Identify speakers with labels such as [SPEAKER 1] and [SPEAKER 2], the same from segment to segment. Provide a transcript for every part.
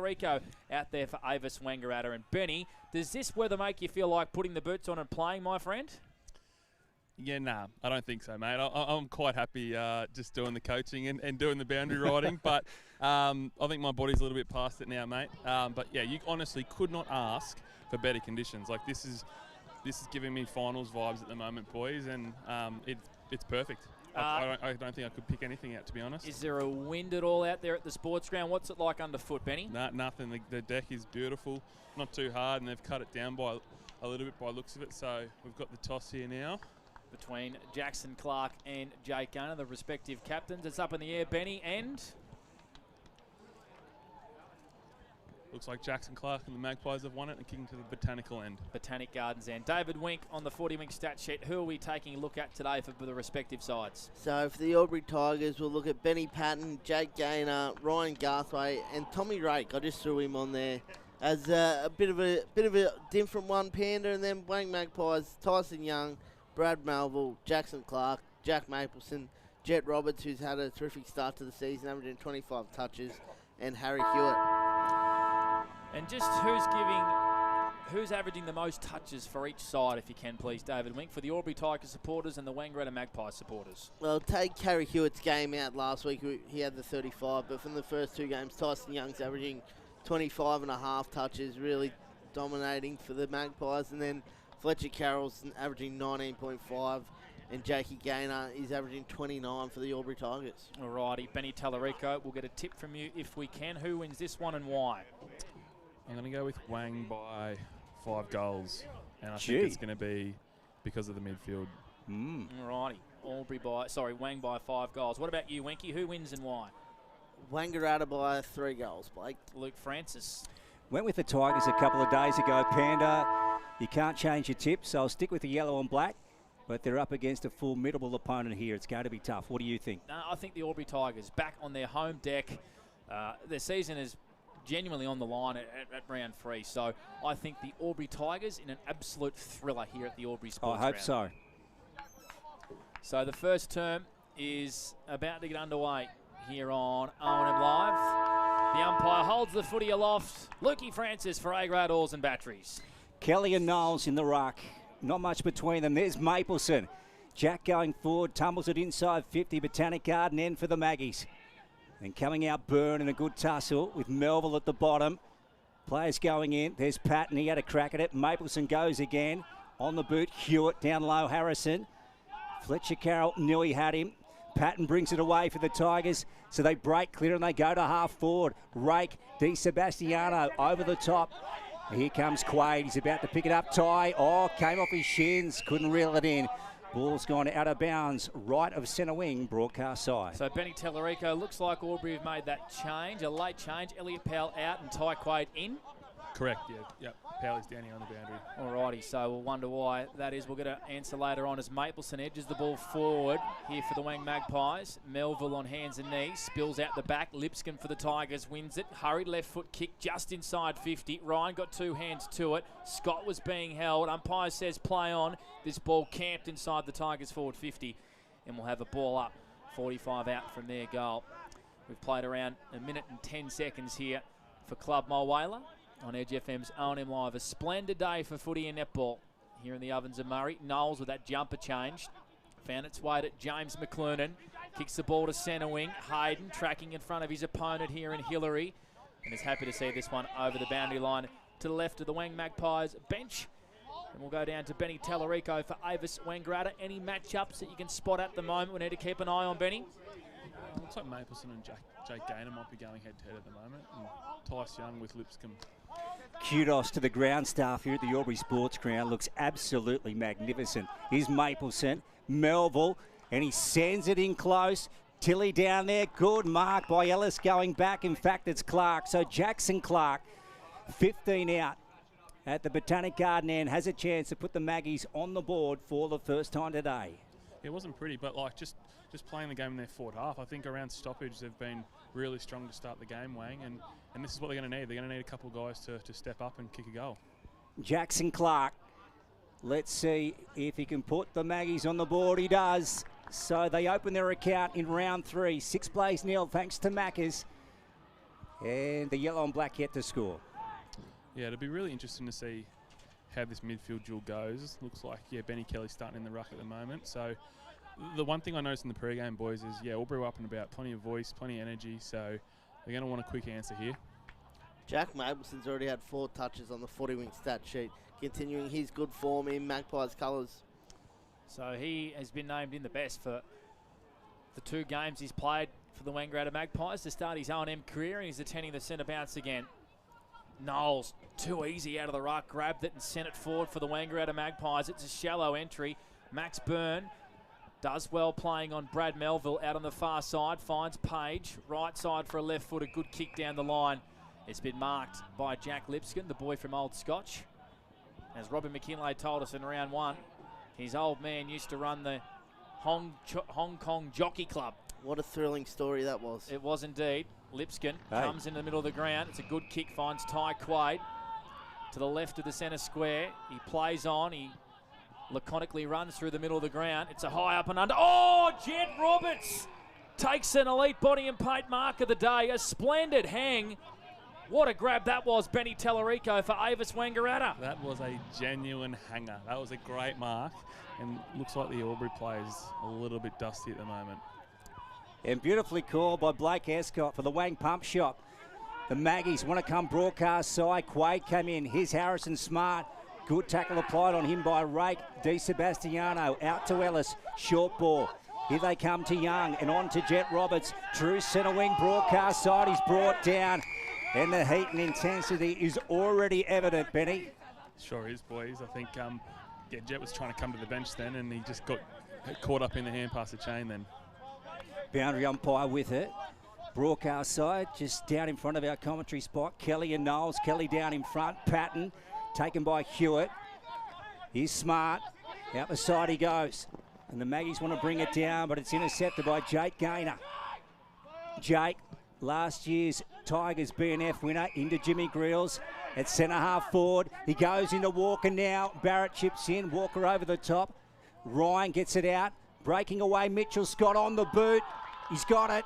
[SPEAKER 1] Tallarico out there for Avis Wangaratta. And Benny, does this weather make you feel like putting the boots on and playing, my friend?
[SPEAKER 2] Yeah, nah, I don't think so, mate. I'm quite happy just doing the coaching and doing the boundary riding, but I think my body's a little bit past it now, mate. But yeah, you honestly could not ask for better conditions. Like this is giving me finals vibes at the moment, boys, and it's perfect. I don't think I could pick anything out, to be honest. Is
[SPEAKER 1] there a wind at all out there at the sports ground? What's it like underfoot, Benny?
[SPEAKER 2] Nah, nothing. The deck is beautiful, not too hard, and they've cut it down by a little bit by looks of it. So we've got the toss here now
[SPEAKER 1] between Jackson Clark and Jake Garner, the respective captains. It's up in the air, Benny, and
[SPEAKER 2] looks like Jackson Clark and the Magpies have won it and kicking to the botanical end.
[SPEAKER 1] Botanic Gardens end. David Wink on the 40-wing stat sheet. Who are we taking a look at today for the respective sides?
[SPEAKER 3] So for the Albury Tigers, we'll look at Benny Patton, Jake Gaynor, Ryan Garthwaite, and Tommy Rake. I just threw him on there as a bit of a different one, Panda, and then Wang Magpies, Tyson Young, Brad Melville, Jackson Clark, Jack Mapleson, Jet Roberts, who's had a terrific start to the season, averaging 25 touches, and Harry Hewitt.
[SPEAKER 1] And just who's averaging the most touches for each side, if you can, please, David Wink, for the Albury Tigers supporters and the Wangaratta Magpies supporters?
[SPEAKER 3] Well, take Harry Hewitt's game out last week. He had the 35, but from the first two games, Tyson Young's averaging 25 and a half touches, really dominating for the Magpies. And then Fletcher Carroll's averaging 19.5, and Jakey Gaynor is averaging 29 for the Albury Tigers.
[SPEAKER 1] Alrighty, Benny Tallarico, we'll get a tip from you if we can. Who wins this one and why?
[SPEAKER 2] I'm going to go with Wang by 5 goals, and I think it's going to be because of the midfield.
[SPEAKER 1] Alrighty, Wang by 5 goals. What about you, Winky? Who wins and why?
[SPEAKER 3] Wangaratta by 3 goals, Blake.
[SPEAKER 1] Luke Francis.
[SPEAKER 4] Went with the Tigers a couple of days ago, Panda. You can't change your tip, so I'll stick with the yellow and black. But they're up against a formidable opponent here. It's going to be tough. What do you think?
[SPEAKER 1] I think the Albury Tigers back on their home deck. Their season is genuinely on the line at round 3. So I think the Albury Tigers in an absolute thriller here at the Albury Sports
[SPEAKER 4] I hope so.
[SPEAKER 1] So the first term is about to get underway here on OMFNL Live. The umpire holds the footy aloft. Lukey Francis for A-grade oars and batteries.
[SPEAKER 4] Kelly and Knowles in the ruck. Not much between them. There's Mapleson. Jack going forward, tumbles it inside 50. Botanic Garden end for the Maggies. And coming out Byrne in a good tussle with Melville at the bottom. Players going in. There's Patton. He had a crack at it. Mapleson goes again. On the boot, Hewitt down low, Harrison. Fletcher Carroll knew he had him. Patton brings it away for the Tigers. So they break clear and they go to half forward. Rake, Di Sebastiano over the top. Here comes Quaid. He's about to pick it up. Ty, came off his shins. Couldn't reel it in. Ball's gone out of bounds, right of centre wing, broadcast side.
[SPEAKER 1] So Benny Tallarico, looks like Albury have made that change, a late change. Elliot Powell out and Ty Quaid in.
[SPEAKER 2] Correct, yeah. Yep. Powell's down here on the boundary.
[SPEAKER 1] Alrighty, so we'll wonder why that is. We'll get an answer later on as Mapleson edges the ball forward here for the Wang Magpies. Melville on hands and knees, spills out the back. Lipscomb for the Tigers wins it. Hurried left foot kick just inside 50. Ryan got 2 hands to it. Scott was being held. Umpire says play on. This ball camped inside the Tigers forward 50. And we'll have a ball up. 45 out from their goal. We've played around a minute and 10 seconds here for Club Mulwala on Edge FM's OMFNL Live. A splendid day for footy and netball here in the ovens of Murray. Knowles with that jumper change. Found its way to James McClurnan. Kicks the ball to centre wing. Hayden tracking in front of his opponent here in Hillary. And is happy to see this one over the boundary line to the left of the Wang Magpies bench. And we'll go down to Benny Tallarico for Avis Wangaratta. Any matchups that you can spot at the moment we need to keep an eye on, Benny?
[SPEAKER 2] Looks like Mapleson and Jake Gaynor might be going head-to-head at the moment. And Tyce Young with Lipscomb.
[SPEAKER 4] Kudos to the ground staff here at the Albury Sports Ground. Looks absolutely magnificent. Here's Mapleson, Melville, and he sends it in close. Tilly down there, good mark by Ellis going back. In fact, it's Clark. So Jackson Clark, 15 out at the Botanic Garden end, has a chance to put the Maggies on the board for the first time today.
[SPEAKER 2] It wasn't pretty, but like just playing the game in their forward half, I think around stoppage they've been really strong to start the game, Wang, and this is what they're going to need. They're going to need a couple of guys to step up and kick a goal.
[SPEAKER 4] Jackson Clark, let's see if he can put the Maggies on the board. He does. So they open their account in round 3. 6 plays nil thanks to Maccas. And the yellow and black yet to score.
[SPEAKER 2] Yeah, it'll be really interesting to see how this midfield duel goes. Looks like, yeah, Benny Kelly's starting in the ruck at the moment. So the one thing I noticed in the pre-game, boys, is, yeah, Albury were up and about, plenty of voice, plenty of energy. So they're going to want a quick answer here.
[SPEAKER 3] Jack Mabelson's already had 4 touches on the 40-wing stat sheet, continuing his good form in Magpies colours.
[SPEAKER 1] So he has been named in the best for the 2 games he's played for the Wangaratta Magpies to start his O&M career, and he's attending the centre bounce again. Knowles, too easy out of the ruck, grabbed it and sent it forward for the Wangaratta Magpies. It's a shallow entry. Max Byrne does well playing on Brad Melville out on the far side, finds Page, right side for a left foot, a good kick down the line. It's been marked by Jack Lipscomb, the boy from Old Scotch. As Robin McKinlay told us in round 1, his old man used to run the Hong Kong Jockey Club.
[SPEAKER 3] What a thrilling story that was.
[SPEAKER 1] It was indeed. Lipscomb comes into the middle of the ground. It's a good kick, finds Ty Quaid to the left of the centre square. He plays on. He laconically runs through the middle of the ground. It's a high up and under. Oh, Jed Roberts takes an elite body and paint mark of the day. A splendid hang. What a grab that was, Benny Tellerico for Avis Wangaratta.
[SPEAKER 2] That was a genuine hanger. That was a great mark. And looks like the Albury player's a little bit dusty at the moment.
[SPEAKER 4] And beautifully called by Blake Escott for the Wang Pump Shop. The Maggies want to come broadcast side. Quaid came in. Here's Harrison Smart. Good tackle applied on him by Rake. Di Sebastiano out to Ellis. Short ball. Here they come to Young and on to Jet Roberts. True centre wing broadcast side. He's brought down. And the heat and intensity is already evident, Benny.
[SPEAKER 2] Sure is, boys. I think yeah, Jet was trying to come to the bench then, and he just got caught up in the hand past the chain then.
[SPEAKER 4] Boundary umpire with it. Broadcast side, just down in front of our commentary spot. Kelly and Knowles. Kelly down in front. Patton taken by Hewitt. He's Smart. Out the side he goes. And the Maggies want to bring it down, but it's intercepted by Jake Gaynor. Jake, last year's Tigers BNF winner, into Jimmy Grills at centre half forward. He goes into Walker now. Barrett chips in. Walker over the top. Ryan gets it out. Breaking away, Mitchell Scott on the boot. He's got it.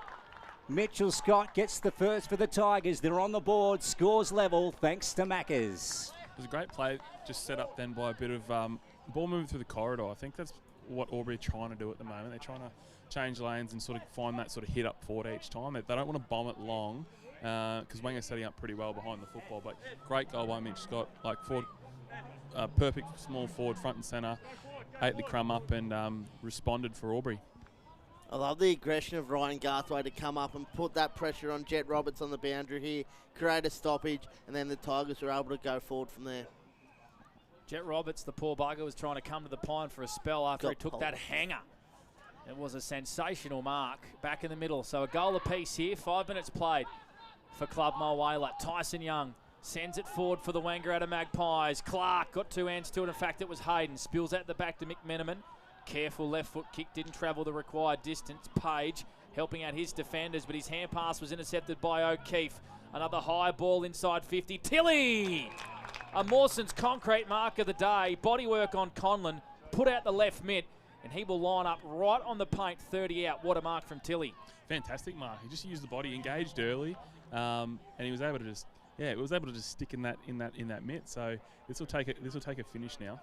[SPEAKER 4] Mitchell Scott gets the first for the Tigers. They're on the board. Scores level thanks to Maccas.
[SPEAKER 2] It was a great play, just set up then by a bit of ball moving through the corridor. I think that's what Albury are trying to do at the moment. They're trying to change lanes and sort of find that sort of hit up forward each time. They don't want to bomb it long because Wanga's setting up pretty well behind the football. But great goal by Mitch Scott, like forward, perfect small forward, front and centre. Ate the crumb up and responded for Albury.
[SPEAKER 3] I love the aggression of Ryan Garthwaite to come up and put that pressure on Jet Roberts on the boundary here, create a stoppage, and then the Tigers were able to go forward from there.
[SPEAKER 1] Jet Roberts, the poor bugger, was trying to come to the pine for a spell after he took that hanger. It was a sensational mark back in the middle. So a goal apiece here, 5 minutes played for Club Mulwala. Tyson Young sends it forward for the Wangaratta Magpies. Clark got 2 hands to it. In fact, it was Hayden. Spills out the back to Mick Meneman. Careful left foot kick, didn't travel the required distance. Page helping out his defenders, but his hand pass was intercepted by O'Keefe. Another high ball inside 50. Tilly! A Mawson's concrete mark of the day. Bodywork on Conlon. Put out the left mid, and he will line up right on the paint, 30 out. What a mark from Tilly.
[SPEAKER 2] Fantastic mark. He just used the body, engaged early, and he was able to just, yeah, it was able to just stick in that mitt. So this will take a finish now.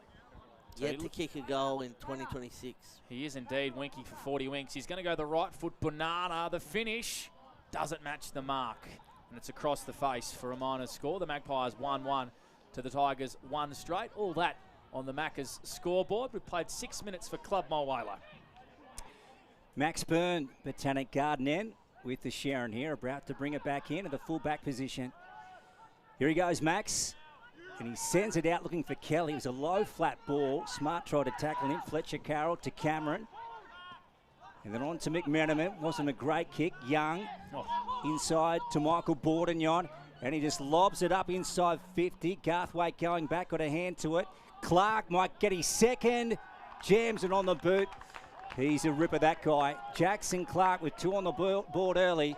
[SPEAKER 3] Yet to kick a goal in 2026.
[SPEAKER 1] He is indeed. Winky for 40 winks. He's going to go the right foot banana. The finish doesn't match the mark, and it's across the face for a minor score. The Magpies 1-1 to the Tigers 1 straight. All that on the Maccas scoreboard. We've played 6 minutes for Club Mulwala.
[SPEAKER 4] Max Byrne, Botanic Garden end with the Sharon here, about to bring it back in at the full-back position. Here he goes, Max. And he sends it out looking for Kelly. It was a low flat ball. Smart tried to tackle him. Fletcher Carroll to Cameron. And then on to McMenamin. Wasn't a great kick. Young inside to Michael Bordignon. And he just lobs it up inside 50. Garthwaite going back, got a hand to it. Clark might get his second. Jams it on the boot. He's a ripper, that guy. Jackson Clark with 2 on the board early.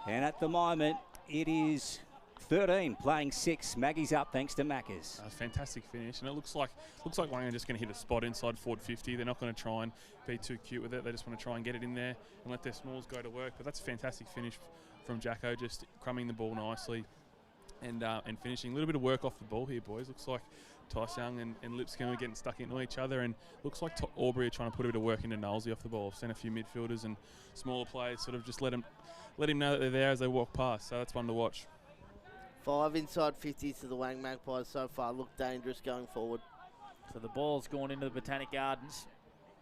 [SPEAKER 4] And at the moment, it is 13 playing 6. Maggie's up thanks to Maccas.
[SPEAKER 2] Fantastic finish, and it looks like Wang are just going to hit a spot inside forward 50. They're not going to try and be too cute with it. They just want to try and get it in there and let their smalls go to work. But that's a fantastic finish from Jacko, just crumbing the ball nicely and finishing. A little bit of work off the ball here, boys. Looks like Tice Young and Lipscomb are getting stuck into each other, and looks like Albury are trying to put a bit of work into Knowlesy off the ball. I've seen a few midfielders and smaller players sort of just let him know that they're there as they walk past, so that's one to watch.
[SPEAKER 3] 5 inside 50s to the Wang Magpies so far. Look dangerous going forward.
[SPEAKER 1] So the ball's gone into the Botanic Gardens.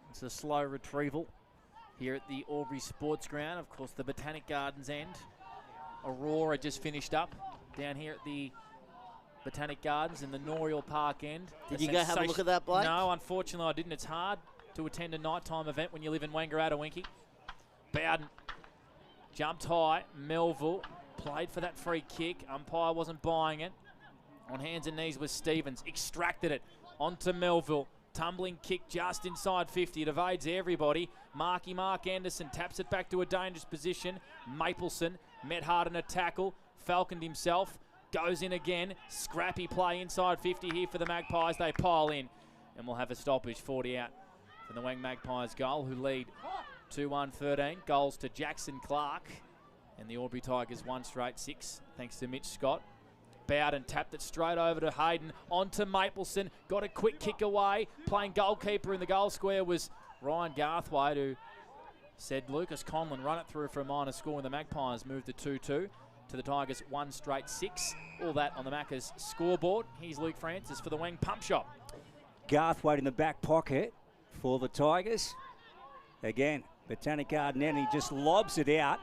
[SPEAKER 1] It's a slow retrieval here at the Albury Sports Ground. Of course, the Botanic Gardens end. Aurora just finished up down here at the Botanic Gardens in the Noriel Park end.
[SPEAKER 3] Did you go have a look at that, Blake?
[SPEAKER 1] No, unfortunately I didn't. It's hard to attend a nighttime event when you live in Wangaratta, Winky. Bowden jumped high. Melville played for that free kick. Umpire wasn't buying it. On hands and knees was Stevens. Extracted it onto Melville. Tumbling kick just inside 50. It evades everybody. Mark Anderson taps it back to a dangerous position. Mapleson met hard in a tackle. Falconed himself. Goes in again. Scrappy play inside 50 here for the Magpies. They pile in. And we'll have a stoppage. 40 out for the Wang Magpies goal, who lead 2-1-13. Goals to Jackson Clark. And the Albury Tigers 1 straight 6, thanks to Mitch Scott. Bowden tapped it straight over to Hayden. On to Mapleson. Got a quick kick away. Playing goalkeeper in the goal square was Ryan Garthwaite, who said Lucas Conlon run it through for a minor score, and the Magpies moved to 2-2. To the Tigers 1 straight 6. All that on the Maccas scoreboard. Here's Luke Francis for the Wang Pump Shop.
[SPEAKER 4] Garthwaite in the back pocket for the Tigers. Again, Botanic Garden end, he just lobs it out.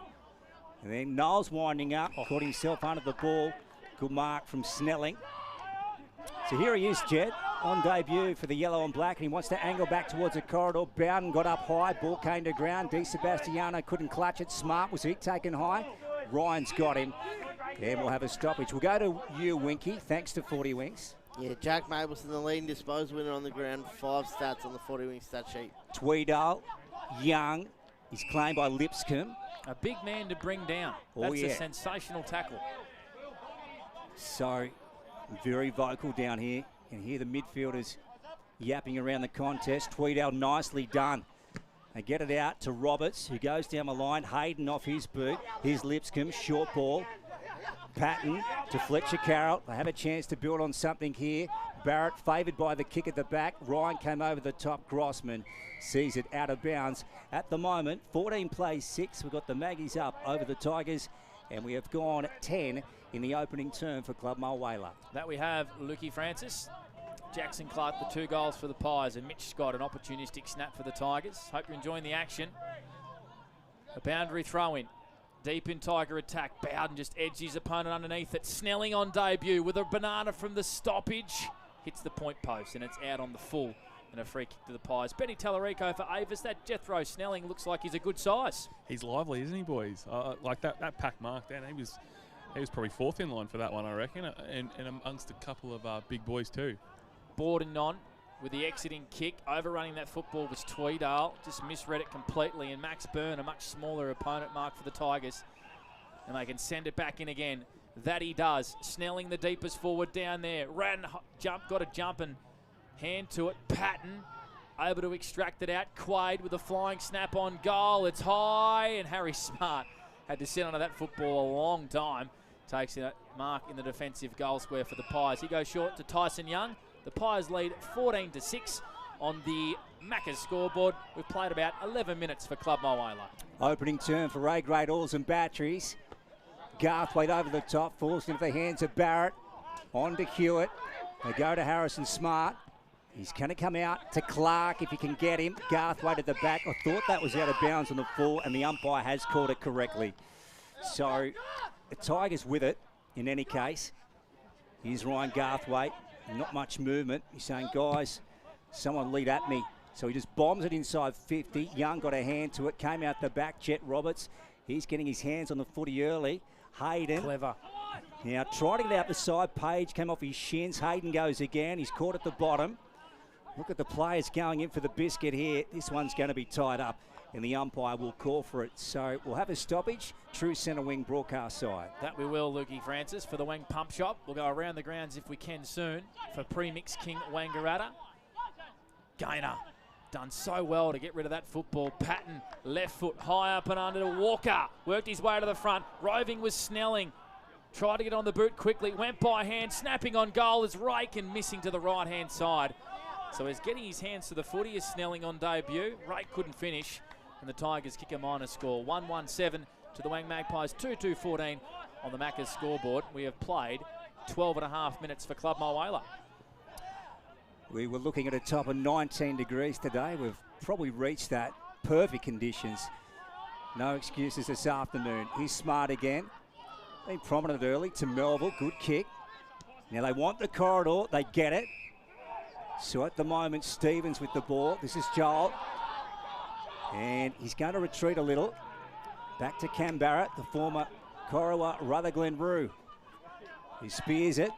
[SPEAKER 4] And then Knowles winding up, caught himself under the ball. Good mark from Snelling. So here he is, Jed, on debut for the yellow and black, and he wants to angle back towards the corridor. Bowden got up high, ball came to ground. Di Sebastiano couldn't clutch it. Smart was he taken high. Ryan's got him, and we'll have a stoppage. We'll go to you, Winky, thanks to 40 Winks.
[SPEAKER 3] Yeah, Jack Mapleson, the leading disposal winner on the ground. 5 stats on the 40 Winks stat sheet.
[SPEAKER 4] Tweedale, Young, is claimed by Lipscomb.
[SPEAKER 1] A big man to bring down. That's a sensational tackle.
[SPEAKER 4] So, very vocal down here. And here the midfielders yapping around the contest. Tweedale nicely done. They get it out to Roberts, who goes down the line. Hayden off his boot. Here's Lipscomb, short ball. Patton to Fletcher Carroll. They have a chance to build on something here. Barrett favoured by the kick at the back. Ryan came over the top. Grossman sees it out of bounds. At the moment, 14 plays 6. We've got the Maggies up over the Tigers, and we have gone 10 in the opening term for Club Mulwala.
[SPEAKER 1] That we have Lukey Francis, Jackson Clark, the 2 goals for the Pies, and Mitch Scott, an opportunistic snap for the Tigers. Hope you're enjoying the action. A boundary throw-in. Deep in Tiger attack. Bowden just edged his opponent underneath it. Snelling on debut with a banana from the stoppage. Hits the point post, and it's out on the full. And a free kick to the Pies. Benny Tallarico for Avis. That Jethro Snelling looks like he's a good size.
[SPEAKER 2] He's lively, isn't he, boys? Like that pack mark down, he was probably 4th in line for that one, I reckon, and amongst a couple of big boys too.
[SPEAKER 1] Borden on with the exiting kick. Overrunning that football was Tweedale. Just misread it completely, and Max Byrne, a much smaller opponent mark for the Tigers. And they can send it back in again. That he does. Snelling the deepest forward down there. Ran, jump, got a jump and hand to it. Patton able to extract it out. Quaid with a flying snap on goal. It's high, and Harry Smart had to sit under that football a long time. Takes a mark in the defensive goal square for the Pies. He goes short to Tyson Young. The Pies lead 14-6 on the Maccas scoreboard. We've played about 11 minutes for Club Mulwala.
[SPEAKER 4] Opening turn for A-grade oils and batteries. Garthwaite over the top, falls into the hands of Barrett. On to Hewitt. They go to Harrison Smart. He's going to come out to Clark if he can get him. Garthwaite at the back. I thought that was out of bounds on the full, and the umpire has called it correctly. So the Tigers with it in any case. Here's Ryan Garthwaite. Not much movement. He's saying, guys, someone lead at me. So he just bombs it inside 50. Young got a hand to it. Came out the back. Jet Roberts. He's getting his hands on the footy early. Hayden.
[SPEAKER 1] Clever.
[SPEAKER 4] Now tried to get out the side. Page came off his shins. Hayden goes again. He's caught at the bottom. Look at the players going in for the biscuit here. This one's going to be tied up, and the umpire will call for it. So we'll have a stoppage. True centre wing broadcast side.
[SPEAKER 1] That we will, Lukey Francis, for the Wang Pump Shop. We'll go around the grounds if we can soon for Premix King Wangaratta. Gainer done so well to get rid of that football. Patton, left foot, high up and under to Walker. Worked his way to the front. Roving was Snelling. Tried to get on the boot quickly. Went by hand. Snapping on goal is Rake missing to the right-hand side. So he's getting his hands to the footy as Snelling on debut. Rake couldn't finish. And the Tigers kick a minor score. 1-1-7 to the Wang Magpies. 2-2-14 on the Maccas scoreboard. We have played 12.5 minutes for Club Mulwala.
[SPEAKER 4] We were looking at a top of 19 degrees today. We've probably reached that. Perfect conditions. No excuses this afternoon. He's smart again. Been prominent early to Melville. Good kick. Now they want the corridor. They get it. So at the moment, Stevens with the ball. This is Joel. And he's going to retreat a little. Back to Cam Barrett, the former Corowa Rutherglen Roo. He spears it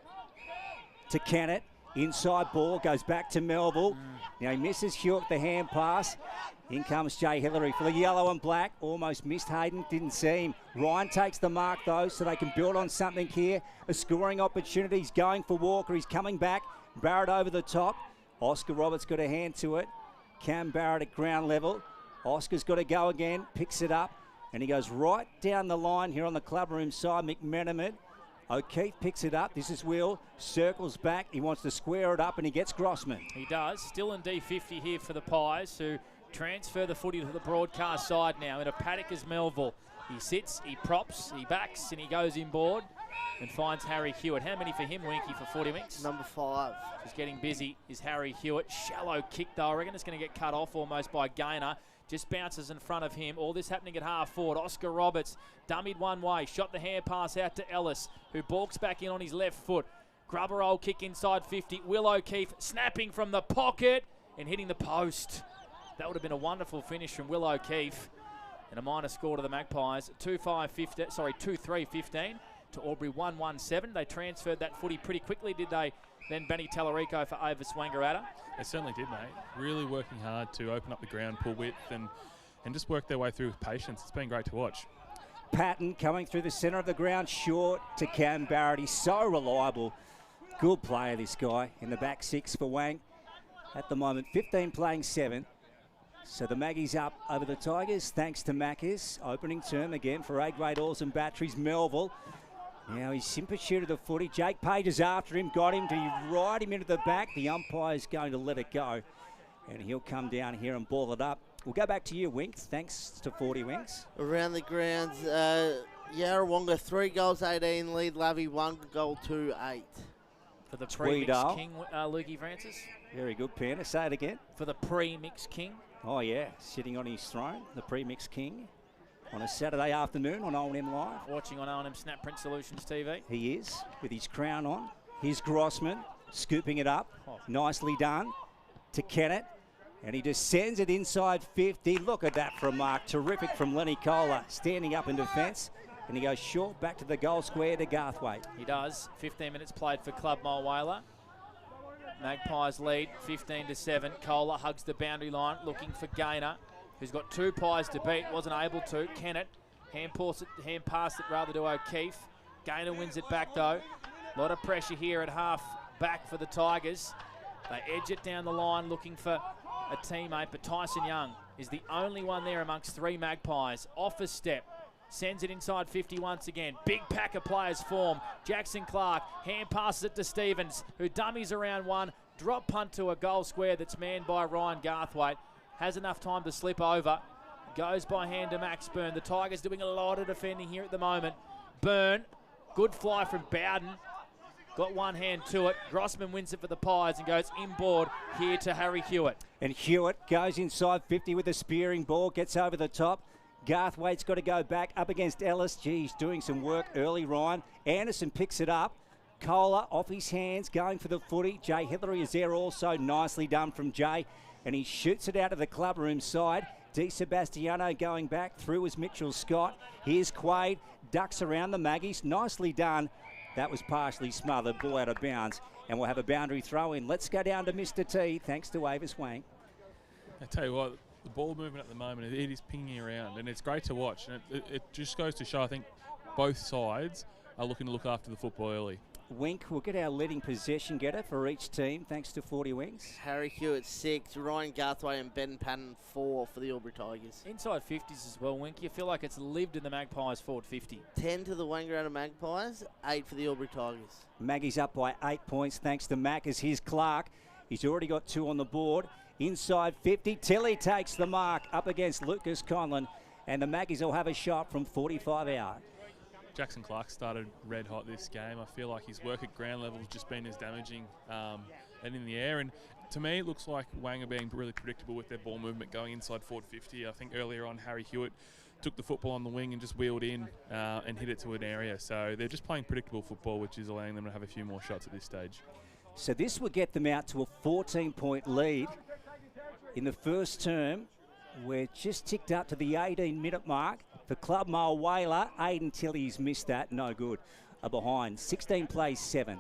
[SPEAKER 4] to Kennett. Inside ball goes back to Melville. Now he misses Hewitt the hand pass. In comes Jay Hillary for the yellow and black. Almost missed Hayden, didn't see him. Ryan takes the mark though, so they can build on something here. A scoring opportunity. He's going for Walker. He's coming back. Barrett over the top. Oscar Roberts got a hand to it. Cam Barrett at ground level. Oscar's got to go again. Picks it up. And he goes right down the line here on the clubroom side. McMenamin. O'Keefe picks it up. This is Will. Circles back. He wants to square it up and he gets Grossman.
[SPEAKER 1] He does. Still in D50 here for the Pies, who transfer the footy to the broadcast side now. In a paddock is Melville. He sits, he props, he backs, and he goes inboard and finds Harry Hewitt. How many for him, Winky, for 40 Winks?
[SPEAKER 3] Number 5.
[SPEAKER 1] Just getting busy is Harry Hewitt. Shallow kick, though. I reckon it's going to get cut off almost by Gaynor. Just bounces in front of him. All this happening at half forward. Oscar Roberts dummied one way. Shot the hand pass out to Ellis, who balks back in on his left foot. Grubber roll kick inside 50. Will O'Keefe snapping from the pocket and hitting the post. That would have been a wonderful finish from Will O'Keefe. And a minor score to the Magpies. 2-3-15 to Albury 1-1-7. They transferred that footy pretty quickly, did they? Then Benny Tallarico for Avis Wangaratta.
[SPEAKER 2] They certainly did, mate. Really working hard to open up the ground, pull width, and just work their way through with patience. It's been great to watch.
[SPEAKER 4] Patton coming through the centre of the ground, short to Cam Barrett. He's so reliable. Good player, this guy, in the back 6 for Wang. At the moment, 15 playing 7. So the Maggies up over the Tigers, thanks to Maccas. Opening term again for A-grade oils and batteries. Melville. Now he's sympathy to the footy. Jake Page is after him, got him to ride him into the back. The umpire's going to let it go. And he'll come down here and ball it up. We'll go back to you, Winks. Thanks to 40 Winks.
[SPEAKER 3] Around the grounds, Yarrawonga 3 goals 18 lead. Lavey 1 goal 2-8.
[SPEAKER 1] For the pre-mix king, Lukey Francis.
[SPEAKER 4] Very good, Panda. Say it again.
[SPEAKER 1] For the pre-mix king.
[SPEAKER 4] Oh, yeah. Sitting on his throne, the pre-mix king. On a Saturday afternoon on O&M Live.
[SPEAKER 1] Watching on O&M Snap Print Solutions TV.
[SPEAKER 4] He is, with his crown on. Here's Grossman, scooping it up. Oh. Nicely done to Kennett. And he just sends it inside 50. Look at that for a mark. Terrific from Lenny Kohler, standing up in defence. And he goes short back to the goal square to Garthwaite.
[SPEAKER 1] He does. 15 minutes played for Club Mulwala. Magpies lead 15-7. Kohler hugs the boundary line, looking for Gaynor, who's got 2 Pies to beat, wasn't able to. Kennett, hand passed it rather to O'Keefe. Gaynor wins it back though. A lot of pressure here at half back for the Tigers. They edge it down the line looking for a teammate, but Tyson Young is the only one there amongst 3 Magpies. Off a step, sends it inside 50 once again. Big pack of players form. Jackson Clark hand passes it to Stevens, who dummies around one. Drop punt to a goal square that's manned by Ryan Garthwaite. Has enough time to slip over. Goes by hand to Max Byrne. The Tigers doing a lot of defending here at the moment. Byrne, good fly from Bowden. Got one hand to it. Grossman wins it for the Pies and goes inboard here to Harry Hewitt.
[SPEAKER 4] And Hewitt goes inside 50 with a spearing ball. Gets over the top. Garthwaite's got to go back up against Ellis. Geez, doing some work early, Ryan. Anderson picks it up. Kohler off his hands, going for the footy. Jay Hillary is there also. Nicely done from Jay. And he shoots it out of the clubroom side. Di Sebastiano going back. Through was Mitchell Scott. Here's Quaid. Ducks around the Maggies. Nicely done. That was partially smothered. Ball out of bounds. And we'll have a boundary throw in. Let's go down to Mr. T. Thanks to Avis Wang.
[SPEAKER 2] I tell you what, the ball movement at the moment, it is pinging around. And it's great to watch. And it just goes to show, I think, both sides are looking to look after the football early.
[SPEAKER 4] Wink, we'll get our leading possession getter for each team, thanks to 40 Winks.
[SPEAKER 3] Harry Hewitt 6, Ryan Garthwaite and Ben Patton 4 for the Albury Tigers.
[SPEAKER 1] Inside 50s as well, Wink. You feel like it's lived in the Magpies forward 50.
[SPEAKER 3] 10 to the Wangaratta Magpies, 8 for the Albury Tigers.
[SPEAKER 4] Maggie's up by 8 points thanks to Mack as here's Clark. He's already got 2 on the board. Inside 50, Tilly takes the mark up against Lucas Conlon, and the Maggies will have a shot from 45 out.
[SPEAKER 2] Jackson Clark started red hot this game. I feel like his work at ground level has just been as damaging and in the air. And to me, it looks like Wang are being really predictable with their ball movement going inside forward 50. I think earlier on, Harry Hewitt took the football on the wing and just wheeled in and hit it to an area. So they're just playing predictable football, which is allowing them to have a few more shots at this stage.
[SPEAKER 4] So this will get them out to a 14-point lead. In the first term, we're just ticked up to the 18-minute mark. For Club Mulwala, Aiden Tilley's missed that, no good. Behind, 16 plays 7.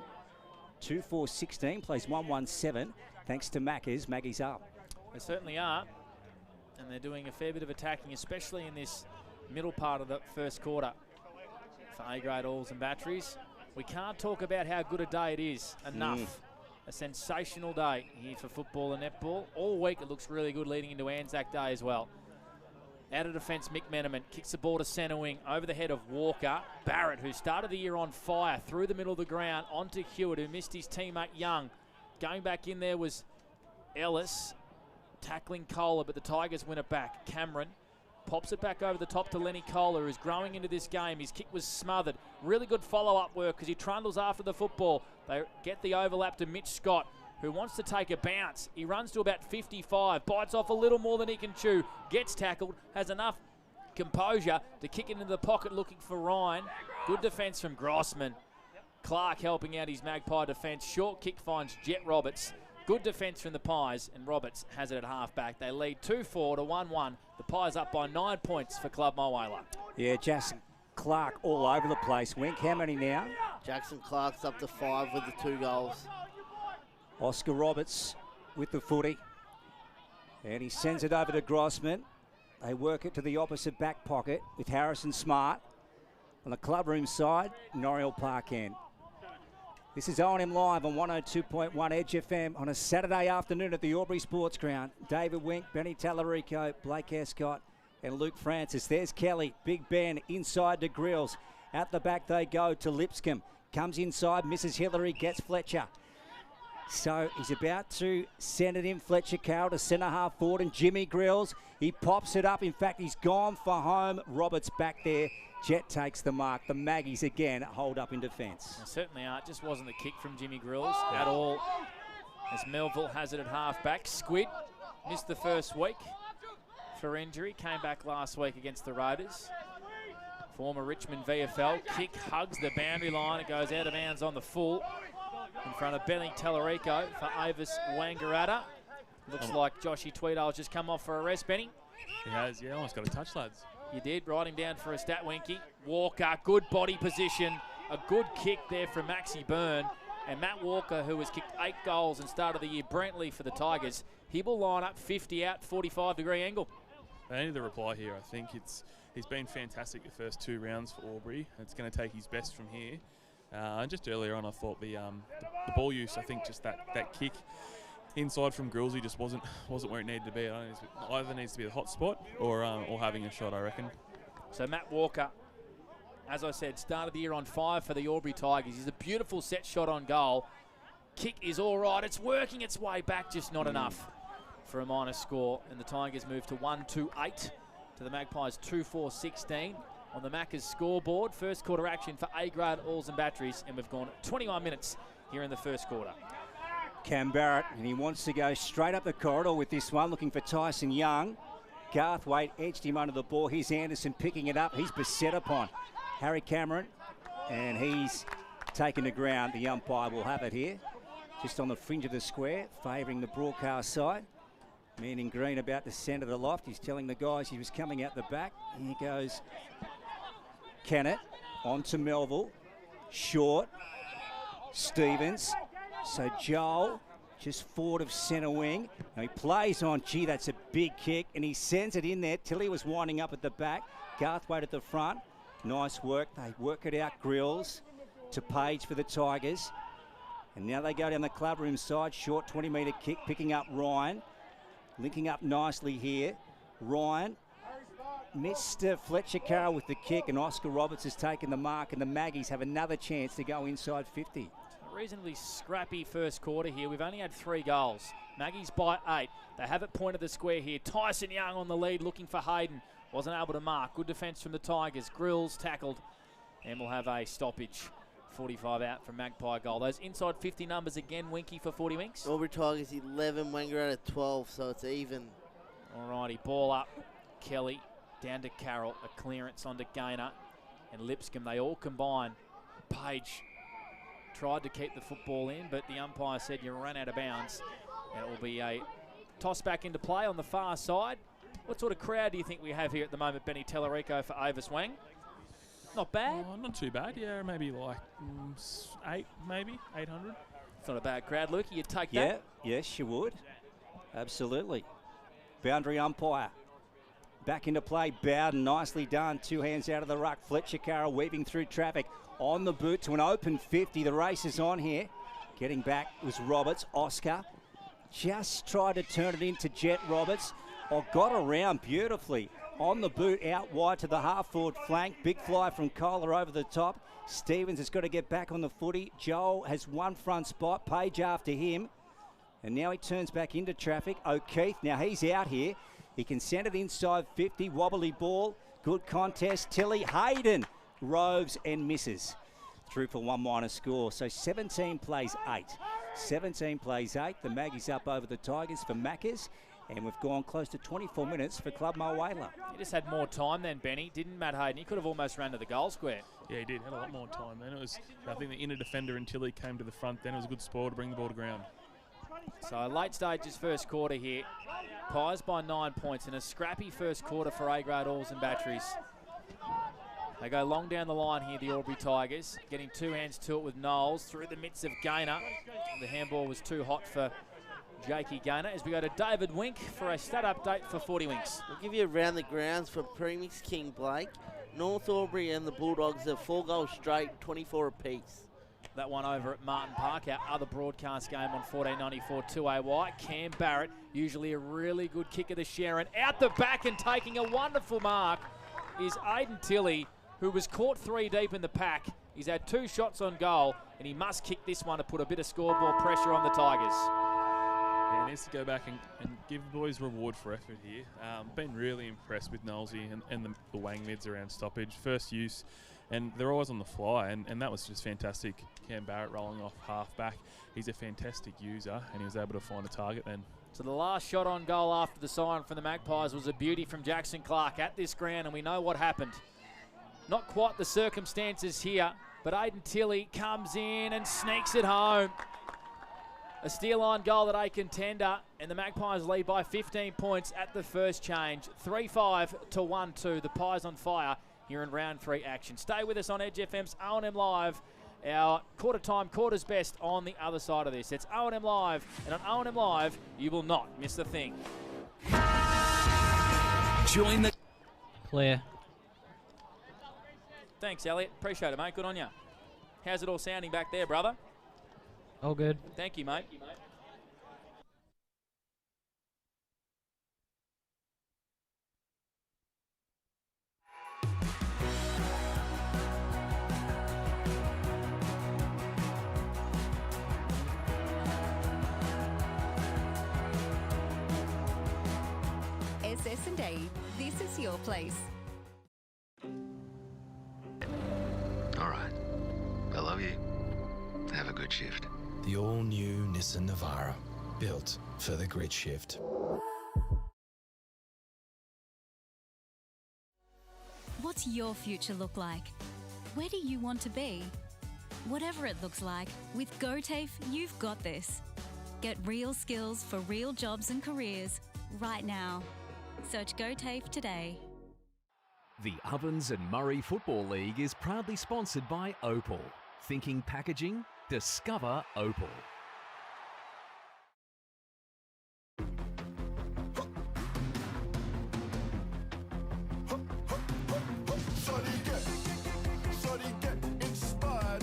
[SPEAKER 4] 2-4-16 plays 1-1-7. Thanks to Mackers, Maggie's up.
[SPEAKER 1] They certainly are. And they're doing a fair bit of attacking, especially in this middle part of the first quarter. For A-grade Alls and Batteries, we can't talk about how good a day it is enough. A sensational day here for football and netball. All week it looks really good leading into Anzac Day as well. Out of defence, Mick Meneman kicks the ball to centre wing over the head of Walker. Barrett, who started the year on fire, through the middle of the ground onto Hewitt, who missed his teammate Young. Going back in there was Ellis, tackling Kohler, but the Tigers win it back. Cameron pops it back over the top to Lenny Kohler, who's growing into this game. His kick was smothered. Really good follow-up work because he trundles after the football. They get the overlap to Mitch Scott, who wants to take a bounce. He runs to about 55, bites off a little more than he can chew, gets tackled, has enough composure to kick it into the pocket looking for Ryan. Good defence from Grossman. Clark helping out his Magpie defence. Short kick finds Jet Roberts. Good defence from the Pies, and Roberts has it at half-back. They lead 2-4 to 1-1. The Pies up by 9 points for Club Mulwala.
[SPEAKER 4] Yeah, Jackson Clark all over the place. Wink, how many now?
[SPEAKER 3] Jackson Clark's up to 5 with the 2 goals.
[SPEAKER 4] Oscar Roberts with the footy. And he sends it over to Grossman. They work it to the opposite back pocket with Harrison Smart. On the clubroom side, Noriel Park end. This is O&M Live on 102.1 Edge FM on a Saturday afternoon at the Albury Sports Ground. David Wink, Benny Tallarico, Blake Escott and Luke Francis. There's Kelly, Big Ben inside to Grills. At the back they go to Lipscomb. Comes inside, misses Hillary, gets Fletcher. So he's about to send it in, Fletcher Carroll to centre half forward, and Jimmy Grills, he pops it up. In fact, he's gone for home. Roberts back there. Jet takes the mark. The Maggies again hold up in defence.
[SPEAKER 1] They certainly are. It just wasn't the kick from Jimmy Grills at all. As Melville has it at half-back. Squid missed the first week for injury. Came back last week against the Raiders. Former Richmond VFL. Kick hugs the boundary line. It goes out of bounds on the full. In front of Benny Tallarico for Avis Wangaratta. Looks like Joshy Tweedale's just come off for a rest, Benny.
[SPEAKER 2] He has, yeah, almost got a touch, lads.
[SPEAKER 1] You did, write him down for a stat, Winky. Walker, good body position. A good kick there from Maxie Byrne. And Matt Walker, who has kicked 8 goals and started the year brilliantly for the Tigers, he will line up 50 out, 45-degree angle.
[SPEAKER 2] They need the reply here. I think he's been fantastic the first 2 rounds for Albury. It's going to take his best from here. And just earlier on, I thought the ball use, I think just that kick inside from Grillsy just wasn't where it needed to be. It either needs to be the hot spot or having a shot, I reckon.
[SPEAKER 1] So Matt Walker, as I said, started the year on 5 for the Albury Tigers. He's a beautiful set shot on goal. Kick is all right. It's working its way back, just not enough for a minor score. And the Tigers move to 1-2-8 to the Magpies 2-4-16. On the Maccas scoreboard, first quarter action for A-grade Alls and Batteries, and we've gone 21 minutes here in the first quarter.
[SPEAKER 4] Cam Barrett, and he wants to go straight up the corridor with this one, looking for Tyson Young. Garthwaite edged him under the ball. Here's Anderson picking it up. He's beset upon Harry Cameron, and he's taken the ground. The umpire will have it here, just on the fringe of the square, favouring the broadcast side. Man in green about to centre the loft. He's telling the guys he was coming out the back. Here goes Kennett on to Melville. Short. Stevens. So Joel just forward of centre wing. Now he plays on. Gee, that's a big kick. And he sends it in there. Tilly was winding up at the back. Garthwaite at the front. Nice work. They work it out. Grills. to Page for the Tigers. And now they go down the clubroom side, short 20-metre kick, picking up Ryan. Linking up nicely here. Ryan missed Fletcher Carroll with the kick, and Oscar Roberts has taken the mark, and the Maggies have another chance to go inside 50.
[SPEAKER 1] A reasonably scrappy first quarter here. We've only had 3 goals. Maggies by 8. They have it point of the square here. Tyson Young on the lead, looking for Hayden. Wasn't able to mark. Good defence from the Tigers. Grills tackled, and we'll have a stoppage. 45 out from Magpie goal. Those inside 50 numbers again, Winky for 40 Winks.
[SPEAKER 3] Albury Tigers 11, Wenger out of 12, so it's even.
[SPEAKER 1] Alrighty, ball up. Kelly down to Carroll. A clearance onto Gaynor and Lipscomb. They all combine. Page tried to keep the football in, but the umpire said you ran out of bounds. And it will be a toss back into play on the far side. What sort of crowd do you think we have here at the moment, Benny Tellerico, for Avis Wang? Not bad.
[SPEAKER 2] Oh, not too bad. Yeah, maybe like 800.
[SPEAKER 1] It's not a bad crowd, Lukey. You'd take
[SPEAKER 4] Yeah,
[SPEAKER 1] that.
[SPEAKER 4] yes, you would. Absolutely. Boundary umpire. Back into play. Bowden, nicely done. 2 hands out of the ruck. Fletcher Carroll weaving through traffic. On the boot to an open 50. The race is on here. Getting back was Roberts. Oscar just tried to turn it into Jet Roberts. Oh, got around beautifully. On the boot, out wide to the half-forward flank. Big fly from Kohler over the top. Stevens has got to get back on the footy. Joel has one front spot. Page after him. And now he turns back into traffic. O'Keefe, now he's out here. He can send it inside 50. Wobbly ball. Good contest. Tilly, Hayden roves and misses. Through for 1 minor score. So 17 plays 8. 17 plays 8. The Maggies up over the Tigers for Maccas. And we've gone close to 24 minutes for Club Mulwala.
[SPEAKER 1] He just had more time than Benny, didn't Matt Hayden? He could have almost ran to the goal square.
[SPEAKER 2] Yeah, he did. Had a lot more time then. It was, I think, the inner defender until he came to the front. Then it was a good spoil to bring the ball to ground.
[SPEAKER 1] So late stages first quarter here. Pies by 9 points in a scrappy first quarter for A-grade Alls and Batteries. They go long down the line here, the Albury Tigers. Getting 2 hands to it with Knowles through the midst of Gaynor. The handball was too hot for Jakey Gaynor as we go to David Wink for a stat update for 40 Winks.
[SPEAKER 3] We'll give you around the grounds for Premix King Blake. North Albury and the Bulldogs are 4 goals straight, 24 apiece.
[SPEAKER 1] That one over at Martin Park, our other broadcast game on 1494 2AY. Cam Barrett, usually a really good kick of the share, and out the back and taking a wonderful mark is Aiden Tilley, who was caught 3 deep in the pack. He's had 2 shots on goal, and he must kick this one to put a bit of scoreboard pressure on the Tigers.
[SPEAKER 2] Yeah, he needs to go back and give the boys reward for effort here. Been really impressed with Knowlesy and the Wang mids around stoppage. First use, and they're always on the fly, and that was just fantastic. Cam Barrett rolling off half back. He's a fantastic user, and he was able to find a target then.
[SPEAKER 1] So the last shot on goal after the siren from the Magpies was a beauty from Jackson Clark at this ground, and we know what happened. Not quite the circumstances here, but Aiden Tilley comes in and sneaks it home. A steal line goal that a contender, and the Magpies lead by 15 points at the first change. 3-5 to 1-2. The Pies on fire here in round 3 action. Stay with us on Edge FM's O&M Live. Our quarter time, quarters best on the other side of this. It's O&M Live, and on O&M Live, you will not miss a thing.
[SPEAKER 5] Join the
[SPEAKER 6] Clear.
[SPEAKER 1] Thanks, Elliot. Appreciate it, mate. Good on you. How's it all sounding back there, brother?
[SPEAKER 6] All good.
[SPEAKER 1] Thank you, mate.
[SPEAKER 7] SS&A, this is your place.
[SPEAKER 8] All right. I love you. Have a good shift.
[SPEAKER 5] The all-new Nissan Navara, built for the grid shift.
[SPEAKER 7] What's your future look like? Where do you want to be? Whatever it looks like, with GoTAFE, you've got this. Get real skills for real jobs and careers right now. Search GoTAFE today.
[SPEAKER 9] The Ovens and Murray Football League is proudly sponsored by Opal. Thinking packaging? Discover Opal.
[SPEAKER 10] Shawty get inspired.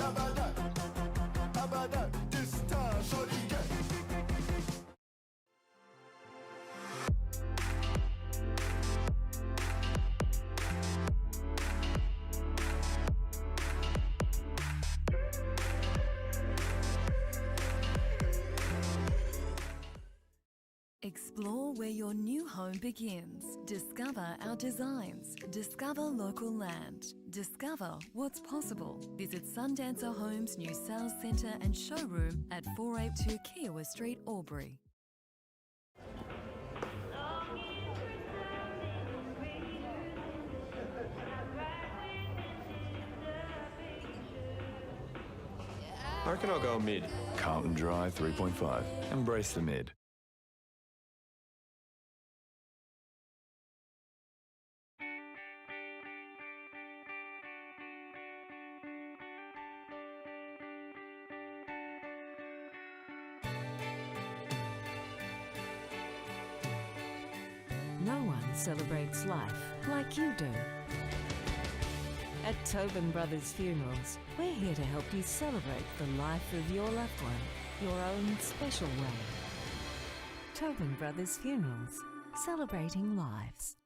[SPEAKER 10] Explore where your new home begins. Discover our designs. Discover local land. Discover what's possible. Visit Sundancer Homes' new sales centre and showroom at 482 Kiowa Street, Albury.
[SPEAKER 11] I reckon I'll go mid.
[SPEAKER 12] Carlton Dry 3.5. Embrace the mid.
[SPEAKER 13] No one celebrates life like you do. At Tobin Brothers Funerals, we're here to help you celebrate the life of your loved one, your own special way. Tobin Brothers Funerals, celebrating lives.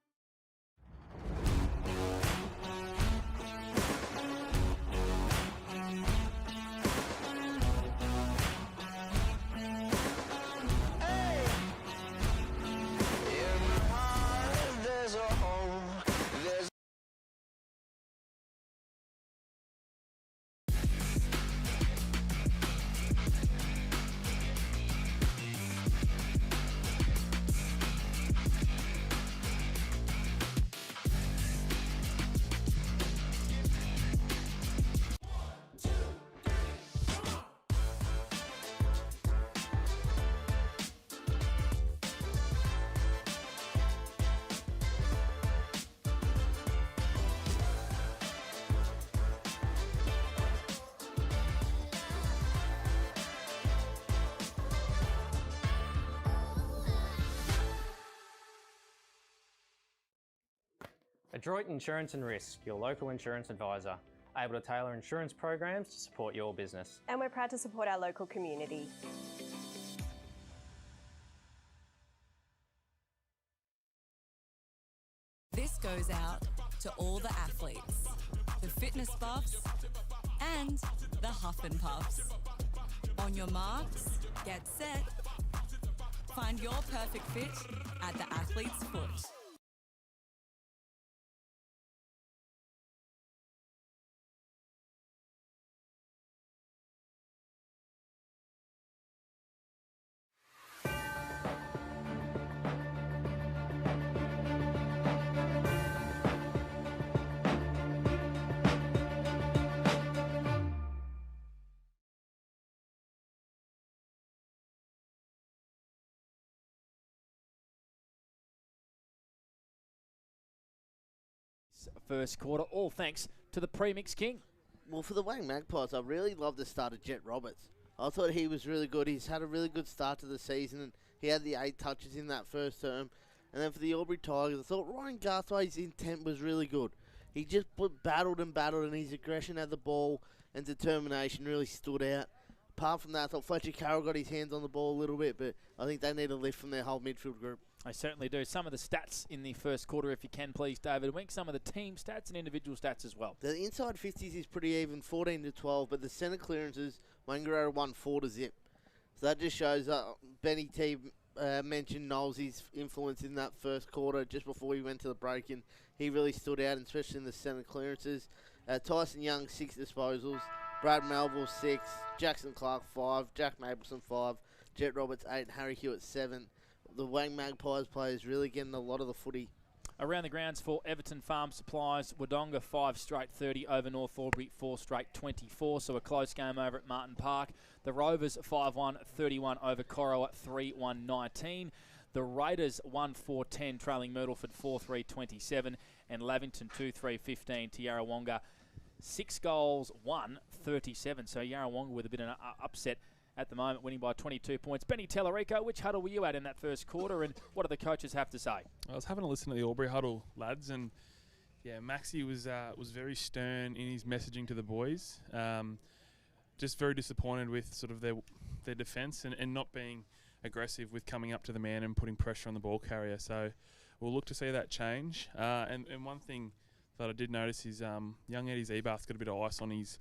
[SPEAKER 14] Adroit Insurance and Risk, your local insurance advisor, able to tailor insurance programs to support your business.
[SPEAKER 15] And we're proud to support our local community.
[SPEAKER 10] This goes out to all the athletes, the fitness buffs, and the huff and puffs. On your marks, get set. Find your perfect fit at the athlete's foot.
[SPEAKER 1] First quarter, all thanks to the Premix King.
[SPEAKER 3] Well, for the Wang Magpies, I really love the start of Jet Roberts. I thought he was really good. He's had a really good start to the season, and he had the 8 touches in that first term. And then for the Albury Tigers, I thought Ryan Garthway's intent was really good. He just battled, and his aggression at the ball and determination really stood out. Apart from that, I thought Fletcher Carroll got his hands on the ball a little bit, but I think they need a lift from their whole midfield group.
[SPEAKER 1] I certainly do. Some of the stats in the first quarter, if you can, please, David Wink. Some of the team stats and individual stats as well.
[SPEAKER 3] The inside 50s is pretty even, 14-12, but the centre clearances, Wangaratta won 4-0. So that just shows Benny T mentioned Knowles' influence in that first quarter just before we went to the break, and he really stood out, especially in the centre clearances. Tyson Young, 6 disposals. Brad Melville, 6. Jackson Clark, 5. Jack Mapleson, 5. Jet Roberts, 8. And Harry Hewitt, 7. The Wang Magpies players really getting a lot of the footy.
[SPEAKER 1] Around the grounds for Everton Farm Supplies, Wodonga 5 straight 30 over North Albury 4 straight 24, so a close game over at Martin Park. The Rovers 5-1 31 over Corowa 3-1 19. The Raiders 1-4-10 trailing Myrtleford 4-3 27, and Lavington 2-3 15 to Yarrawonga 6 goals 1-37. So Yarrawonga with a bit of an upset at the moment, winning by 22 points. Benny Tellerico, which huddle were you at in that first quarter, and what do the coaches have to say?
[SPEAKER 2] I was having a listen to the Albury huddle, lads, and yeah, Maxie was very stern in his messaging to the boys. Just very disappointed with sort of their defence and not being aggressive with coming up to the man and putting pressure on the ball carrier. So we'll look to see that change. And one thing that I did notice is young Eddie's Ebath's got a bit of ice on his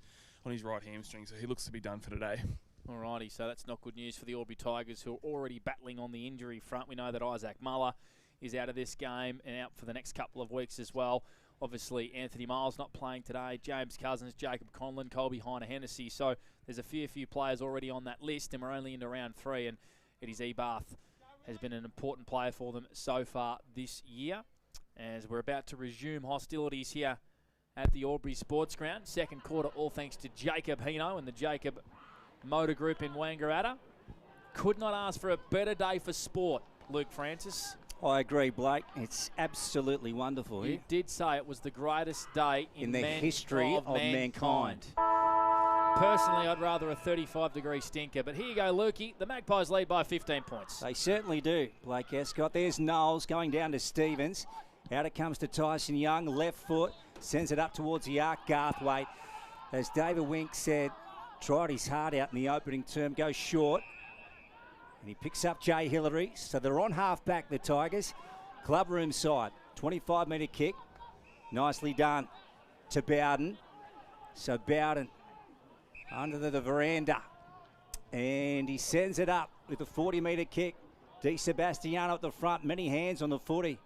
[SPEAKER 2] right hamstring, so he looks to be done for today.
[SPEAKER 1] Alrighty, so that's not good news for the Albury Tigers, who are already battling on the injury front. We know that Isaac Muller is out of this game and out for the next couple of weeks as well. Obviously, Anthony Miles not playing today, James Cousins, Jacob Conlon, Colby Hine-Hennessy. So there's a few players already on that list, and we're only into round 3, and Eddie Zebath has been an important player for them so far this year. As we're about to resume hostilities here at the Albury Sports Ground. Second quarter, all thanks to Jacob Hino and the Jacob Motor Group in Wangaratta. Could not ask for a better day for sport, Luke Francis.
[SPEAKER 4] I agree, Blake. It's absolutely wonderful.
[SPEAKER 1] You did say it was the greatest day in
[SPEAKER 4] the history of mankind.
[SPEAKER 1] Personally, I'd rather a 35-degree stinker. But here you go, Lukey. The Magpies lead by 15 points.
[SPEAKER 4] They certainly do, Blake Escott. There's Knowles going down to Stevens. Out it comes to Tyson Young. Left foot. Sends it up towards the arc. Garthwaite, as David Wink said, tried his heart out in the opening term. Goes short. And he picks up Jay Hillary. So they're on half-back, the Tigers. Club room side. 25-metre kick. Nicely done to Bowden. So Bowden under the veranda. And he sends it up with a 40-metre kick. Di Sebastiano at the front. Many hands on the footy.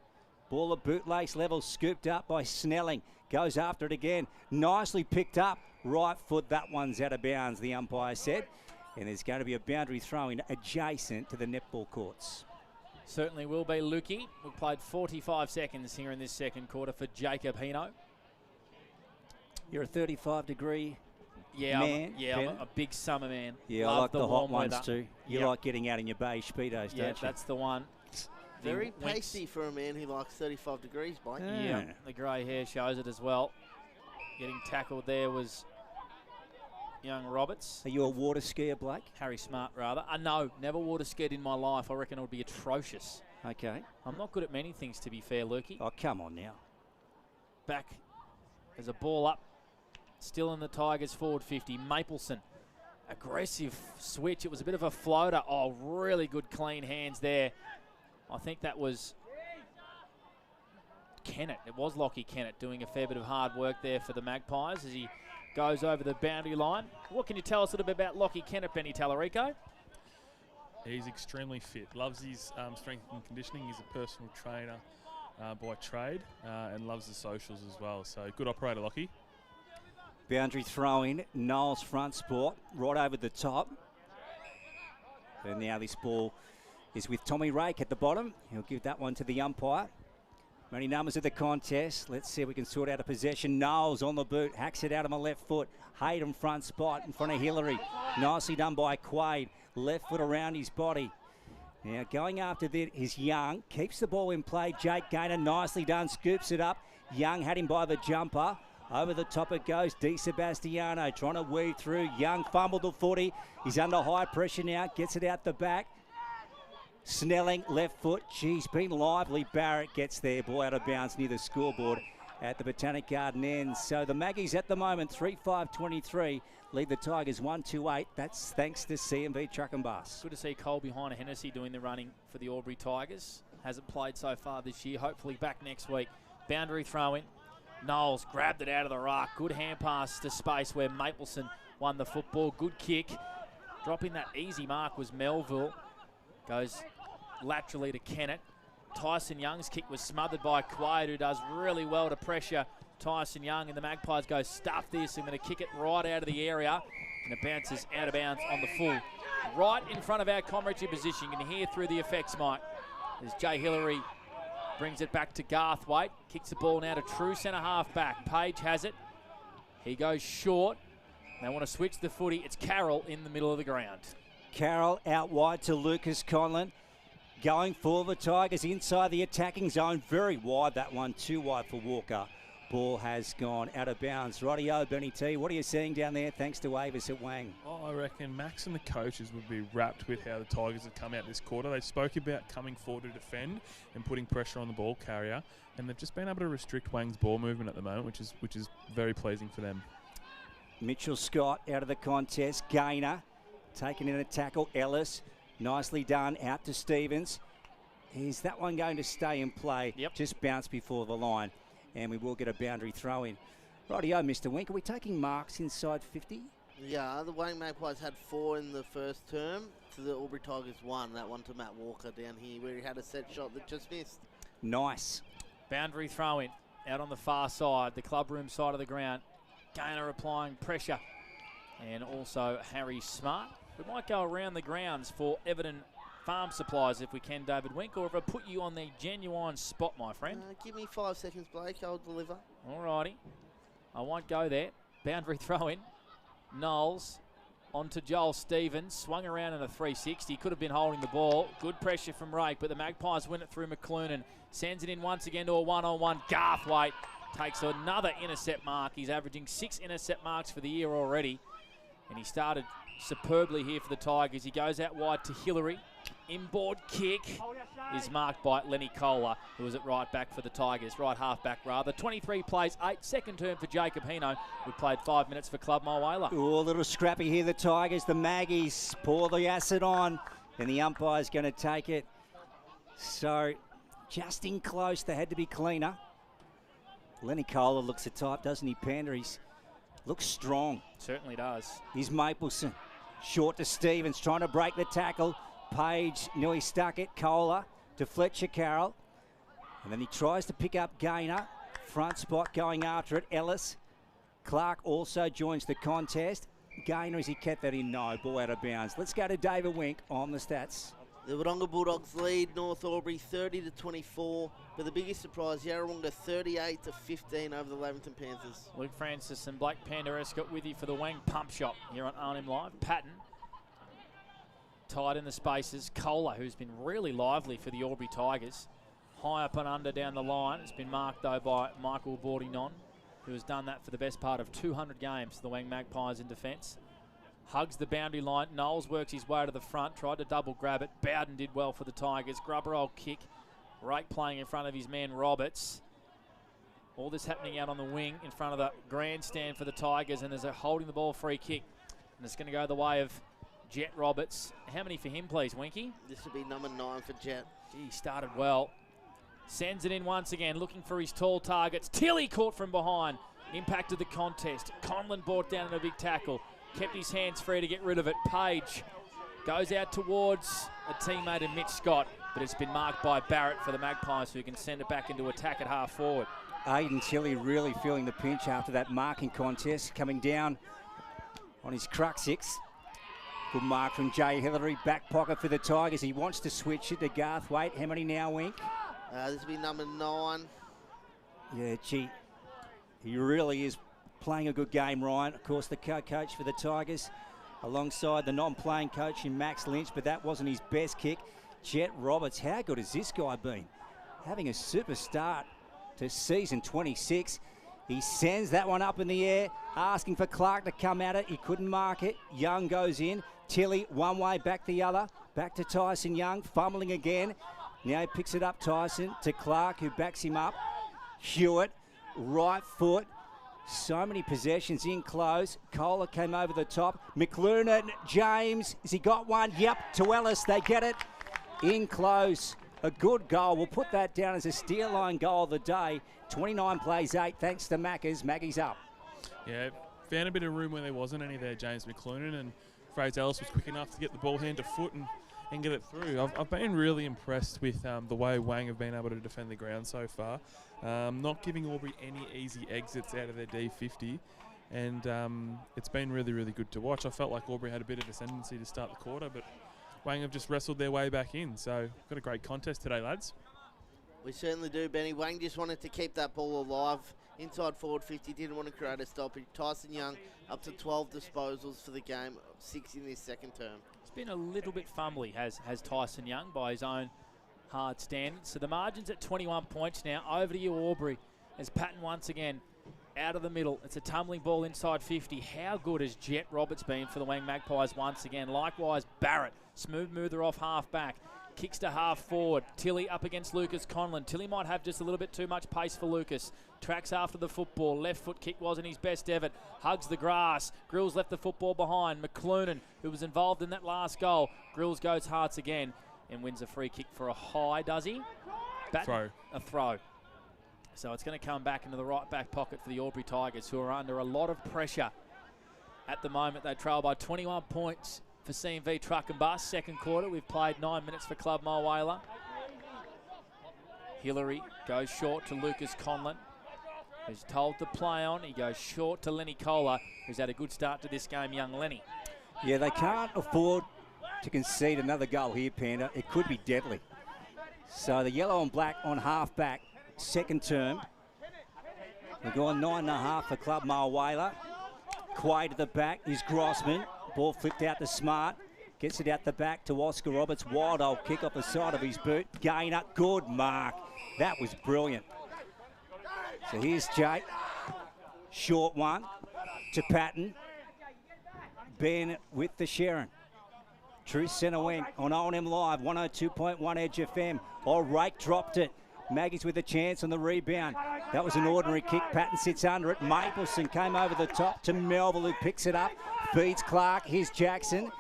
[SPEAKER 4] Ball at bootlace level. Scooped up by Snelling. Goes after it again. Nicely picked up. Right foot. That one's out of bounds, the umpire said. And there's going to be a boundary throw-in adjacent to the netball courts.
[SPEAKER 1] Certainly will be, Lukey. We've played 45 seconds here in this second quarter for Jacob Hino.
[SPEAKER 4] You're a 35-degree
[SPEAKER 1] man.
[SPEAKER 4] I'm
[SPEAKER 1] a big summer man.
[SPEAKER 4] Yeah,
[SPEAKER 1] Love
[SPEAKER 4] I like the hot
[SPEAKER 1] weather.
[SPEAKER 4] ones too. You like getting out in your beige Speedos, don't you?
[SPEAKER 1] Yeah, that's the one.
[SPEAKER 3] Very pasty for a man who likes 35 degrees, Blake.
[SPEAKER 1] Yeah, the grey hair shows it as well. Getting tackled there was young Roberts.
[SPEAKER 4] Are you a water skier, Blake?
[SPEAKER 1] Harry Smart, rather. No, never water skied in my life. I reckon it would be atrocious.
[SPEAKER 4] Okay.
[SPEAKER 1] I'm not good at many things, to be fair, Lukey.
[SPEAKER 4] Oh, come on now.
[SPEAKER 1] Back. There's a ball up. Still in the Tigers forward 50. Mapleson. Aggressive switch. It was a bit of a floater. Oh, really good clean hands there. I think that was Kennett. It was Lockie Kennett doing a fair bit of hard work there for the Magpies as he goes over the boundary line. What can you tell us a little bit about Lockie Kennett, Benny Tallarico?
[SPEAKER 2] He's extremely fit. Loves his strength and conditioning. He's a personal trainer by trade and loves the socials as well. So good operator, Lockie.
[SPEAKER 4] Boundary throw-in. Knowles front sport. Right over the top. And now this ball is with Tommy Rake at the bottom. He'll give that one to the umpire. Many numbers of the contest. Let's see if we can sort out a possession. Knowles on the boot. Hacks it out on the left foot. Hayden front spot in front of Hillary. Nicely done by Quaid. Left foot around his body. Now going after that is Young. Keeps the ball in play. Jake Gaynor nicely done. Scoops it up. Young had him by the jumper. Over the top it goes. Di Sebastiano trying to weave through. Young fumbled the footy. He's under high pressure now. Gets it out the back. Snelling, left foot. Geez, been lively. Barrett gets there. Ball out of bounds near the scoreboard at the Botanic Garden end. So the Maggies at the moment, 3-5-23, lead the Tigers 1-2-8. That's thanks to CMB Truck and Bus.
[SPEAKER 1] Good to see Colby Hine-Hennessy doing the running for the Albury Tigers. Hasn't played so far this year. Hopefully back next week. Boundary throw-in. Knowles grabbed it out of the ruck. Good hand pass to space where Mapleson won the football. Good kick. Dropping that easy mark was Melville. Goes laterally to Kennett. Tyson Young's kick was smothered by Quaid, who does really well to pressure Tyson Young, and the Magpies go, stuff this. I'm going to kick it right out of the area, and it bounces out of bounds on the full. Right in front of our commentary position. You can hear through the effects, Mike, as Jay Hillary brings it back to Garthwaite. Kicks the ball now to true centre half back. Page has it. He goes short. They want to switch the footy. It's Carroll in the middle of the ground.
[SPEAKER 4] Carroll out wide to Lucas Conlon. Going for the Tigers inside the attacking zone. Very wide, that one. Too wide for Walker. Ball has gone out of bounds. Rightio, Benny T. What are you seeing down there thanks to Avis at Wang?
[SPEAKER 2] Oh, I reckon Max and the coaches would be wrapped with how the Tigers have come out this quarter. They spoke about coming forward to defend and putting pressure on the ball carrier, and they've just been able to restrict Wang's ball movement at the moment, which is very pleasing for them.
[SPEAKER 4] Mitchell Scott out of the contest. Gaynor taking in a tackle. Ellis, nicely done, out to Stevens. Is that one going to stay in play?
[SPEAKER 1] Yep.
[SPEAKER 4] Just bounced before the line. And we will get a boundary throw in. Rightio, Mr. Wink. Are we taking marks inside 50?
[SPEAKER 3] Yeah, the Wang Magpies had 4 in the first term. To the Albury Tigers 1. That one to Matt Walker down here where he had a set shot that just missed.
[SPEAKER 4] Nice.
[SPEAKER 1] Boundary throw in out on the far side, the club room side of the ground. Gaynor applying pressure. And also Harry Smart. We might go around the grounds for Everton Farm Supplies if we can, David Wink, or if I put you on the genuine spot, my friend.
[SPEAKER 3] Give me 5 seconds, Blake. I'll deliver.
[SPEAKER 1] Alrighty. I won't go there. Boundary throw in. Knowles onto Joel Stevens. Swung around in a 360. Could have been holding the ball. Good pressure from Rake, but the Magpies win it through McCloonan. Sends it in once again to a one-on-one. Garthwaite takes another intercept mark. He's averaging 6 intercept marks for the year already. And he started superbly here for the Tigers. He goes out wide to Hillary. Inboard kick is marked by Lenny Kohler, who was at right back for the Tigers, right half back rather. 23 plays, 8, second term for Jacob Hino, who played 5 minutes for Club Mulwala.
[SPEAKER 4] Ooh, a little scrappy here, the Tigers. The Maggies pour the acid on, and the umpire's going to take it. So, just in close, they had to be cleaner. Lenny Kohler looks the type, doesn't he, Panda? He looks strong.
[SPEAKER 1] Certainly does.
[SPEAKER 4] Here's Mapleson. Short to Stevens, trying to break the tackle. Page nearly stuck it. Kohler to Fletcher Carroll. And then he tries to pick up Gaynor. Front spot going after it. Ellis. Clark also joins the contest. Gaynor, as he kept that in, no, ball out of bounds. Let's go to David Wink on the stats.
[SPEAKER 3] The Wodonga Bulldogs lead North Albury 30-24, but the biggest surprise, Yarrawonga 38-15 over the Lavington Panthers.
[SPEAKER 1] Luke Francis and Blake Panderescott with you for the Wang Pump Shop here on Arnhem Live. Patton tied in the spaces. Kohler, who's been really lively for the Albury Tigers. High up and under down the line. It's been marked, though, by Michael Bordignon, who has done that for the best part of 200 games for the Wang Magpies in defence. Hugs the boundary line. Knowles works his way to the front. Tried to double grab it. Bowden did well for the Tigers. Grubber old kick. Rake playing in front of his man Roberts. All this happening out on the wing in front of the grandstand for the Tigers. And there's a holding the ball free kick. And it's going to go the way of Jet Roberts. How many for him, please, Winky?
[SPEAKER 3] This will be number 9 for Jet.
[SPEAKER 1] Gee, he started well. Sends it in once again, looking for his tall targets. Tilly caught from behind. Impacted the contest. Conlon brought down in a big tackle. Kept his hands free to get rid of it. Page goes out towards a teammate in Mitch Scott, but it's been marked by Barrett for the Magpies, who can send it back into attack at half forward.
[SPEAKER 4] Aiden Tilly really feeling the pinch after that marking contest, coming down on his crucifix. Good mark from Jay Hillary, back pocket for the Tigers. He wants to switch it to Garthwaite. How many now, Wink?
[SPEAKER 3] This will be number 9.
[SPEAKER 4] Yeah, gee, he really is playing a good game, Ryan. Of course, the co-coach for the Tigers, alongside the non-playing coach in Max Lynch, but that wasn't his best kick. Jet Roberts, how good has this guy been? Having a super start to season 26. He sends that one up in the air, asking for Clark to come at it. He couldn't mark it. Young goes in. Tilly, one way, back the other. Back to Tyson Young, fumbling again. Now he picks it up, Tyson, to Clark, who backs him up. Hewitt, right foot. So many possessions in close. Kohler came over the top. McCloonan, James, has he got one? Yep, to Ellis, they get it. In close, a good goal. We'll put that down as a steer line goal of the day. 29 plays 8, thanks to Maccas. Maggie's up.
[SPEAKER 2] Yeah, found a bit of room where there wasn't any there, James McCloonan, and Fraser Ellis was quick enough to get the ball hand to foot and get it through. I've been really impressed with the way Wang have been able to defend the ground so far. Not giving Albury any easy exits out of their D50, and it's been really, really good to watch. I felt like Albury had a bit of ascendancy to start the quarter, but Wang have just wrestled their way back in. So got a great contest today, lads.
[SPEAKER 3] We certainly do, Benny. Wang just wanted to keep that ball alive. Inside forward 50, didn't want to create a stoppage. Tyson Young up to 12 disposals for the game, 6 in this second term.
[SPEAKER 1] It's been a little bit fumbly, has Tyson Young, by his own hard standards. So the margin's at 21 points now. Over to you, Albury, as Patton once again out of the middle. It's a tumbling ball inside 50. How good has Jet Roberts been for the Wang Magpies once again? Likewise, Barrett, smooth mover off half back. Kicks to half forward. Tilly up against Lucas Conlon. Tilly might have just a little bit too much pace for Lucas. Tracks after the football. Left foot kick wasn't his best effort. Hugs the grass. Grills left the football behind. McCloonan, who was involved in that last goal. Grills goes Hearts again and wins a free kick for a high, does he?
[SPEAKER 2] Throw.
[SPEAKER 1] A throw. So it's going to come back into the right back pocket for the Albury Tigers, who are under a lot of pressure At the moment, they trail by 21 points for C&V Truck and Bus. Second quarter, we've played 9 minutes for Club Mulwala. Hillary goes short to Lucas Conlon, who's told to play on. He goes short to Lenny Kohler, who's had a good start to this game, young Lenny.
[SPEAKER 4] Yeah, they can't afford to concede another goal here, Panda. It could be deadly. So the yellow and black on half-back, second term. We're going 9.5 for Club Mulwala. Quay to the back is Grossman. Ball flipped out to Smart. Gets it out the back to Oscar Roberts. Wild old kick off the side of his boot. Gainer, good mark. That was brilliant. So here's Jake. Short one to Patton. Ben with the Sharon. True centre wing on O&M Live, 102.1 Edge FM. Rake dropped it. Maggies with a chance on the rebound. That was an ordinary kick. Patton sits under it. Mapleson came over the top to Melville, who picks it up. Beats Clark. Here's Jackson.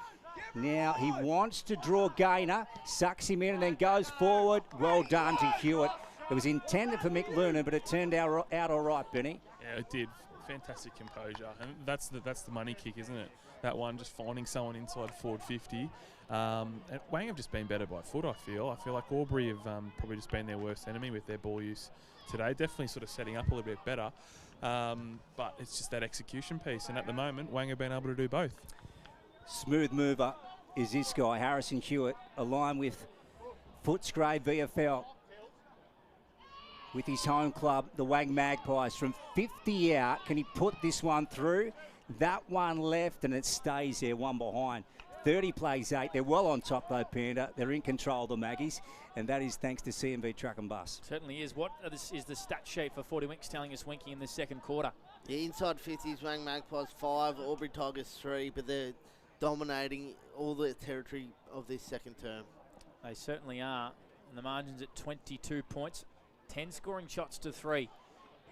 [SPEAKER 4] Now he wants to draw Gainer. Sucks him in and then goes forward. Well done to Hewitt. It was intended for Mick Luna, but it turned out all right, Benny.
[SPEAKER 2] Yeah, it did. Fantastic composure. And that's the money kick, isn't it? That one, just finding someone inside forward 50. And Wang have just been better by foot, I feel. I feel like Albury have probably just been their worst enemy with their ball use today. Definitely sort of setting up a little bit better. But it's just that execution piece. And at the moment, Wang have been able to do both.
[SPEAKER 4] Smooth mover is this guy, Harrison Hewitt, aligned with Footscray VFL. With his home club, the Wang Magpies. From 50 out, can he put this one through? That one left, and it stays there, one behind. 30 plays 8. They're well on top, though, Panda. They're in control, the Maggies, and that is thanks to C&V Truck and Bus.
[SPEAKER 1] Certainly is. What is the stat sheet for 40 Winks telling us, Winky, in the second quarter?
[SPEAKER 3] The inside 50s, Wang Magpies 5, Albury Tigers 3, but they're dominating all the territory of this second term.
[SPEAKER 1] They certainly are. And the margin's at 22 points. 10 scoring shots to 3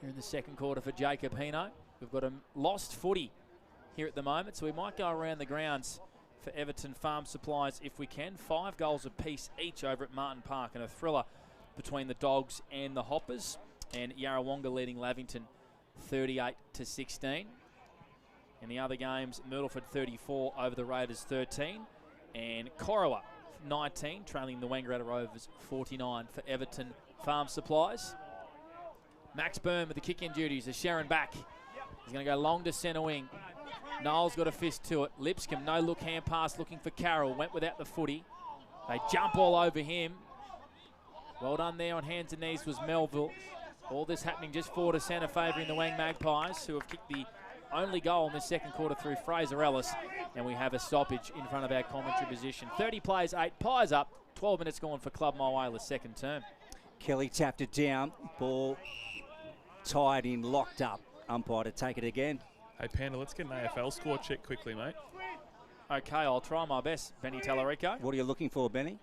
[SPEAKER 1] here in the second quarter for Jacob Hino. We've got a lost footy here at the moment, so we might go around the grounds for Everton Farm Supplies if we can. 5 goals apiece each over at Martin Park, and a thriller between the Dogs and the Hoppers. And Yarrawonga leading Lavington 38-16. In the other games, Myrtleford 34 over the Raiders 13, and Corowa 19, trailing the Wangaratta Rovers 49 for Everton Farm Supplies. Max Byrne with the kick-in duties. The Sharon back. He's going to go long to centre wing. Noel's got a fist to it. Lipscomb, no look hand pass, looking for Carroll. Went without the footy. They jump all over him. Well done there on hands and knees was Melville. All this happening just forward to centre, favouring the Wang Magpies, who have kicked the only goal in the second quarter through Fraser Ellis. And we have a stoppage in front of our commentary position. 30 plays, 8 pies up. 12 minutes gone for Club Mulwala's second term.
[SPEAKER 4] Kelly tapped it down. Ball tied in, locked up. Umpire to take it again.
[SPEAKER 2] Hey, Panda, let's get an AFL score check quickly, mate.
[SPEAKER 1] Okay, I'll try my best, Benny Tallarico.
[SPEAKER 4] What are you looking for, Benny?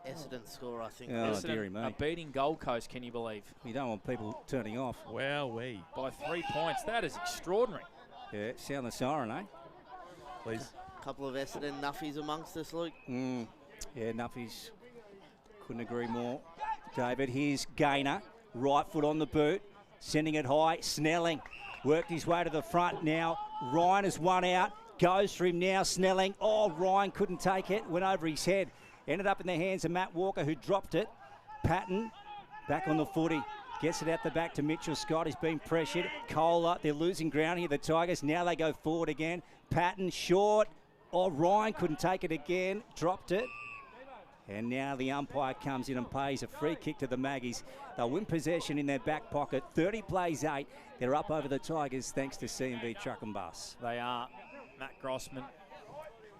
[SPEAKER 3] Essendon score, I think.
[SPEAKER 4] Oh, dearie me.
[SPEAKER 1] Are beating Gold Coast, can you believe?
[SPEAKER 4] You don't want people turning off.
[SPEAKER 2] Wowee.
[SPEAKER 1] By 3 points. That is extraordinary.
[SPEAKER 4] Yeah, sound the siren, eh?
[SPEAKER 2] Please.
[SPEAKER 3] A couple of Essendon nuffies amongst us, Luke.
[SPEAKER 4] Yeah, nuffies. Couldn't agree more. David, here's Gainer. Right foot on the boot. Sending it high. Snelling worked his way to the front now. Ryan has won out. Goes for him now. Snelling. Oh, Ryan couldn't take it. Went over his head. Ended up in the hands of Matt Walker, who dropped it. Patton back on the footy. Gets it out the back to Mitchell Scott. He's been pressured. Kohler, they're losing ground here, the Tigers. Now they go forward again. Patton short. Oh, Ryan couldn't take it again. Dropped it. And now the umpire comes in and pays a free kick to the Maggies. They'll win possession in their back pocket. 30 plays 8. They're up over the Tigers thanks to C&V Truck and Bus.
[SPEAKER 1] They are. Matt Grossman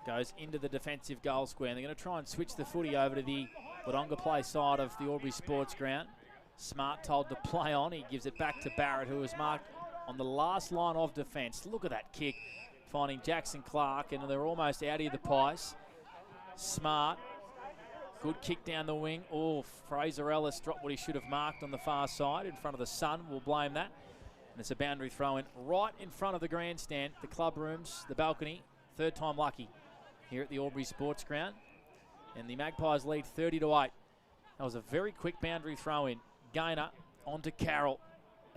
[SPEAKER 1] goes into the defensive goal square. And they're going to try and switch the footy over to the Wodonga play side of the Albury Sports Ground. Smart told to play on. He gives it back to Barrett, who was marked on the last line of defence. Look at that kick, finding Jackson Clark, and they're almost out of the pies. Smart. Good kick down the wing. Oh, Fraser Ellis dropped what he should have marked on the far side in front of the sun. We'll blame that. And it's a boundary throw in right in front of the grandstand, the club rooms, the balcony. Third time lucky here at the Albury Sports Ground. And the Magpies lead 30-8. That was a very quick boundary throw in. Gainer onto Carroll.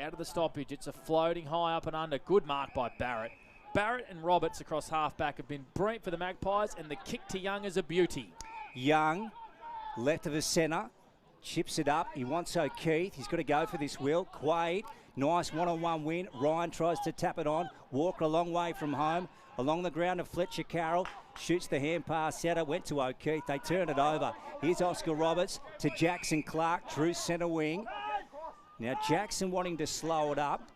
[SPEAKER 1] Out of the stoppage. It's a floating high up and under. Good mark by Barrett. Barrett and Roberts across half-back have been brilliant for the Magpies, and the kick to Young is a beauty.
[SPEAKER 4] Young, left of the centre, chips it up. He wants O'Keefe. He's got to go for this, Will. Quaid, nice one-on-one win. Ryan tries to tap it on. Walker a long way from home. Along the ground of Fletcher Carroll. Shoots the hand pass out. It went to O'Keefe. They turn it over. Here's Oscar Roberts to Jackson Clark, true centre wing. Now Jackson wanting to slow it up.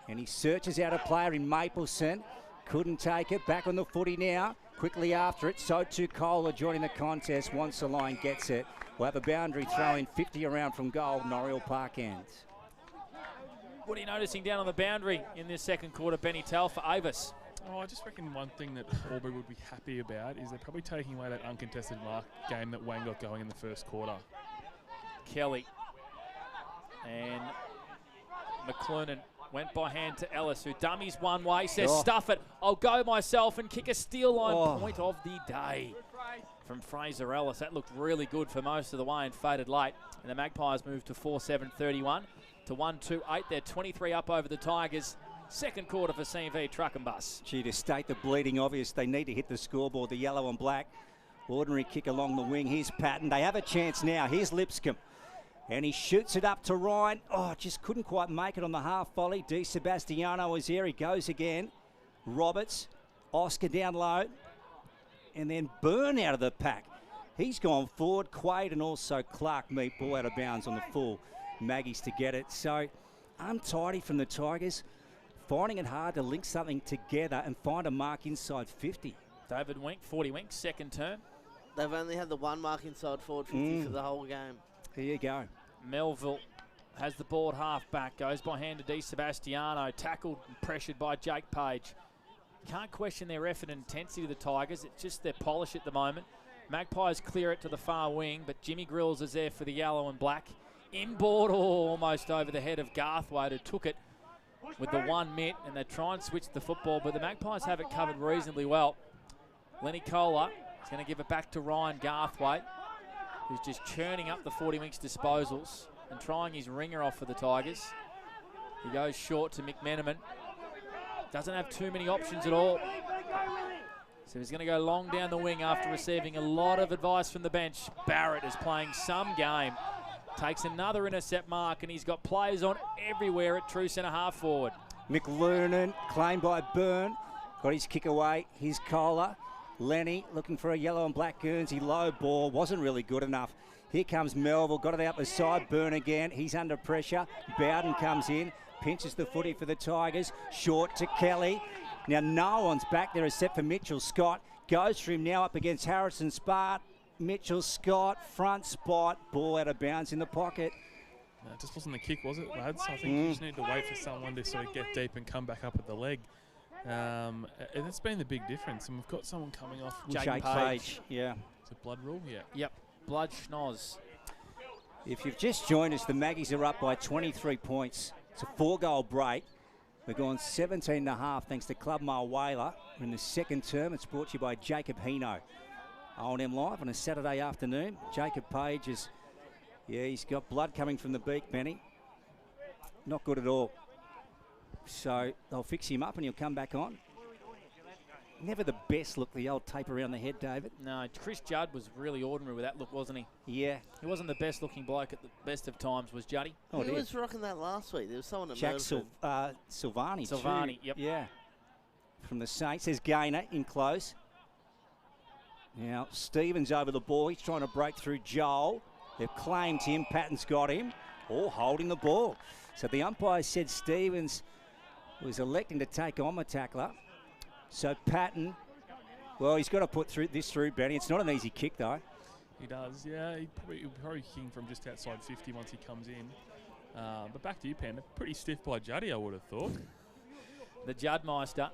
[SPEAKER 4] And he searches out a player in Mapleson. Couldn't take it. Back on the footy now. Quickly after it. So too Kohler joining the contest. Once the line gets it. We'll have a boundary throw in 50 around from goal. Norriel Park ends.
[SPEAKER 1] What are you noticing down on the boundary in this second quarter, Benny Tell, for Avis?
[SPEAKER 2] Oh, I just reckon one thing that Albury would be happy about is they're probably taking away that uncontested mark game that Wayne got going in the first quarter.
[SPEAKER 1] Kelly and McClurnan went by hand to Ellis, who dummies one way, says, stuff it, I'll go myself and kick a steel line point of the day from Fraser Ellis. That looked really good for most of the way and faded late. And the Magpies moved to 4-7-31 to 1-2-8. They're 23 up over the Tigers. Second quarter for CMV Truck and Bus.
[SPEAKER 4] Gee, to state the bleeding obvious, they need to hit the scoreboard, the yellow and black. Ordinary kick along the wing. Here's Patton. They have a chance now. Here's Lipscomb. And he shoots it up to Ryan. Oh, just couldn't quite make it on the half volley. Di Sebastiano is here. He goes again. Roberts. Oscar down low. And then Byrne out of the pack. He's gone forward. Quaid and also Clark meet ball out of bounds on the full. Maggies to get it. So untidy from the Tigers. Finding it hard to link something together and find a mark inside 50.
[SPEAKER 1] David Wink, 40 Wink, second term.
[SPEAKER 3] They've only had the one mark inside forward 50 for the whole game.
[SPEAKER 4] There you go.
[SPEAKER 1] Melville has the ball at half-back, goes by hand to Di Sebastiano, tackled and pressured by Jake Page. Can't question their effort and intensity of the Tigers. It's just their polish at the moment. Magpies clear it to the far wing, but Jimmy Grills is there for the yellow and black. Inboard, almost over the head of Garthwaite, who took it with the 1 mitt, and they try and switch the football, but the Magpies have it covered reasonably well. Lenny Kohler is going to give it back to Ryan Garthwaite, who's just churning up the 40 Winks disposals and trying his ringer off for the Tigers. He goes short to McMenamin. Doesn't have too many options at all. So he's going to go long down the wing after receiving a lot of advice from the bench. Barrett is playing some game. Takes another intercept mark, and he's got players on everywhere at true centre half forward.
[SPEAKER 4] McLernan claimed by Byrne. Got his kick away. Here's Kohler. Lenny looking for a yellow and black Guernsey. Low ball. Wasn't really good enough. Here comes Melville. Got it out the side. Byrne again. He's under pressure. Bowden comes in. Pinches the footy for the Tigers. Short to Kelly. Now no one's back there except for Mitchell Scott. Goes for him now up against Harrison Spart. Mitchell Scott, front spot, ball out of bounds in the pocket.
[SPEAKER 2] No, it just wasn't the kick, was it, lads? I think you just need to wait for someone to sort of get deep and come back up at the leg. And that's been the big difference. And we've got someone coming off.
[SPEAKER 4] Jake Page. Yeah.
[SPEAKER 2] It's a blood rule, yeah.
[SPEAKER 1] Yep, blood schnoz.
[SPEAKER 4] If you've just joined us, the Maggies are up by 23 points. It's a 4-goal break. They've gone 17.5 thanks to Club Mile Whaler. In the second term, it's brought to you by Jacob Hino. O&M Live on a Saturday afternoon. Jacob Page is, he's got blood coming from the beak, Benny. Not good at all. So they'll fix him up and he'll come back on. Never the best look, the old tape around the head, David.
[SPEAKER 1] No, Chris Judd was really ordinary with that look, wasn't he?
[SPEAKER 4] Yeah.
[SPEAKER 1] He wasn't the best looking bloke at the best of times, was Juddy.
[SPEAKER 3] Oh, Who was rocking that last week? There was someone at
[SPEAKER 4] Jack
[SPEAKER 3] Silvani.
[SPEAKER 1] Silvani, yep.
[SPEAKER 4] Yeah. From the Saints, there's Gaynor in close. Now, Stevens over the ball. He's trying to break through Joel. They've claimed him. Patton's got him. All holding the ball. So the umpire said Stevens was electing to take on the tackler. So Patton, well, he's got to put this through, Benny. It's not an easy kick, though.
[SPEAKER 2] He does, yeah. He'll probably kicking from just outside 50 once he comes in. But back to you, Panda. Pretty stiff by Juddy, I would have thought.
[SPEAKER 1] The Juddmeister.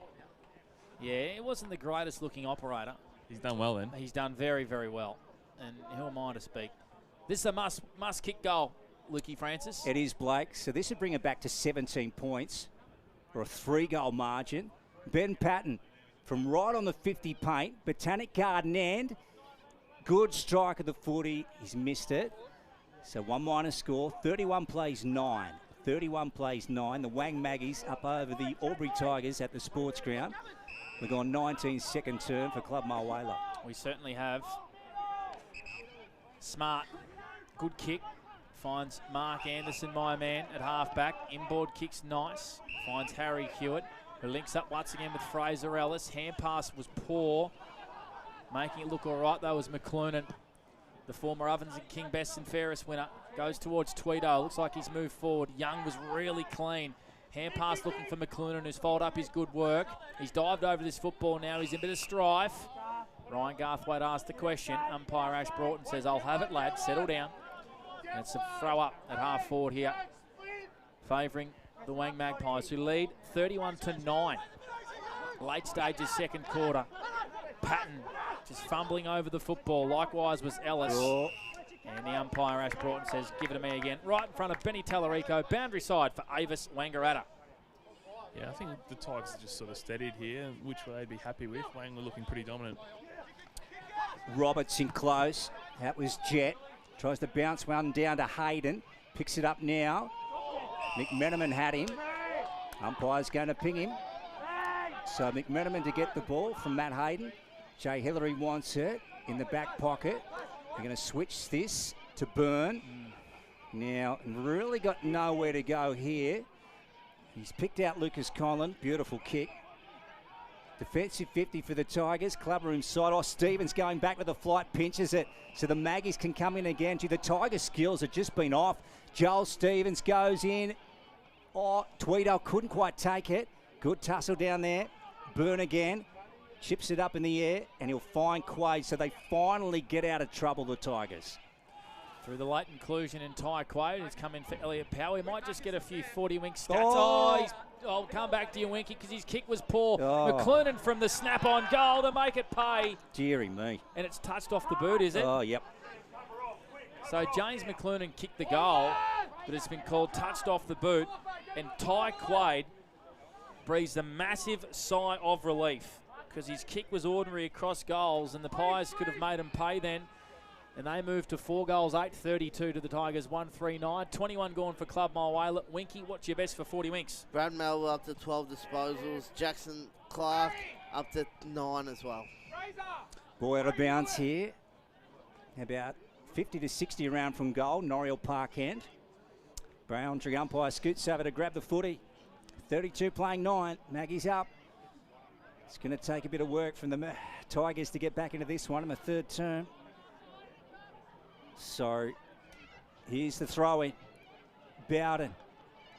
[SPEAKER 1] Yeah, it wasn't the greatest looking operator.
[SPEAKER 2] He's done well then.
[SPEAKER 1] He's done very, very well. And who am I to speak? This is a must kick goal, Lukey Francis.
[SPEAKER 4] It is, Blake. So this would bring it back to 17 points or a 3-goal margin. Ben Patton from right on the 50 paint. Botanic Garden end. Good strike of the footy. He's missed it. So 1 minus score. 31 plays 9. 31 plays 9. The Wang Maggies up over the Albury Tigers at the sports ground. We've gone 19 second term for Club Mulwala.
[SPEAKER 1] We certainly have. Smart, good kick. Finds Mark Anderson, my man, at halfback. Inboard kicks nice. Finds Harry Hewitt, who links up once again with Fraser Ellis. Hand pass was poor. Making it look all right, though, was McCloonan. The former Ovens and King Best and Fairest winner goes towards Tweedo. Looks like he's moved forward. Young was really clean. Hand pass looking for McCloonan, who's followed up his good work. He's dived over this football now. He's in a bit of strife. Ryan Garthwaite asked the question. Umpire Ash Broughton says, I'll have it, lad. Settle down. And it's a throw up at half forward here, favouring the Wang Magpies, who lead 31-9. Late stages, second quarter. Patton just fumbling over the football. Likewise was Ellis.
[SPEAKER 4] Oh.
[SPEAKER 1] And the umpire, Ash Broughton, says, give it to me again. Right in front of Benny Tallarico. Boundary side for Avis Wangaratta.
[SPEAKER 2] Yeah, I think the Tigers are just sort of steadied here, which they'd be happy with. Wang were looking pretty dominant.
[SPEAKER 4] Robertson close. That was Jet. Tries to bounce one down to Hayden. Picks it up now. McMenamin had him. Umpire's going to ping him. So McMenamin to get the ball from Matt Hayden. Jay Hillary wants it in the back pocket. They're going to switch this to Byrne. Now, really got nowhere to go here. He's picked out Lucas Conlon. Beautiful kick. Defensive 50 for the Tigers. Clubroom side. Oh, Stevens going back with a flight, pinches it. So the Maggies can come in again. The Tigers' skills have just been off. Joel Stevens goes in. Oh, Tweedo couldn't quite take it. Good tussle down there. Byrne again. Chips it up in the air, and he'll find Quaid. So they finally get out of trouble, the Tigers.
[SPEAKER 1] Through the late inclusion in Ty Quaid, who's come in for Elliot Powell. He might just get a few 40-wink stats. I'll come back to you, Winky, because his kick was poor. McCloonan from the snap-on goal to make it pay.
[SPEAKER 4] Deary me.
[SPEAKER 1] And it's touched off the boot, is it?
[SPEAKER 4] Oh, yep.
[SPEAKER 1] So James McCloonan kicked the goal, but it's been called touched off the boot. And Ty Quaid breathes a massive sigh of relief because his kick was ordinary across goals, and the Pies could have made him pay then. And they moved to 4 goals, 8-32 to the Tigers, 1-3-9. 21 gone for Club Mulwala. Winky, what's your best for 40 winks?
[SPEAKER 3] Brad Melville up to 12 disposals. Jackson Clark up to 9 as well.
[SPEAKER 4] Boy out of bounds here. About 50 to 60 around from goal. Noriel Park end. Boundary umpire scoots over to grab the footy. 32 playing 9. Maggie's up. It's going to take a bit of work from the Tigers to get back into this one in the third term. So here's the throw in. Bowden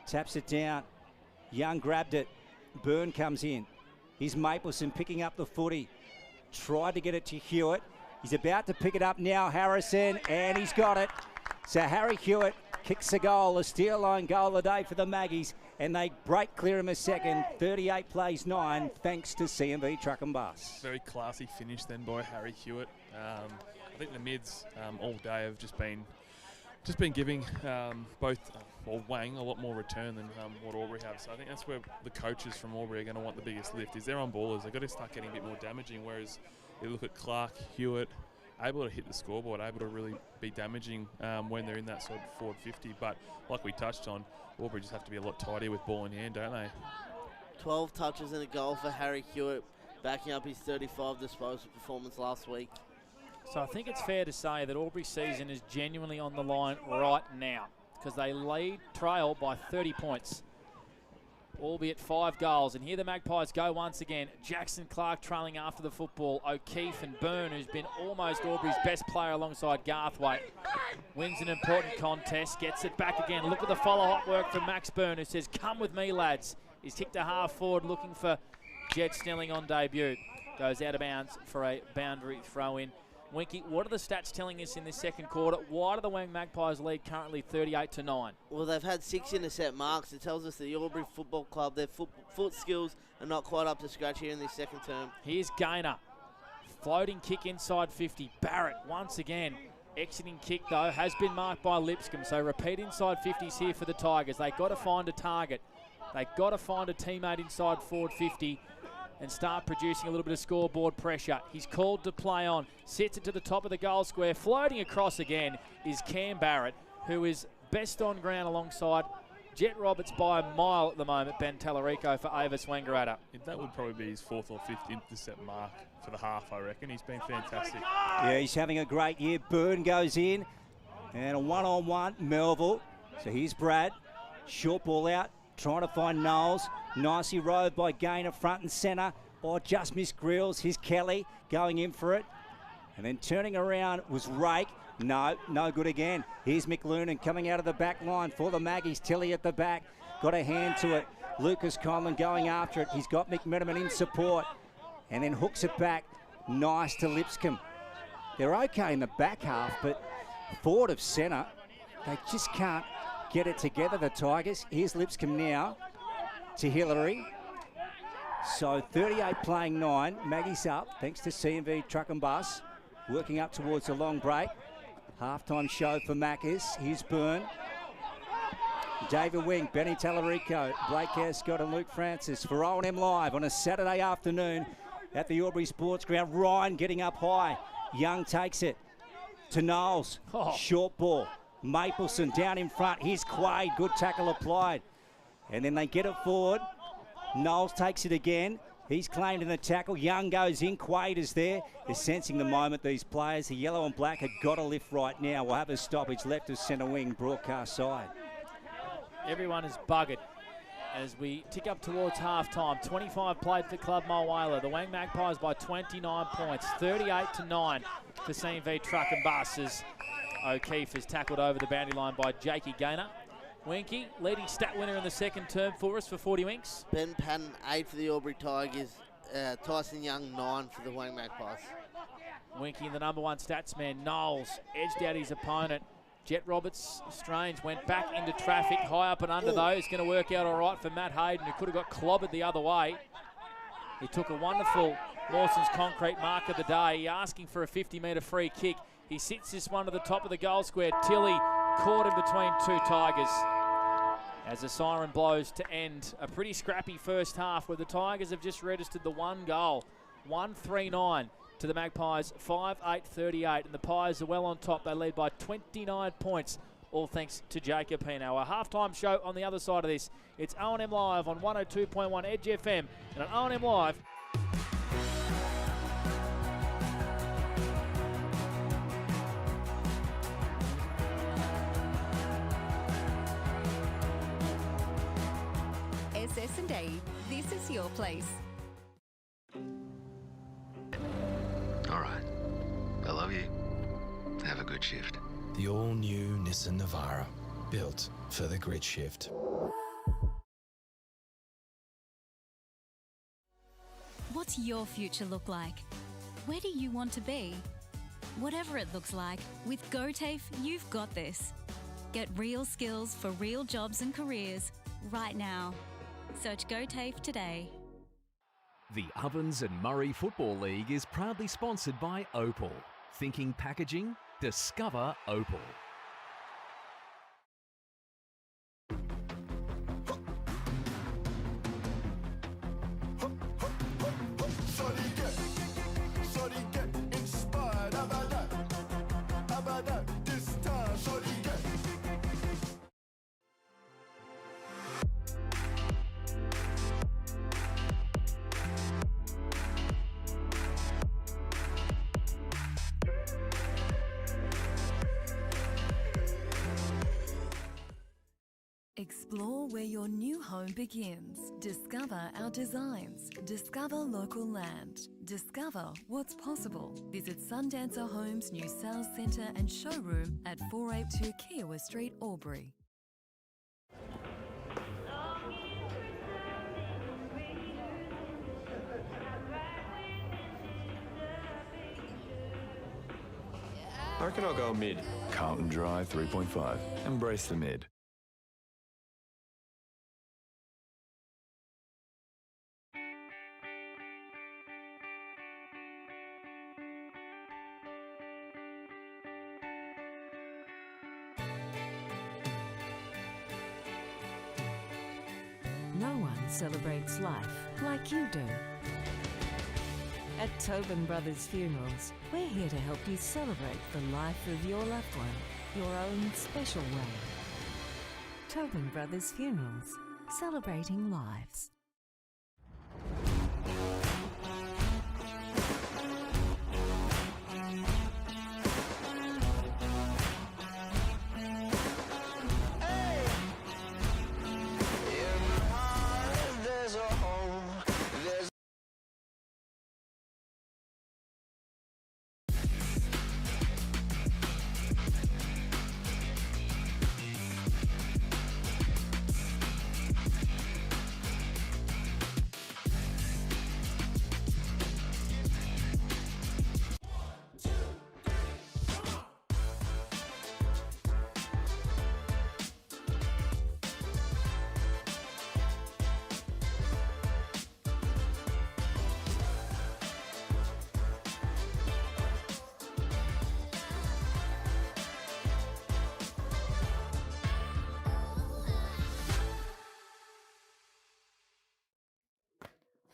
[SPEAKER 4] taps it down. Young grabbed it. Byrne comes in. Here's Mapleson picking up the footy. Tried to get it to Hewitt. He's about to pick it up now, Harrison, and he's got it. So Harry Hewitt kicks a goal, a steal line goal of the day for the Maggies, and they break clear in a second. 38 plays 9, thanks to CMB Truck and Bus.
[SPEAKER 2] Very classy finish then by Harry Hewitt. I think the mids all day have just been giving both Wang a lot more return than what Albury have. So I think that's where the coaches from Albury are going to want the biggest lift. Is they're on ballers. They've got to start getting a bit more damaging. Whereas you look at Clark, Hewitt, able to hit the scoreboard, able to really be damaging when they're in that sort of forward 50. But like we touched on, Albury just have to be a lot tidier with ball in hand, don't they?
[SPEAKER 3] 12 touches and a goal for Harry Hewitt, backing up his 35 disposal performance last week.
[SPEAKER 1] So I think it's fair to say that Albury's season is genuinely on the line right now because they lead trail by 30 points, albeit 5 goals. And here the Magpies go once again. Jackson Clark trailing after the football. O'Keefe and Byrne, who's been almost Albury's best player alongside Garthwaite, wins an important contest, gets it back again. Look at the follow-up work from Max Byrne, who says, come with me, lads. He's kicked a half forward looking for Jed Snelling on debut. Goes out of bounds for a boundary throw-in. Winky, what are the stats telling us in this second quarter? Why do the Wang Magpies lead currently 38-9?
[SPEAKER 3] Well, they've had 6 intercept marks. It tells us that the Albury Football Club, their foot skills are not quite up to scratch here in this second term.
[SPEAKER 1] Here's Gaynor. Floating kick inside 50. Barrett once again. Exiting kick, though, has been marked by Lipscomb. So repeat inside 50s here for the Tigers. They've got to find a target. They've got to find a teammate inside forward 50 and start producing a little bit of scoreboard pressure. He's called to play on. Sets it to the top of the goal square. Floating across again is Cam Barrett, who is best on ground alongside Jet Roberts by a mile at the moment, Ben Tallarico for Avis Wangaratta.
[SPEAKER 2] That would probably be his 4th or 5th intercept mark for the half, I reckon. He's been fantastic.
[SPEAKER 4] Yeah, he's having a great year. Byrne goes in, and a one-on-one, Melville. So here's Brad. Short ball out, trying to find Knowles. Nicely rode by Gaynor front and centre. Oh, just missed Grills. Here's Kelly going in for it. And then turning around was Rake. No good again. Here's McLoonan coming out of the back line for the Maggies. Tilly at the back. Got a hand to it. Lucas Conlon going after it. He's got McMenamin in support. And then hooks it back. Nice to Lipscomb. They're okay in the back half, but forward of centre, they just can't get it together, the Tigers. Here's Lipscomb now to Hillary. So 38 playing 9. Maggie's up, thanks to CMV Truck and Bus. Working up towards a long break. Halftime show for Maccas. Here's Byrne. David Wing, Benny Tallarico, Blake Scott and Luke Francis for O&M Live on a Saturday afternoon at the Albury Sports Ground. Ryan getting up high. Young takes it to Knowles. Short ball. Mapleson down in front. Here's Quaid. Good tackle applied. And then they get it forward. Knowles takes it again. He's claimed in the tackle. Young goes in. Quaid is there. They're sensing the moment, these players. The yellow and black have got to lift right now. We'll have a stoppage left of centre wing, broadcast side.
[SPEAKER 1] Everyone is buggered as we tick up towards half-time. 25 played for Club Mulwala. The Wang Magpies by 29 points. 38-9 for CMV Truck and Bus as O'Keefe is tackled over the boundary line by Jakey Gaynor. Winky, leading stat winner in the second term for us for 40 Winks.
[SPEAKER 3] Ben Patton, 8 for the Albury Tigers. Tyson Young, 9 for the Wang Magpies.
[SPEAKER 1] Winky, the number 1 stats man. Knowles edged out his opponent. Jet Roberts, Strange, went back into traffic, high up and under though. It's going to work out all right for Matt Hayden, who could have got clobbered the other way. He took a wonderful Mawson's concrete mark of the day, asking for a 50-metre free kick. He sits this one to the top of the goal square. Tilly caught in between 2 Tigers as the siren blows to end a pretty scrappy first half where the Tigers have just registered the 1 goal. 1-3-9 to the Magpies, 5-8-38, and the Pies are well on top. They lead by 29 points, all thanks to Jacob Pino. A halftime show on the other side of this. It's O&M Live on 102.1 Edge FM and on O&M Live.
[SPEAKER 7] SS&A, this is your place.
[SPEAKER 8] All right. I love you. Have a good shift.
[SPEAKER 5] The all-new Nissan Navara, built for the grid shift.
[SPEAKER 7] What's your future look like? Where do you want to be? Whatever it looks like, with GoTAFE, you've got this. Get real skills for real jobs and careers right now. Search GoTAFE today.
[SPEAKER 9] The Ovens and Murray Football League is proudly sponsored by Opal. Thinking packaging? Discover Opal.
[SPEAKER 10] Explore where your new home begins. Discover our designs. Discover local land. Discover what's possible. Visit Sundancer Homes' new sales centre and showroom at 482 Kiowa Street, Albury.
[SPEAKER 11] I reckon I'll go mid.
[SPEAKER 12] Carlton Dry 3.5. Embrace the mid.
[SPEAKER 13] No one celebrates life like you do. At Tobin Brothers Funerals, we're here to help you celebrate the life of your loved one, your own special way. Tobin Brothers Funerals, celebrating lives.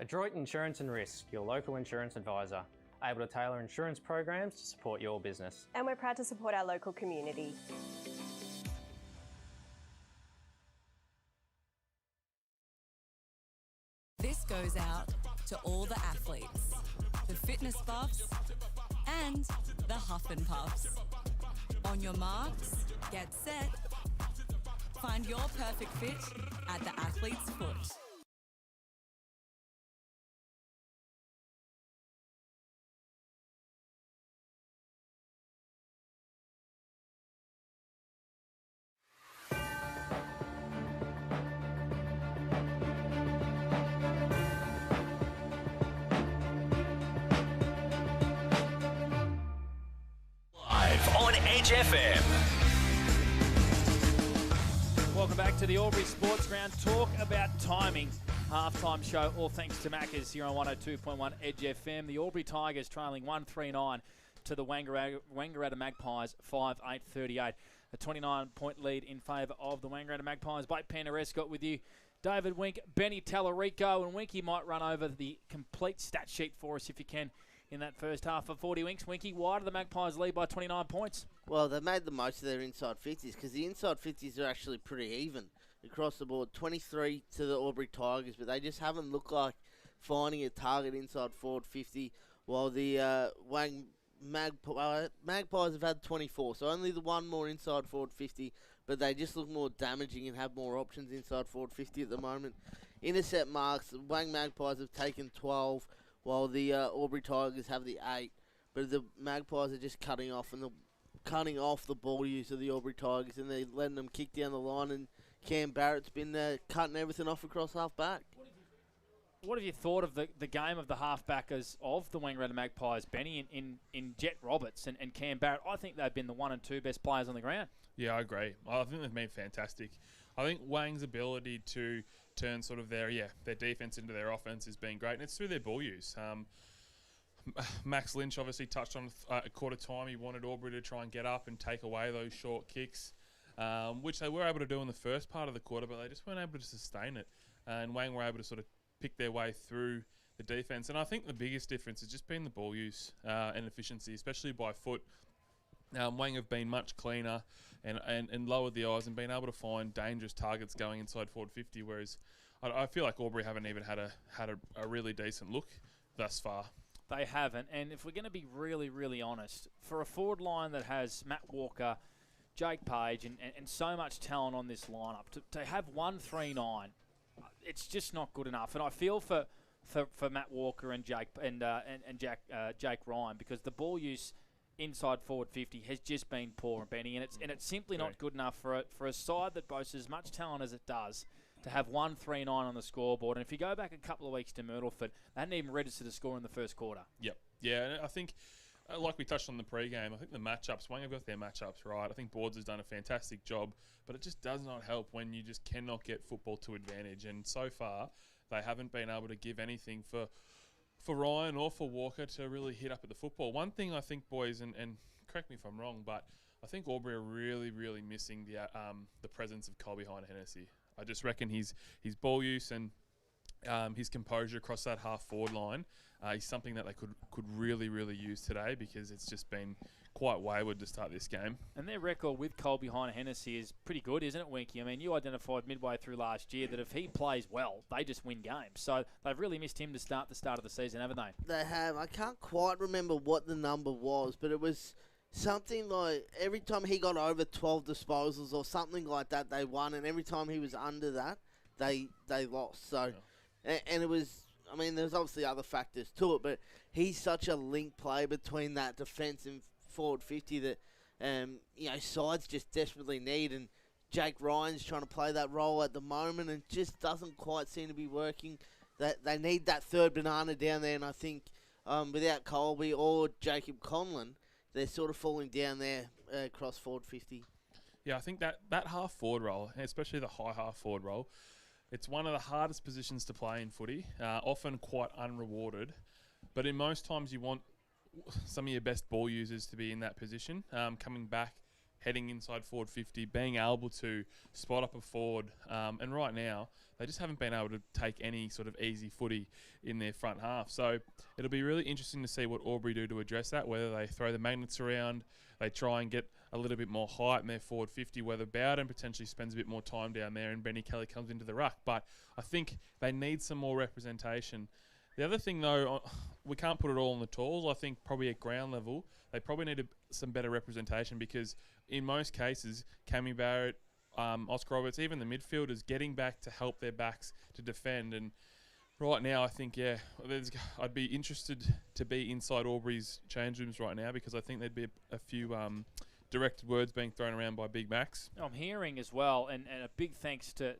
[SPEAKER 14] Adroit Insurance and Risk, your local insurance advisor, able to tailor insurance programs to support your business.
[SPEAKER 15] And we're proud to support our local community.
[SPEAKER 10] This goes out to all the athletes, the fitness buffs, and the huff and puffs. On your marks, get set. Find your perfect fit at the athlete's foot.
[SPEAKER 9] Live on Edge FM.
[SPEAKER 1] Welcome back to the Albury Sports Ground. Talk about timing. Halftime show, all thanks to Macca's here on 102.1 Edge FM. The Albury Tigers trailing 139 to the Wangaratta Magpies 5-8-38. A 29-point lead in favour of the Wangaratta Magpies. Blake Pandarescott with you. David Wink, Benny Tallarico, and Winky might run over the complete stat sheet for us if you can in that first half of 40 Winks. Winky, why do the Magpies lead by 29 points?
[SPEAKER 3] Well, they made the most of their inside 50s because the inside 50s are actually pretty even across the board. 23 to the Albury Tigers, but they just haven't looked like finding a target inside forward 50, while the Magpies have had 24, so only the one more inside forward 50, but they just look more damaging and have more options inside forward 50 at the moment. Intercept marks, the Wang Magpies have taken 12, while the Albury Tigers have the 8, but the Magpies are just cutting off the ball use of the Albury Tigers, and they're letting them kick down the line, and Cam Barrett's been cutting everything off across half back.
[SPEAKER 1] What have you thought of the game of the halfbackers of the Wangaratta Magpies, Benny, in Jet Roberts and Cam Barrett? I think they've been the 1 and 2 best players on the ground.
[SPEAKER 2] Yeah, I agree. I think they've been fantastic. I think Wang's ability to turn sort of their defence into their offence has been great, and it's through their ball use. Max Lynch obviously touched on a quarter time. He wanted Albury to try and get up and take away those short kicks, which they were able to do in the first part of the quarter, but they just weren't able to sustain it. And Wang were able to sort of pick their way through the defence. And I think the biggest difference has just been the ball use and efficiency, especially by foot. Wang have been much cleaner and lowered the eyes and been able to find dangerous targets going inside forward 50, whereas I feel like Albury haven't even had a really decent look thus far.
[SPEAKER 1] They haven't, and if we're going to be really, really honest, for a forward line that has Matt Walker, Jake Page, and so much talent on this lineup, to have 139, it's just not good enough. And I feel for Matt Walker and Jake Jake Ryan, because the ball use inside forward 50 has just been poor, Benny, and it's simply not good enough for a side that boasts as much talent as it does to have 139 on the scoreboard. And if you go back a couple of weeks to Myrtleford, they hadn't even registered a score in the first quarter.
[SPEAKER 2] Yep. Yeah, and I think, like we touched on the pre-game, I think the matchups, Wang have got their matchups right. I think Boards has done a fantastic job, but it just does not help when you just cannot get football to advantage. And so far, they haven't been able to give anything for Ryan or for Walker to really hit up at the football. One thing I think, boys, and correct me if I'm wrong, but I think Albury are really, really missing the presence of Colby Hine-Hennessy. I just reckon his ball use and his composure across that half-forward line is something that they could really, really use today, because it's just been quite wayward to start this game.
[SPEAKER 1] And their record with Cole behind Hennessy is pretty good, isn't it, Winky? I mean, you identified midway through last year that if he plays well, they just win games. So they've really missed him to start the start of the season, haven't they?
[SPEAKER 3] They have. I can't quite remember what the number was, but it was something like every time he got over 12 disposals or something like that, they won. And every time he was under that, they lost. So, and it was, I mean, there's obviously other factors to it, but he's such a link play between that defence and forward 50 that, sides just desperately need. And Jake Ryan's trying to play that role at the moment and just doesn't quite seem to be working. They need that third banana down there, and I think without Colby or Jacob Conlon, they're sort of falling down there across forward 50.
[SPEAKER 2] Yeah, I think that half forward role, especially the high half forward role, it's one of the hardest positions to play in footy, often quite unrewarded. But in most times you want some of your best ball users to be in that position, coming back, heading inside forward 50, being able to spot up a forward. And right now, they just haven't been able to take any sort of easy footy in their front half. So it'll be really interesting to see what Albury do to address that, whether they throw the magnets around, they try and get a little bit more height in their forward 50, whether Bowden potentially spends a bit more time down there and Benny Kelly comes into the ruck. But I think they need some more representation. The other thing, though, we can't put it all on the tools. I think probably at ground level, they probably need some better representation because in most cases, Cammy Barrett, Oscar Roberts, even the midfielders getting back to help their backs to defend. And right now, I think, I'd be interested to be inside Albury's change rooms right now because I think there'd be a few directed words being thrown around by Big Max.
[SPEAKER 1] I'm hearing as well, and a big thanks to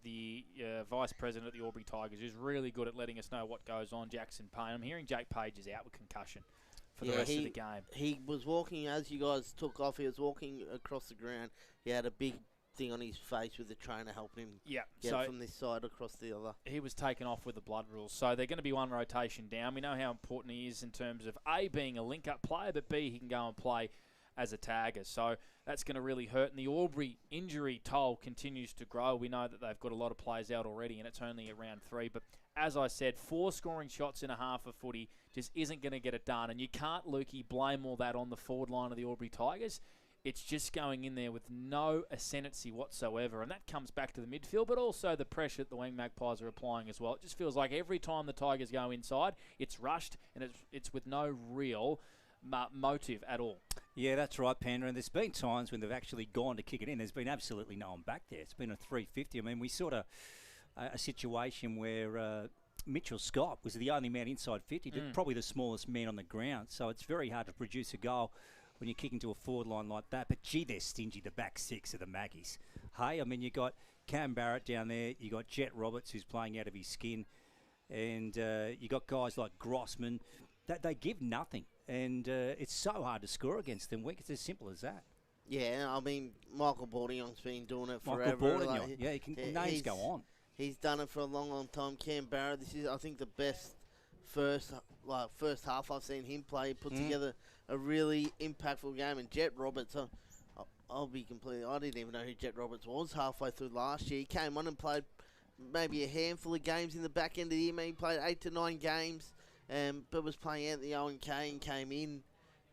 [SPEAKER 1] the Vice President of the Albury Tigers, who's really good at letting us know what goes on, Jackson Payne. I'm hearing Jake Page is out with concussion for the rest of the game.
[SPEAKER 3] He was walking, as you guys took off, he was walking across the ground. He had a big thing on his face with the trainer helping him get from this side across the other.
[SPEAKER 1] He was taken off with the blood rules, so they're going to be one rotation down. We know how important he is in terms of A, being a link-up player, but B, he can go and play as a tagger. So that's going to really hurt. And the Albury injury toll continues to grow. We know that they've got a lot of players out already, and it's only at round 3. But as I said, 4 scoring shots in a half of footy just isn't going to get it done. And you can't, Lukey, blame all that on the forward line of the Albury Tigers. It's just going in there with no ascendancy whatsoever. And that comes back to the midfield, but also the pressure that the Wang Magpies are applying as well. It just feels like every time the Tigers go inside, it's rushed, and it's with no real motive at all.
[SPEAKER 4] Yeah, that's right, Panda. And there's been times when they've actually gone to kick it in. There's been absolutely no one back there. It's been a 350. I mean, we sort of a situation where Mitchell Scott was the only man inside 50, probably the smallest man on the ground. So it's very hard to produce a goal when you kick into a forward line like that. But gee, they're stingy, the back 6 of the Maggies. Hey, I mean, you got Cam Barrett down there. You got Jet Roberts, who's playing out of his skin. And you got guys like Grossman. They give nothing. And it's so hard to score against them. It's as simple as that.
[SPEAKER 3] Yeah, I mean, Michael Bordignon's been doing it forever.
[SPEAKER 4] Michael Bordignon, names go on.
[SPEAKER 3] He's done it for a long, long time. Cam Barrett, this is, I think, the best first half I've seen him play. He put together a really impactful game. And Jet Roberts, I'll be completely, I didn't even know who Jet Roberts was halfway through last year. He came on and played maybe a handful of games in the back end of the year. He played 8 to 9 games. But was playing out the Owen Kane, came in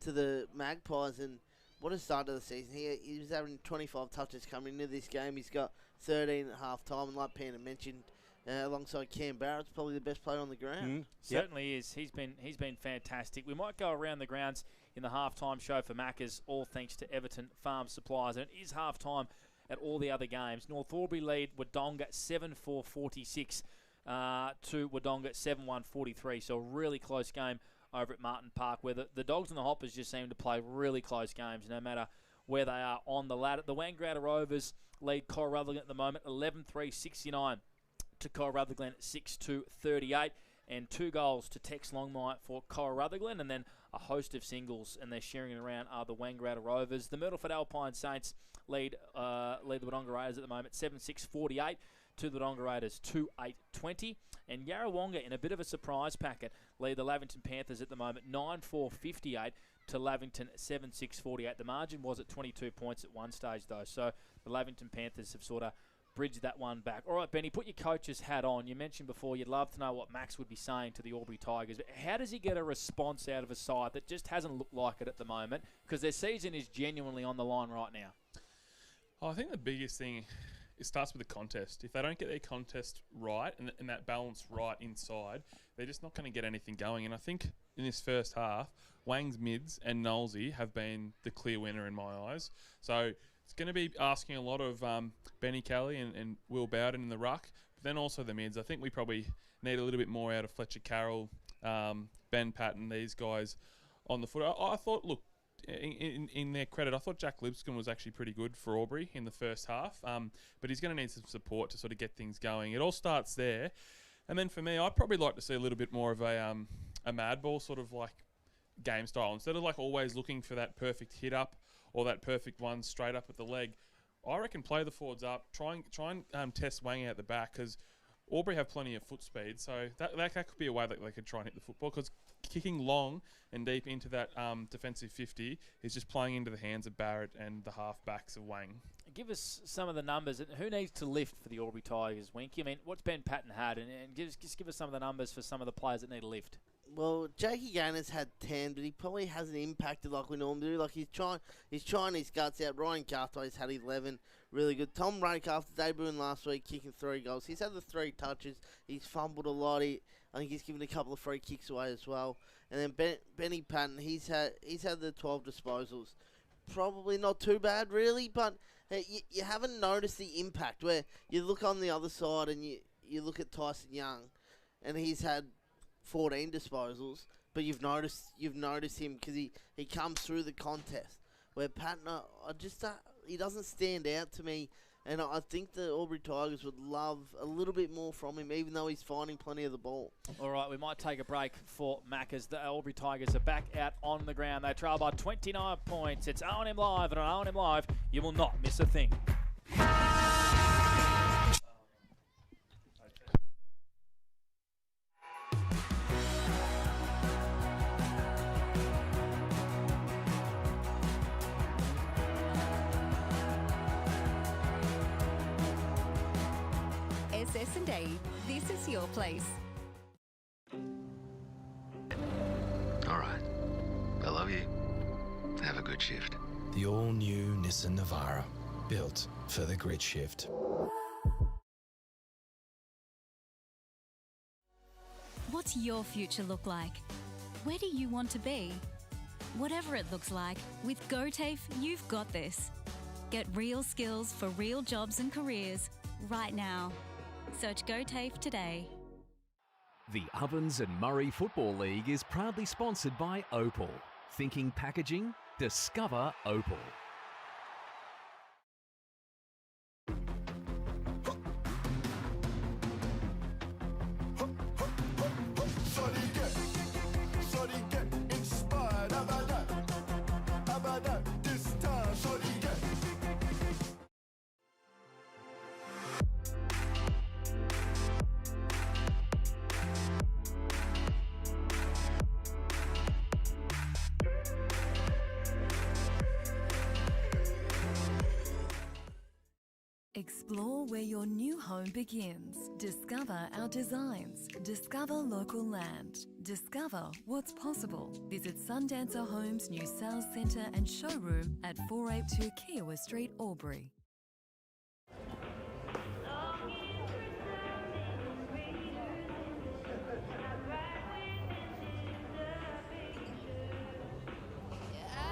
[SPEAKER 3] to the Magpies, and what a start to the season. He was having 25 touches coming into this game. He's got 13 at half time, and like Panda mentioned, alongside Cam Barrett's probably the best player on the ground.
[SPEAKER 1] Certainly is. He's been fantastic. We might go around the grounds in the halftime show for Maccas, all thanks to Everton Farm Supplies, and it is halftime at all the other games. North Albury lead Wodonga 7-4-46. To Wodonga 7-1-43. So a really close game over at Martin Park, where the Dogs and the Hoppers just seem to play really close games no matter where they are on the ladder. The Wangaratta Rovers lead Cole Rutherglen at the moment 11-3-69 to Cole Rutherglen 6-2-38, and 2 goals to Tex Longmire for Cole Rutherglen, and then a host of singles, and they're sharing it around are the Wangaratta Rovers. The Myrtleford Alpine Saints lead the Wodonga Raiders at the moment 7-6-48 to the Wodonga Raiders 2-8-20. And Yarrawonga, in a bit of a surprise packet, lead the Lavington Panthers at the moment 9-4-58 to Lavington 7-6-48. The margin was at 22 points at one stage, though. So the Lavington Panthers have sort of bridge that one back. All right, Benny, put your coach's hat on. You mentioned before you'd love to know what Max would be saying to the Albury Tigers. But how does he get a response out of a side that just hasn't looked like it at the moment? Because their season is genuinely on the line right now.
[SPEAKER 2] Oh, I think the biggest thing, it starts with the contest. If they don't get their contest right and that balance right inside, they're just not going to get anything going. And I think in this first half, Wang's mids and Knowlesy have been the clear winner in my eyes. So it's going to be asking a lot of Benny Kelly and Will Bowden in the ruck, but then also the mids. I think we probably need a little bit more out of Fletcher Carroll, Ben Patton, these guys on the foot. I thought, look, in their credit, I thought Jack Lipscomb was actually pretty good for Albury in the first half, but he's going to need some support to sort of get things going. It all starts there. And then for me, I'd probably like to see a little bit more of a mad ball sort of like game style. Instead of like always looking for that perfect hit up or that perfect one straight up at the leg, I reckon play the forwards up, try and test Wang out the back, because Albury have plenty of foot speed, so that could be a way that they could try and hit the football, because kicking long and deep into that defensive 50 is just playing into the hands of Barrett and the half-backs of Wang.
[SPEAKER 1] Give us some of the numbers. And who needs to lift for the Albury Tigers, Winky? I mean, what's Ben Patton had? And just give us some of the numbers for some of the players that need a lift.
[SPEAKER 3] Well, Jakey Gaynor's had 10, but he probably hasn't impacted like we normally do. Like he's trying his guts out. Ryan Garthway's had 11, really good. Tom Rake, after debuting last week, kicking 3 goals. He's had the 3 touches. He's fumbled a lot. I think he's given a couple of free kicks away as well. And then Benny Patton, he's had the 12 disposals. Probably not too bad, really, but you haven't noticed the impact. Where you look on the other side and you look at Tyson Young, and he's had 14 disposals, but you've noticed him because he comes through the contest. Where Patton, he doesn't stand out to me, and I think the Albury Tigers would love a little bit more from him, even though he's finding plenty of the ball.
[SPEAKER 1] All right, we might take a break for Maccas. The Albury Tigers are back out on the ground. They trail by 29 points. It's O&M Live, and on O&M Live, you will not miss a thing.
[SPEAKER 7] SS&A, this is your place.
[SPEAKER 8] All right. I love you. Have a good shift.
[SPEAKER 5] The all-new Nissan Navara, built for the grid shift.
[SPEAKER 7] What's your future look like? Where do you want to be? Whatever it looks like, with GoTAFE, you've got this. Get real skills for real jobs and careers right now. Search GoTAFE today.
[SPEAKER 9] The Ovens and Murray Football League is proudly sponsored by Opal. Thinking packaging? Discover Opal.
[SPEAKER 10] Explore where your new home begins. Discover our designs. Discover local land. Discover what's possible. Visit Sundancer Homes' new sales centre and showroom at 482 Kiowa Street, Albury.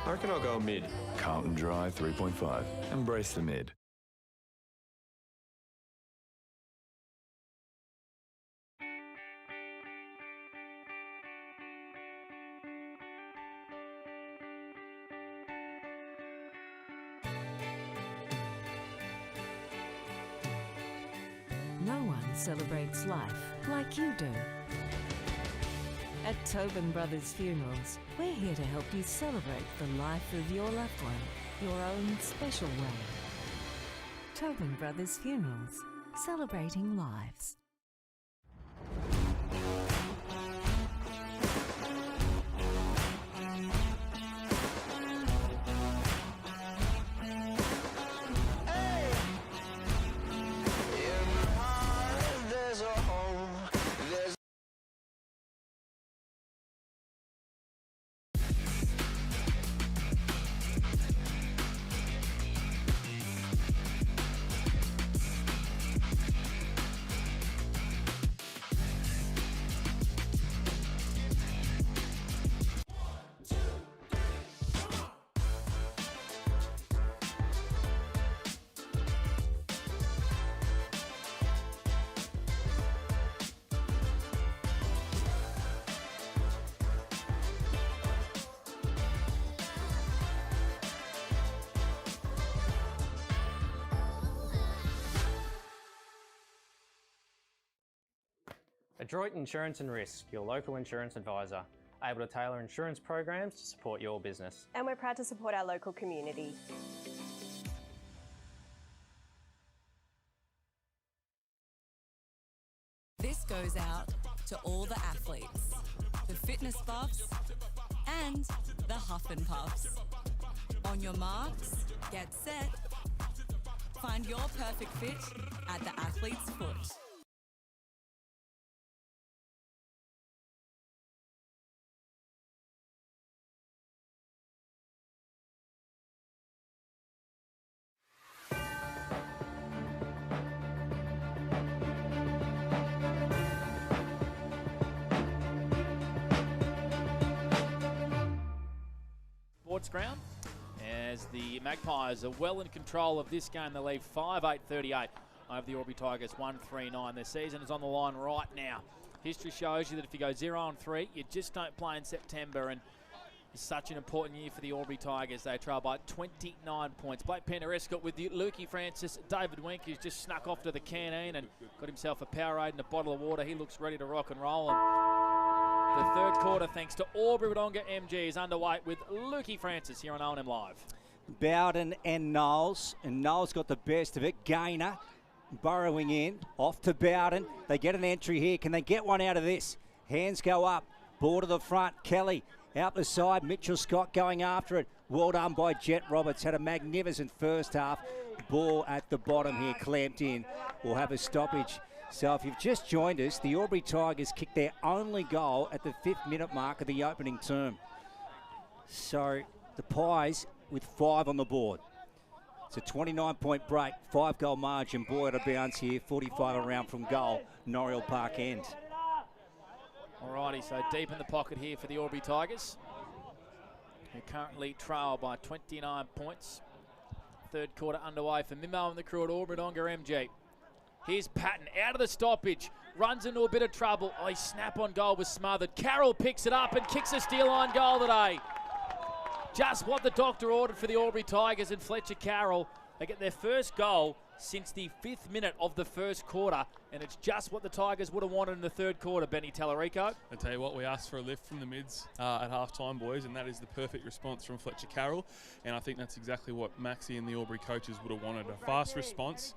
[SPEAKER 11] I reckon I'll go mid.
[SPEAKER 12] Carlton Dry 3.5. Embrace the mid.
[SPEAKER 13] No one celebrates life like you do. At Tobin Brothers Funerals, we're here to help you celebrate the life of your loved one, your own special way. Tobin Brothers Funerals, celebrating lives.
[SPEAKER 14] Adroit Insurance and Risk, your local insurance advisor, able to tailor insurance programs to support your business.
[SPEAKER 15] And we're proud to support our local community.
[SPEAKER 10] This goes out to all the athletes, the fitness buffs, and the huff and puffs. On your marks, get set. Find your perfect fit at the athlete's foot.
[SPEAKER 1] Sports ground as the Magpies are well in control of this game. They lead 5-8-38 over the Albury Tigers 1-3-9. Their season is on the line right now. History shows you that if you go 0-3, you just don't play in September, and it's such an important year for the Albury Tigers. They trail by 29 points. Blake Penderescott with the Lukey Francis. David Wink, who's just snuck off to the canteen and got himself a Powerade and a bottle of water. He looks ready to rock and roll. And the third quarter, thanks to Albury Wodonga MG, is underway with Lukey Francis here on O&M Live.
[SPEAKER 4] Bowden and Knowles got the best of it. Gaynor burrowing in, off to Bowden. They get an entry here. Can they get one out of this? Hands go up, ball to the front. Kelly out the side. Mitchell Scott going after it. Well done by Jet Roberts. Had a magnificent first half. Ball at the bottom here, clamped in. We'll have a stoppage. So if you've just joined us, the Albury Tigers kicked their only goal at the 5th minute mark of the opening term. So the Pies with 5 on the board. It's a 29-point break, 5-goal margin. Boy, out of bounds here, 45 around from goal, Norriel Park end.
[SPEAKER 1] Alrighty, so deep in the pocket here for the Albury Tigers, who currently trail by 29 points. Third quarter underway for Mimo and the crew at Albury Wodonga MG. Here's Patton out of the stoppage, runs into a bit of trouble. Oh, his snap on goal was smothered. Carroll picks it up and kicks a steal on goal today. Just what the doctor ordered for the Albury Tigers, and Fletcher Carroll, they get their first goal since the 5th minute of the first quarter, and it's just what the Tigers would have wanted in the third quarter, Benny Tallarico.
[SPEAKER 2] I tell you what, we asked for a lift from the mids at half-time, boys, and that is the perfect response from Fletcher Carroll, and I think that's exactly what Maxie and the Albury coaches would have wanted, a fast response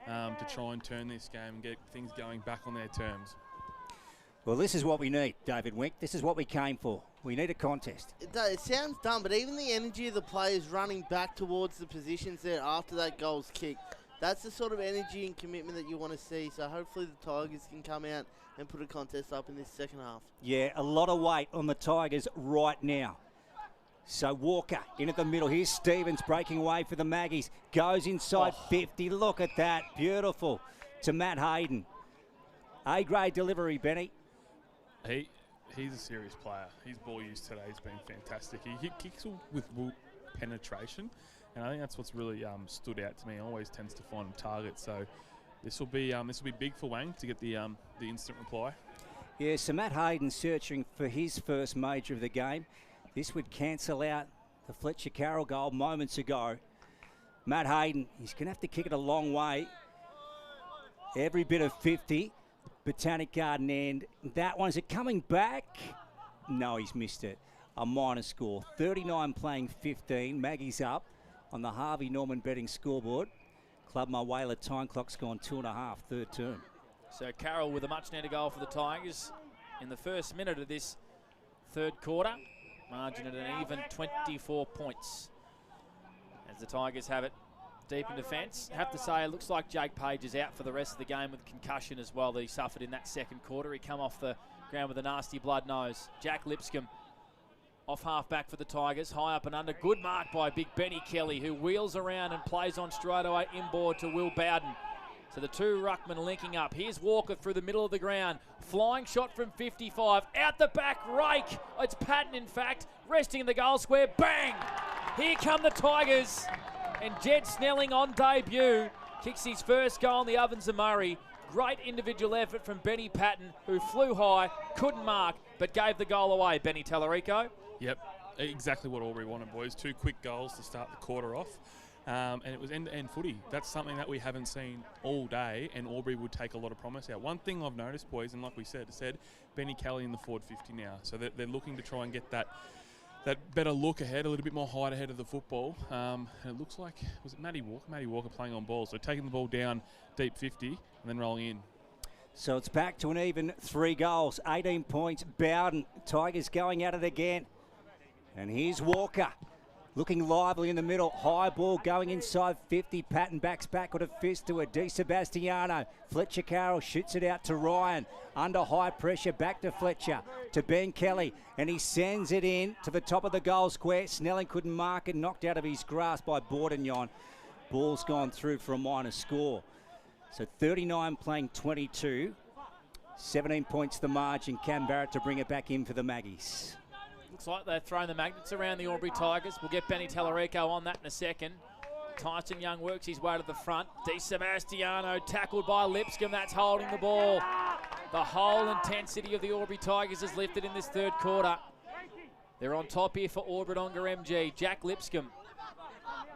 [SPEAKER 2] to try and turn this game and get things going back on their terms.
[SPEAKER 4] Well, this is what we need, David Wink. This is what we came for. We need a contest.
[SPEAKER 3] It sounds dumb, but even the energy of the players running back towards the positions there after that goal's kicked, that's the sort of energy and commitment that you want to see. So hopefully the Tigers can come out and put a contest up in this second half.
[SPEAKER 4] Yeah, a lot of weight on the Tigers right now. So Walker in at the middle. Here's Stevens breaking away for the Maggies. Goes inside 50. Look at that. Beautiful. To Matt Hayden. A-grade delivery, Benny.
[SPEAKER 2] He's a serious player. His ball use today has been fantastic. He kicks with penetration, and I think that's what's really stood out to me. He always tends to find targets. So this will be big for Wang to get the instant reply.
[SPEAKER 4] Yeah, so Matt Hayden searching for his first major of the game. This would cancel out the Fletcher Carroll goal moments ago. Matt Hayden, he's going to have to kick it a long way. Every bit of 50. Botanic Garden end. That one, is it coming back? No, he's missed it. A minor score. 39 playing 15. Maggie's up on the Harvey Norman betting scoreboard. Club Mawela time clock's gone 2.5, third term.
[SPEAKER 1] So Carroll with a much needed goal for the Tigers in the first minute of this third quarter. Margin at an even 24 points. As the Tigers have it deep in defence. Have to say, it looks like Jake Page is out for the rest of the game with concussion as well that he suffered in that second quarter. He come off the ground with a nasty blood nose. Jack Lipscomb off half back for the Tigers. High up and under. Good mark by big Benny Kelly, who wheels around and plays on straight away inboard to Will Bowden. So the two ruckmen linking up. Here's Walker through the middle of the ground. Flying shot from 55. Out the back, rake. It's Patton, in fact, resting in the goal square. Bang! Here come the Tigers. And Jed Snelling on debut kicks his first goal in the Ovens of Murray. Great individual effort from Benny Patton, who flew high, couldn't mark, but gave the goal away. Benny Tallarico.
[SPEAKER 2] Yep, exactly what Albury wanted, boys. 2 quick goals to start the quarter off. and it was end-to-end footy. That's something that we haven't seen all day, and Albury would take a lot of promise out. One thing I've noticed, boys, and like we said, Benny Kelly in the forward 50 now, so they're looking to try and get that better look ahead, a little bit more height ahead of the football. And it looks like, was it Matty Walker? Matty Walker playing on ball, so taking the ball down deep 50 and then rolling in.
[SPEAKER 4] So it's back to an even 3 goals, 18 points. Bowden, Tigers going at it again. And here's Walker, looking lively in the middle. High ball going inside 50. Patton backs back with a fist to it. Di Sebastiano. Fletcher Carroll shoots it out to Ryan. Under high pressure, back to Fletcher. To Ben Kelly. And he sends it in to the top of the goal square. Snelling couldn't mark it. Knocked out of his grasp by Bordignon. Ball's gone through for a minor score. So 39 playing 22. 17 points the margin. Cam Barrett to bring it back in for the Maggies.
[SPEAKER 1] Looks like they've thrown the magnets around the Albury Tigers. We'll get Benny Tallarico on that in a second. Tyson Young works his way to the front. Di Sebastiano tackled by Lipscomb. That's holding the ball. The whole intensity of the Albury Tigers is lifted in this third quarter. They're on top here for Albury-Wodonga MG. Jack Lipscomb,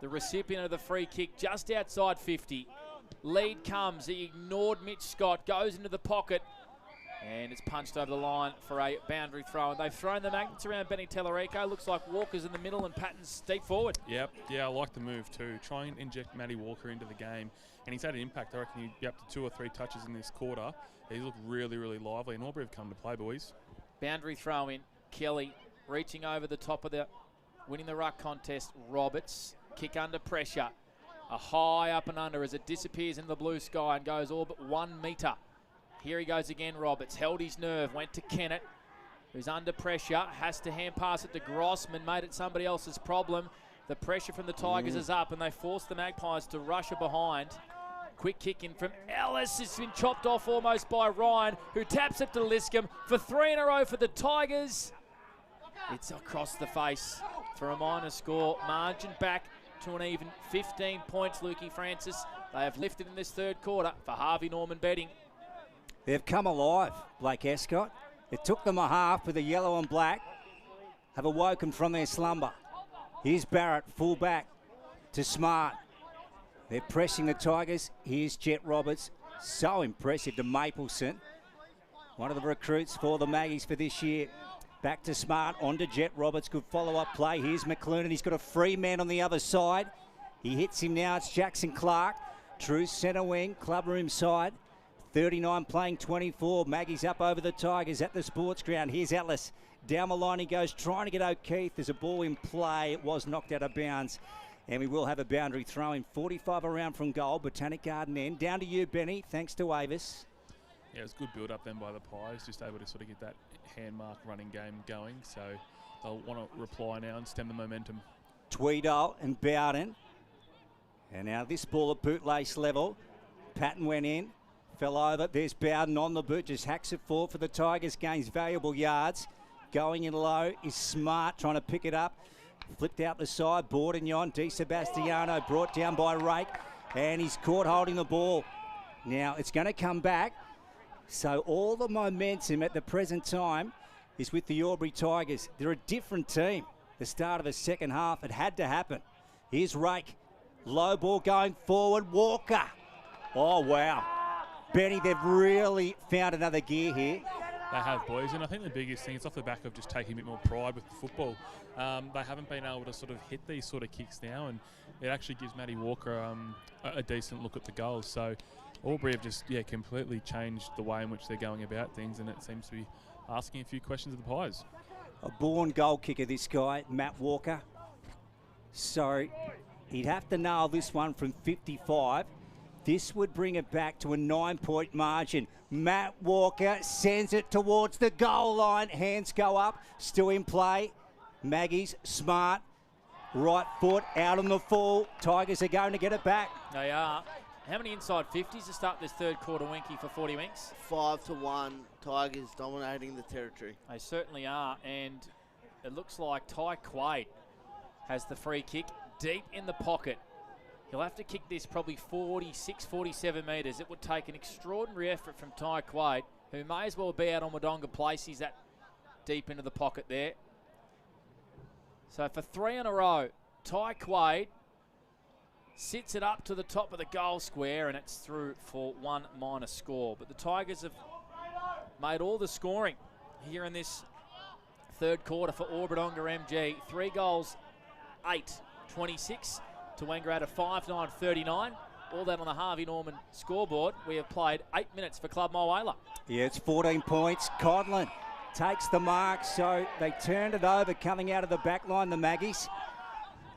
[SPEAKER 1] the recipient of the free kick, just outside 50. Lead comes. He ignored Mitch Scott. Goes into the pocket. And it's punched over the line for a boundary throw. And they've thrown the magnets around Benny Tallarico. Looks like Walker's in the middle and Patton's deep forward.
[SPEAKER 2] Yep. Yeah, I like the move too. Try and inject Matty Walker into the game. And he's had an impact. I reckon he'd be up to 2 or 3 touches in this quarter. He's looked really, really lively. And Albury have come to play, boys.
[SPEAKER 1] Boundary throw in. Kelly reaching over the top of the winning the ruck contest. Roberts. Kick under pressure. A high up and under as it disappears in the blue sky and goes all but 1 metre. Here he goes again, Roberts. Held his nerve, went to Kennett, who's under pressure. Has to hand pass it to Grossman, made it somebody else's problem. The pressure from the Tigers is up and they force the Magpies to rush it behind. Quick kick in from Ellis. It's been chopped off almost by Ryan, who taps it to Liscombe for 3 in a row for the Tigers. It's across the face for a minor score. Margin back to an even 15 points, Lukey Francis. They have lifted in this third quarter for Harvey Norman betting.
[SPEAKER 4] They've come alive, Blake Escott. It took them a half with the yellow and black. Have awoken from their slumber. Here's Barrett, full back to Smart. They're pressing the Tigers. Here's Jet Roberts. So impressive to Mapleson. One of the recruits for the Maggies for this year. Back to Smart, on to Jet Roberts. Good follow-up play. Here's McLuhan. He's got a free man on the other side. He hits him now. It's Jackson Clark. True centre wing, club room side. 39 playing 24. Maggie's up over the Tigers at the sports ground. Here's Atlas. Down the line he goes, trying to get O'Keefe. There's a ball in play. It was knocked out of bounds. And we will have a boundary throw in. 45 around from goal. Botanic Garden end. Down to you, Benny. Thanks to Avis.
[SPEAKER 2] Yeah, it was good build-up then by the Pies. Just able to sort of get that hand mark running game going. So they'll want to reply now and stem the momentum.
[SPEAKER 4] Tweedale and Bowden. And now this ball at bootlace level. Patton went in. Fell over. There's Bowden on the boot. Just hacks it forward for the Tigers. Gains valuable yards. Going in low is Smart, trying to pick it up. Flipped out the side. Bordignon. Di Sebastiano brought down by Rake. And he's caught holding the ball. Now it's going to come back. So all the momentum at the present time is with the Albury Tigers. They're a different team. The start of the second half, it had to happen. Here's Rake. Low ball going forward. Walker. Oh, wow. Benny, they've really found another gear here.
[SPEAKER 2] They have, boys, and I think the biggest thing is off the back of just taking a bit more pride with the football. They haven't been able to sort of hit these sort of kicks now, and it actually gives Matty Walker a decent look at the goals. So Albury have just, completely changed the way in which they're going about things, and it seems to be asking a few questions of the Pies.
[SPEAKER 4] A born goal kicker, this guy, Matt Walker. So he'd have to nail this one from 55. This would bring it back to a 9-point margin. Matt Walker sends it towards the goal line. Hands go up, still in play. Maggie's Smart. Right foot out on the full. Tigers are going to get it back.
[SPEAKER 1] They are. How many inside 50s to start this third quarter, Winky, for 40 Winks?
[SPEAKER 3] 5-1. Tigers dominating the territory.
[SPEAKER 1] They certainly are. And it looks like Ty Quaid has the free kick deep in the pocket. He'll have to kick this probably 46, 47 metres. It would take an extraordinary effort from Ty Quaid, who may as well be out on Wodonga Place. He's that deep into the pocket there. So for 3 in a row, Ty Quaid sits it up to the top of the goal square, and it's through for 1 minor score. But the Tigers have made all the scoring here in this third quarter for Orbadonga MG. 3 goals, 8-26 to Wangaratta 5-9-39. All that on the Harvey Norman scoreboard. We have played 8 minutes for Club Mulwala.
[SPEAKER 4] Yeah, it's 14 points. Conlon takes the mark, so they turned it over coming out of the back line, the Maggies.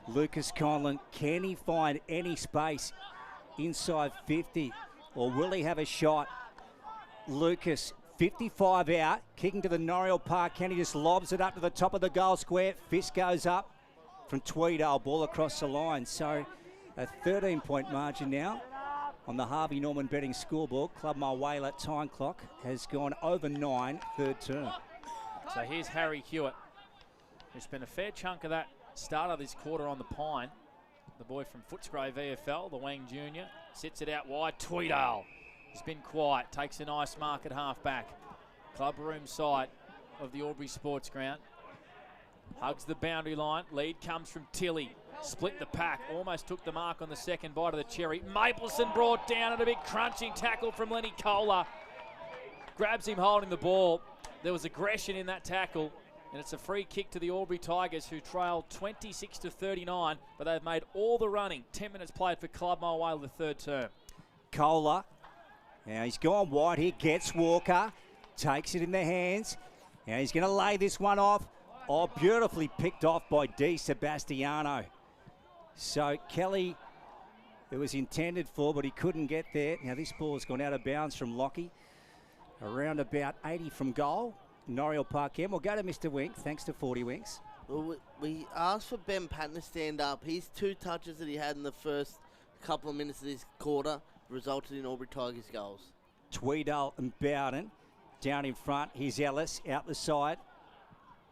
[SPEAKER 4] Lucas Conlon, can he find any space inside 50, or will he have a shot? Lucas, 55 out, kicking to the Noriel Park. Kenny just lobs it up to the top of the goal square. Fist goes up from Tweedale, ball across the line. So a 13-point margin now on the Harvey Norman betting scoreboard. Club Mulwala time clock has gone over 9, third term.
[SPEAKER 1] So here's Harry Hewitt, who spent a fair chunk of that start of this quarter on the Pine. The boy from Footscray VFL, the Wang Junior, sits it out wide. Tweedale has been quiet, takes a nice mark at half back. Club room side of the Albury Sports Ground. Hugs the boundary line. Lead comes from Tilly. Split the pack. Almost took the mark on the second bite of the cherry. Mapleson brought down at a big crunching tackle from Lenny Kohler. Grabs him holding the ball. There was aggression in that tackle. And it's a free kick to the Albury Tigers, who trailed 26-39, but they've made all the running. 10 minutes played for Club Mulwala, the third term.
[SPEAKER 4] Kohler, now he's gone wide here, gets Walker, takes it in the hands. Now he's going to lay this one off. Oh, beautifully picked off by Di Sebastiano. So Kelly, it was intended for, but he couldn't get there. Now this ball's gone out of bounds from Lockie. Around about 80 from goal. Noriel Park We'll go to Mr. Wink, thanks to 40 Winks.
[SPEAKER 3] Well, we asked for Ben Patton to stand up. His 2 touches that he had in the first couple of minutes of this quarter resulted in Albury Tigers goals.
[SPEAKER 4] Tweedale and Bowden down in front. Here's Ellis out the side.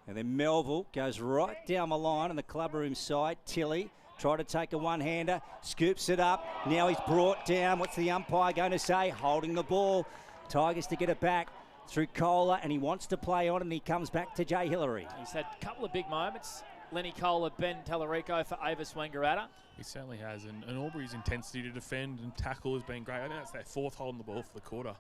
[SPEAKER 4] And then Melville goes right down the line on the clubroom side. Tilly tried to take a one-hander, scoops it up. Now he's brought down. What's the umpire going to say? Holding the ball. Tigers to get it back through Kohler, and he wants to play on, and he comes back to Jay Hillary.
[SPEAKER 1] He's had a couple of big moments. Lenny Kohler, Ben Tallarico for Avis Wangaratta.
[SPEAKER 2] He certainly has, and Albury's intensity to defend and tackle has been great. I think that's their 4th holding the ball for the quarter.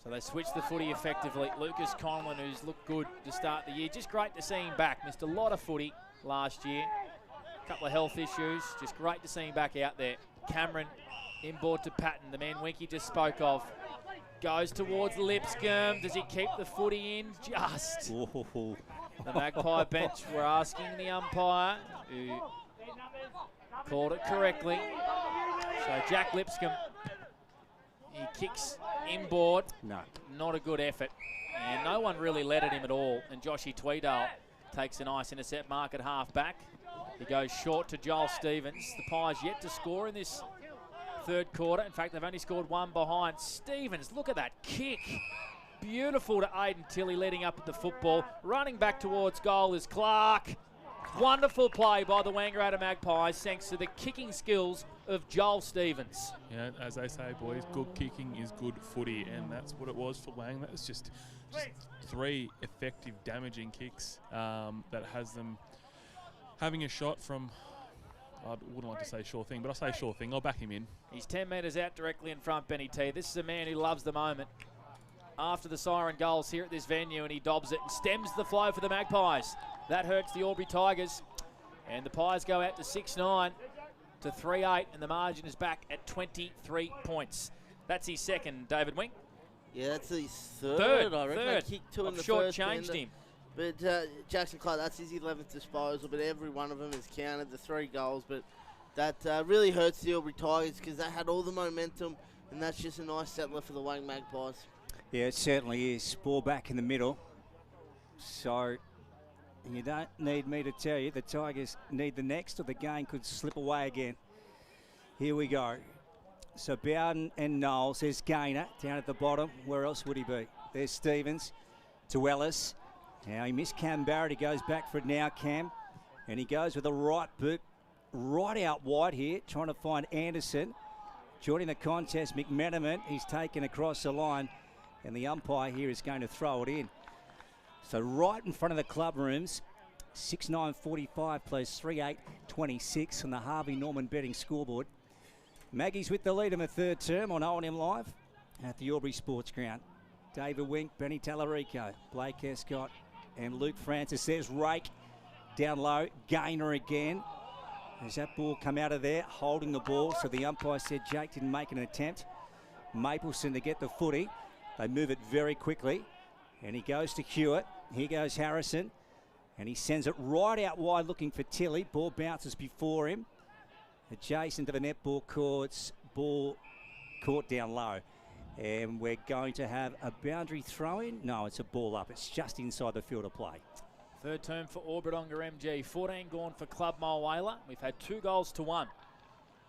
[SPEAKER 1] So they switched the footy effectively. Lucas Conlon, who's looked good to start the year. Just great to see him back. Missed a lot of footy last year. A couple of health issues. Just great to see him back out there. Cameron inboard to Patton, the man Winky just spoke of. Goes towards Lipscomb. Does he keep the footy in? Just.
[SPEAKER 4] Ooh.
[SPEAKER 1] The Magpie bench were asking the umpire, who called it correctly. So Jack Lipscomb, he kicks inboard.
[SPEAKER 4] No.
[SPEAKER 1] Not a good effort. And no one really led at him at all. And Joshy Tweedale takes a nice intercept mark at half back. He goes short to Joel Stevens. The Pies yet to score in this third quarter. In fact, they've only scored 1 behind. Stevens, look at that kick. Beautiful to Aidan Tilley leading up at the football. Running back towards goal is Clark. Wonderful play by the Wangaratta Magpies thanks to the kicking skills of Joel Stevens.
[SPEAKER 2] Yeah, as they say, boys, good kicking is good footy, and that's what it was for Wang. That was just 3 effective damaging kicks that has them having a shot from, I wouldn't like to say sure thing, but I'll say sure thing. I'll back him in.
[SPEAKER 1] He's 10 metres out directly in front, Benny T. This is a man who loves the moment. After the siren goals here at this venue, and he dobs it and stems the flow for the Magpies. That hurts the Albury Tigers. And the Pies go out to 6-9 to 3-8, and the margin is back at 23 points. That's his second, David Wing.
[SPEAKER 3] Yeah, that's his third. I reckon.
[SPEAKER 1] Third.
[SPEAKER 3] They kicked 2 in the
[SPEAKER 1] Short
[SPEAKER 3] first.
[SPEAKER 1] changed him.
[SPEAKER 3] But Jackson Clark, that's his 11th disposal, but every one of them has counted, the 3 goals. But that really hurts the Albury Tigers because they had all the momentum, and that's just a nice settler for the Wang Magpies.
[SPEAKER 4] Yeah, it certainly is. Ball back in the middle. So you don't need me to tell you the Tigers need the next, or the game could slip away again. Here we go. So Bowden and Knowles. There's Gaynor down at the bottom. Where else would he be? There's Stevens to Ellis. Now he missed Cam Barrett. He goes back for it now, Cam. And he goes with a right boot right out wide here, trying to find Anderson. Joining the contest, McMenamin. He's taken across the line. And the umpire here is going to throw it in. So right in front of the club rooms, 6-9-45 plays 3-8-26 on the Harvey Norman betting scoreboard. Maggies with the lead in the third term on O&M Live at the Albury Sports Ground. David Wink, Benny Tallarico, Blake Escott and Luke Francis. There's Rake down low, Gaynor again. As that ball come out of there, holding the ball, so the umpire said Jake didn't make an attempt. Mapleson to get the footy. They move it very quickly, and he goes to Hewitt. Here goes Harrison, and he sends it right out wide looking for Tilly. Ball bounces before him. Adjacent to the netball courts, ball caught down low. And we're going to have a boundary throw-in. No, it's a ball up. It's just inside the field of play.
[SPEAKER 1] Third term for Orbidonga MG. 14 gone for Club Mulwala. We've had 2 goals to 1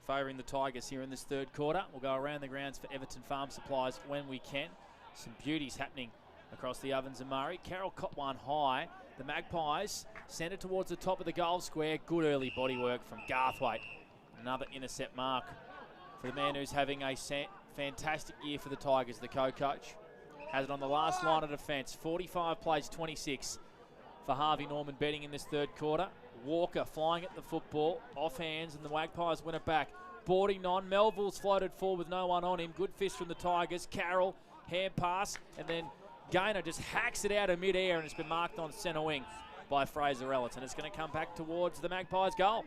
[SPEAKER 1] favouring the Tigers here in this third quarter. We'll go around the grounds for Everton Farm Supplies when we can. Some beauties happening across the Ovens and Murray. Carroll caught one high. The Magpies send it towards the top of the goal square. Good early body work from Garthwaite. Another intercept mark for the man who's having a fantastic year for the Tigers, the co-coach. Has it on the last line of defence. 45 plays 26 for Harvey Norman betting in this third quarter. Walker flying at the football, off hands, and the Magpies win it back. Boarding on, Melville's floated forward with no one on him. Good fist from the Tigers. Carroll, hand pass, and then Gaynor just hacks it out of mid-air, and it's been marked on centre wing by Fraser Ellis, and it's going to come back towards the Magpies' goal.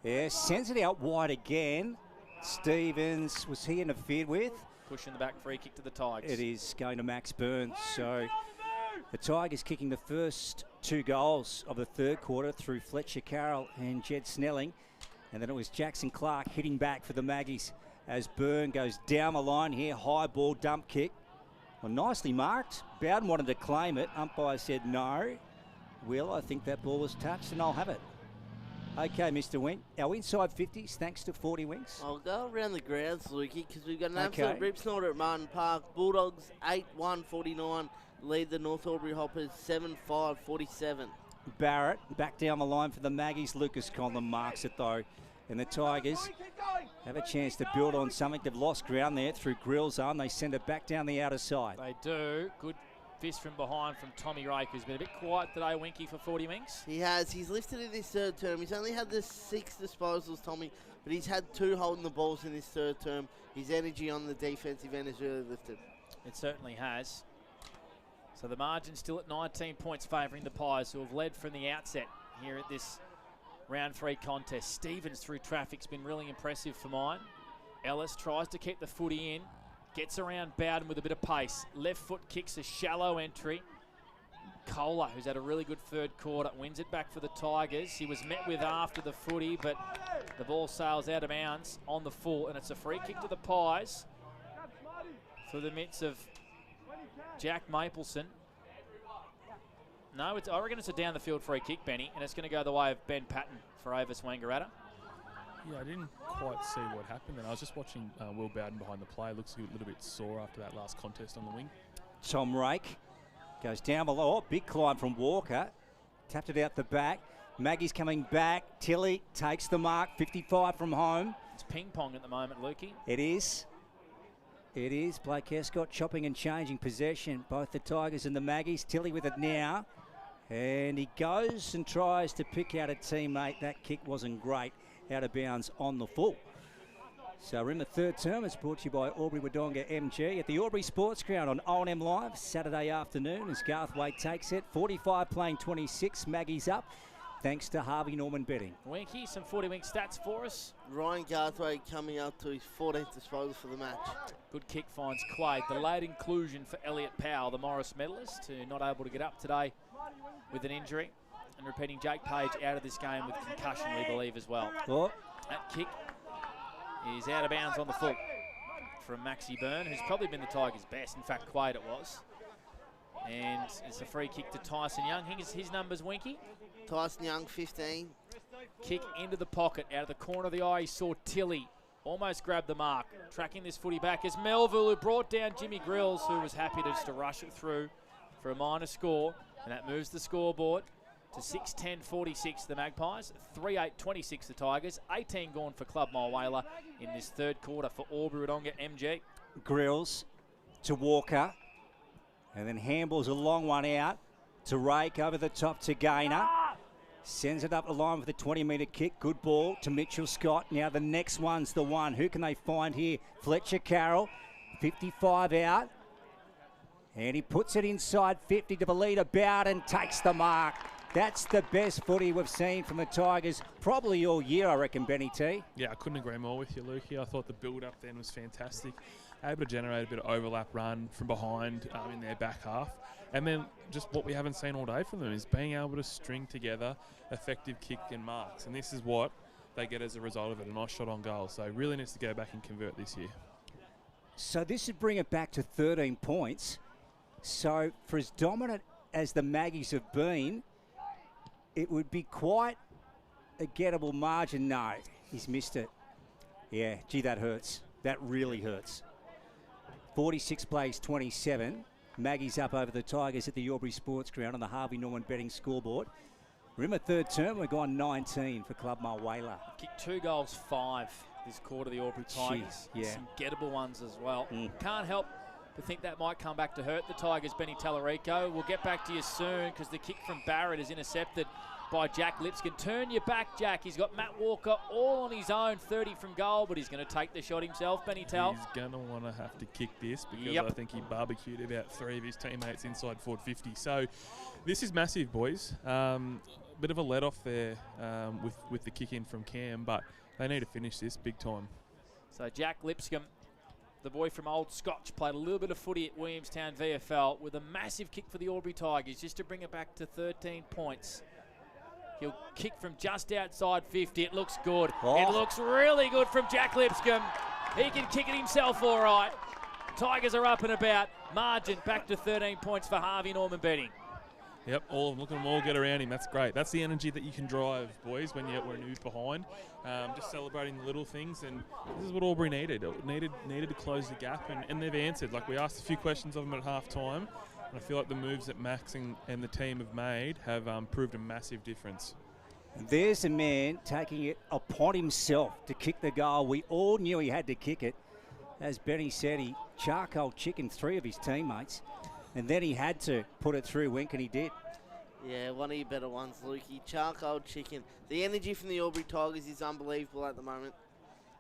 [SPEAKER 4] Yeah, sends it out wide again. Stevens, was he interfered with?
[SPEAKER 1] Pushing the back, free kick to the Tigers.
[SPEAKER 4] It is going to Max Burns. So the Tigers kicking the first 2 goals of the third quarter through Fletcher Carroll and Jed Snelling. And then it was Jackson Clark hitting back for the Maggies as Byrne goes down the line here. High ball, dump kick. Well, nicely marked. Bowden wanted to claim it. Umpire said no. Will, I think that ball was touched and I'll have it. Okay, Mr. Wink. Our inside 50s, thanks to 40 Winks.
[SPEAKER 3] I'll go around the grounds, Lukey, because we've got an absolute rip snorter at Martin Park. Bulldogs 8-1-49 lead the North Albury Hoppers 7-5-47.
[SPEAKER 4] Barrett back down the line for the Maggies. Lucas Conlon marks it though. And the Tigers have a chance to build on something. They've lost ground there through Grill's arm. They send it back down the outer side.
[SPEAKER 1] They do. Good fist from behind from Tommy Rake, who's been a bit quiet today, Winky, for 40 Winks.
[SPEAKER 3] He has. He's lifted in this third term. He's only had the 6 disposals, Tommy, but he's had 2 holding the balls in this third term. His energy on the defensive end is really lifted.
[SPEAKER 1] It certainly has. So the margin still at 19 points favouring the Pies, who have led from the outset here at this round 3 contest. Stevens through traffic's been really impressive for mine. Ellis tries to keep the footy in. Gets around Bowden with a bit of pace. Left foot kicks a shallow entry. Kohler, who's had a really good third quarter, wins it back for the Tigers. He was met with after the footy, but the ball sails out of bounds on the full, and it's a free kick to the Pies through the midst of Jack Mapleson. No, I reckon it's a down the field free kick, Benny, and it's going to go the way of Ben Patton for Avis Wangaratta.
[SPEAKER 2] Yeah, I didn't quite see what happened, and I was just watching Will Bowden behind the play. Looks a little bit sore after that last contest on the wing.
[SPEAKER 4] Tom Rake goes down below. Oh, big climb from Walker. Tapped it out the back. Maggie's coming back. Tilly takes the mark. 55 from home.
[SPEAKER 1] It's ping pong at the moment, Lukey.
[SPEAKER 4] It is. It is. Blake Escott chopping and changing possession. Both the Tigers and the Maggies. Tilly with it now. And he goes and tries to pick out a teammate. That kick wasn't great. Out of bounds on the full. So we're in the third term. It's brought to you by Albury Wodonga MG at the Albury Sports Ground on O&M Live Saturday afternoon as Garthwaite takes it. 45 playing 26. Maggie's up thanks to Harvey Norman betting.
[SPEAKER 1] Winky, some 40 Wink stats for us.
[SPEAKER 3] Ryan Garthwaite coming up to his 14th disposal for the match.
[SPEAKER 1] Good kick finds Quaid. The late inclusion for Elliot Powell, the Morris medalist, who not able to get up today with an injury. And repeating, Jake Page out of this game with concussion, we believe, as well.
[SPEAKER 4] Oh.
[SPEAKER 1] That kick is out of bounds on the full from Maxi Byrne, who's probably been the Tigers' best. In fact, Quaid it was. And it's a free kick to Tyson Young. His numbers, Winky.
[SPEAKER 3] Tyson Young, 15.
[SPEAKER 1] Kick into the pocket. Out of the corner of the eye, he saw Tilly almost grab the mark. Tracking this footy back is Melville, who brought down Jimmy Grills, who was happy just to rush it through for a minor score. And that moves the scoreboard to 6-10-46 the Magpies, 3-8-26 the Tigers, 18 gone for Club Mulwala in this third quarter for Albury Wodonga MG.
[SPEAKER 4] Grills to Walker, and then handballs a long one out to Rake over the top to Gaynor. Sends it up the line with a 20-metre kick. Good ball to Mitchell Scott. Now the next one's the one. Who can they find here? Fletcher Carroll, 55 out. And he puts it inside 50 to the leader. Bowden takes the mark. That's the best footy we've seen from the Tigers probably all year, I reckon, Benny T.
[SPEAKER 2] Yeah, I couldn't agree more with you, Lukey. I thought the build-up then was fantastic. Able to generate a bit of overlap run from behind in their back half. And then just what we haven't seen all day from them is being able to string together effective kick and marks. And this is what they get as a result of it, a nice shot on goal. So really needs to go back and convert this year.
[SPEAKER 4] So this would bring it back to 13 points. So for as dominant as the Maggies have been, it would be quite a gettable margin. No, he's missed it. Yeah, gee, that hurts. That really hurts. 46 plays 27. Maggie's up over the Tigers at the Albury Sports Ground on the Harvey Norman betting scoreboard. We're in the third term. We're gone 19 for Club Mulwala.
[SPEAKER 1] Kicked 2 goals, 5 this quarter, the Albury Tigers.
[SPEAKER 4] Jeez, yeah.
[SPEAKER 1] Some gettable ones as well. Can't help but think that might come back to hurt the Tigers, Benny Tallarico. We'll get back to you soon because the kick from Barrett is intercepted by Jack Lipscomb. Turn your back, Jack. He's got Matt Walker all on his own, 30 from goal, but he's going to take the shot himself, Benny Tell.
[SPEAKER 2] He's going to want to have to kick this because I think he barbecued about 3 of his teammates inside forward 50. So this is massive, boys. Bit of a let-off there with the kick in from Cam, but they need to finish this big time.
[SPEAKER 1] So Jack Lipscomb, the boy from Old Scotch, played a little bit of footy at Williamstown VFL with a massive kick for the Albury Tigers just to bring it back to 13 points. He'll kick from just outside 50. It looks good. It looks really good from Jack Lipscomb. He can kick it himself all right. Tigers are up and about. Margin back to 13 points for Harvey Norman betting.
[SPEAKER 2] Yep, look at them all get around him. That's great. That's the energy that you can drive, boys, when you're behind. Just celebrating the little things, and this is what Albury needed. It needed to close the gap, and they've answered. Like, we asked a few questions of them at half-time, and I feel like the moves that Max and the team have made have proved a massive difference.
[SPEAKER 4] There's a man taking it upon himself to kick the goal. We all knew he had to kick it. As Benny said, he charcoal chickened 3 of his teammates. And then he had to put it through, Wink, and he did.
[SPEAKER 3] Yeah, one of your better ones, Lukey. Charcoal chicken. The energy from the Albury Tigers is unbelievable at the moment.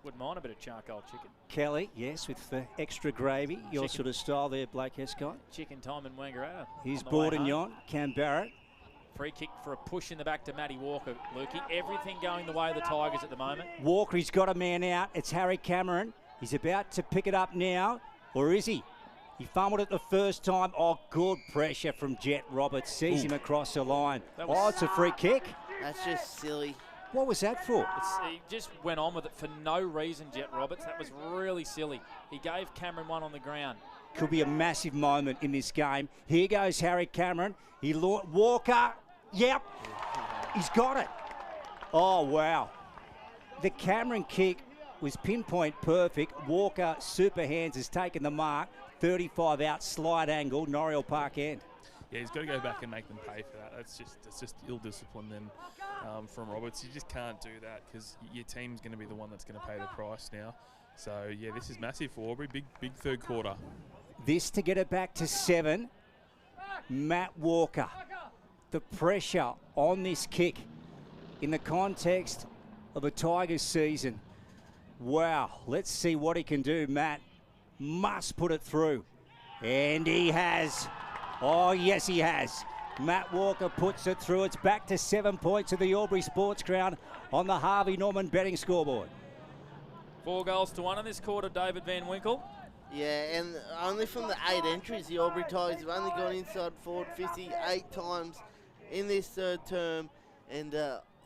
[SPEAKER 1] Wouldn't mind a bit of charcoal chicken.
[SPEAKER 4] Kelly, yes, with the extra gravy. Your sort of style there, Blake Escott.
[SPEAKER 1] Chicken time in Wangaratta.
[SPEAKER 4] Here's Bourdignon, Cam Barrett.
[SPEAKER 1] Free kick for a push in the back to Matty Walker, Lukey. Everything going the way of the Tigers at the moment.
[SPEAKER 4] Walker, he's got a man out. It's Harry Cameron. He's about to pick it up now, or is he? He fumbled it the first time. Oh, good pressure from Jet Roberts. Sees him across the line. It's a free kick.
[SPEAKER 3] That's just silly.
[SPEAKER 4] What was that for?
[SPEAKER 1] He just went on with it for no reason, Jet Roberts. That was really silly. He gave Cameron one on the ground.
[SPEAKER 4] Could be a massive moment in this game. Here goes Harry Cameron. Walker. Yep. He's got it. Oh, wow. The Cameron kick was pinpoint perfect. Walker, super hands, has taken the mark. 35 out, slide angle, Noriel Park end.
[SPEAKER 2] Yeah, he's got to go back and make them pay for that. That's just ill discipline then from Roberts. You just can't do that because your team's going to be the one that's going to pay the price now. So yeah, this is massive for Albury. Big third quarter.
[SPEAKER 4] This to get it back to 7. Matt Walker. The pressure on this kick in the context of a Tigers season. Wow, let's see what he can do. Matt must put it through. And he has. Oh, yes, he has. Matt Walker puts it through. It's back to 7 points at the Albury Sports Ground on the Harvey Norman betting scoreboard.
[SPEAKER 1] 4 goals to 1 in this quarter, David Van Winkle.
[SPEAKER 3] Yeah, and only from the 8 entries, the Albury Tigers have only gone inside forward 58 times in this third term. And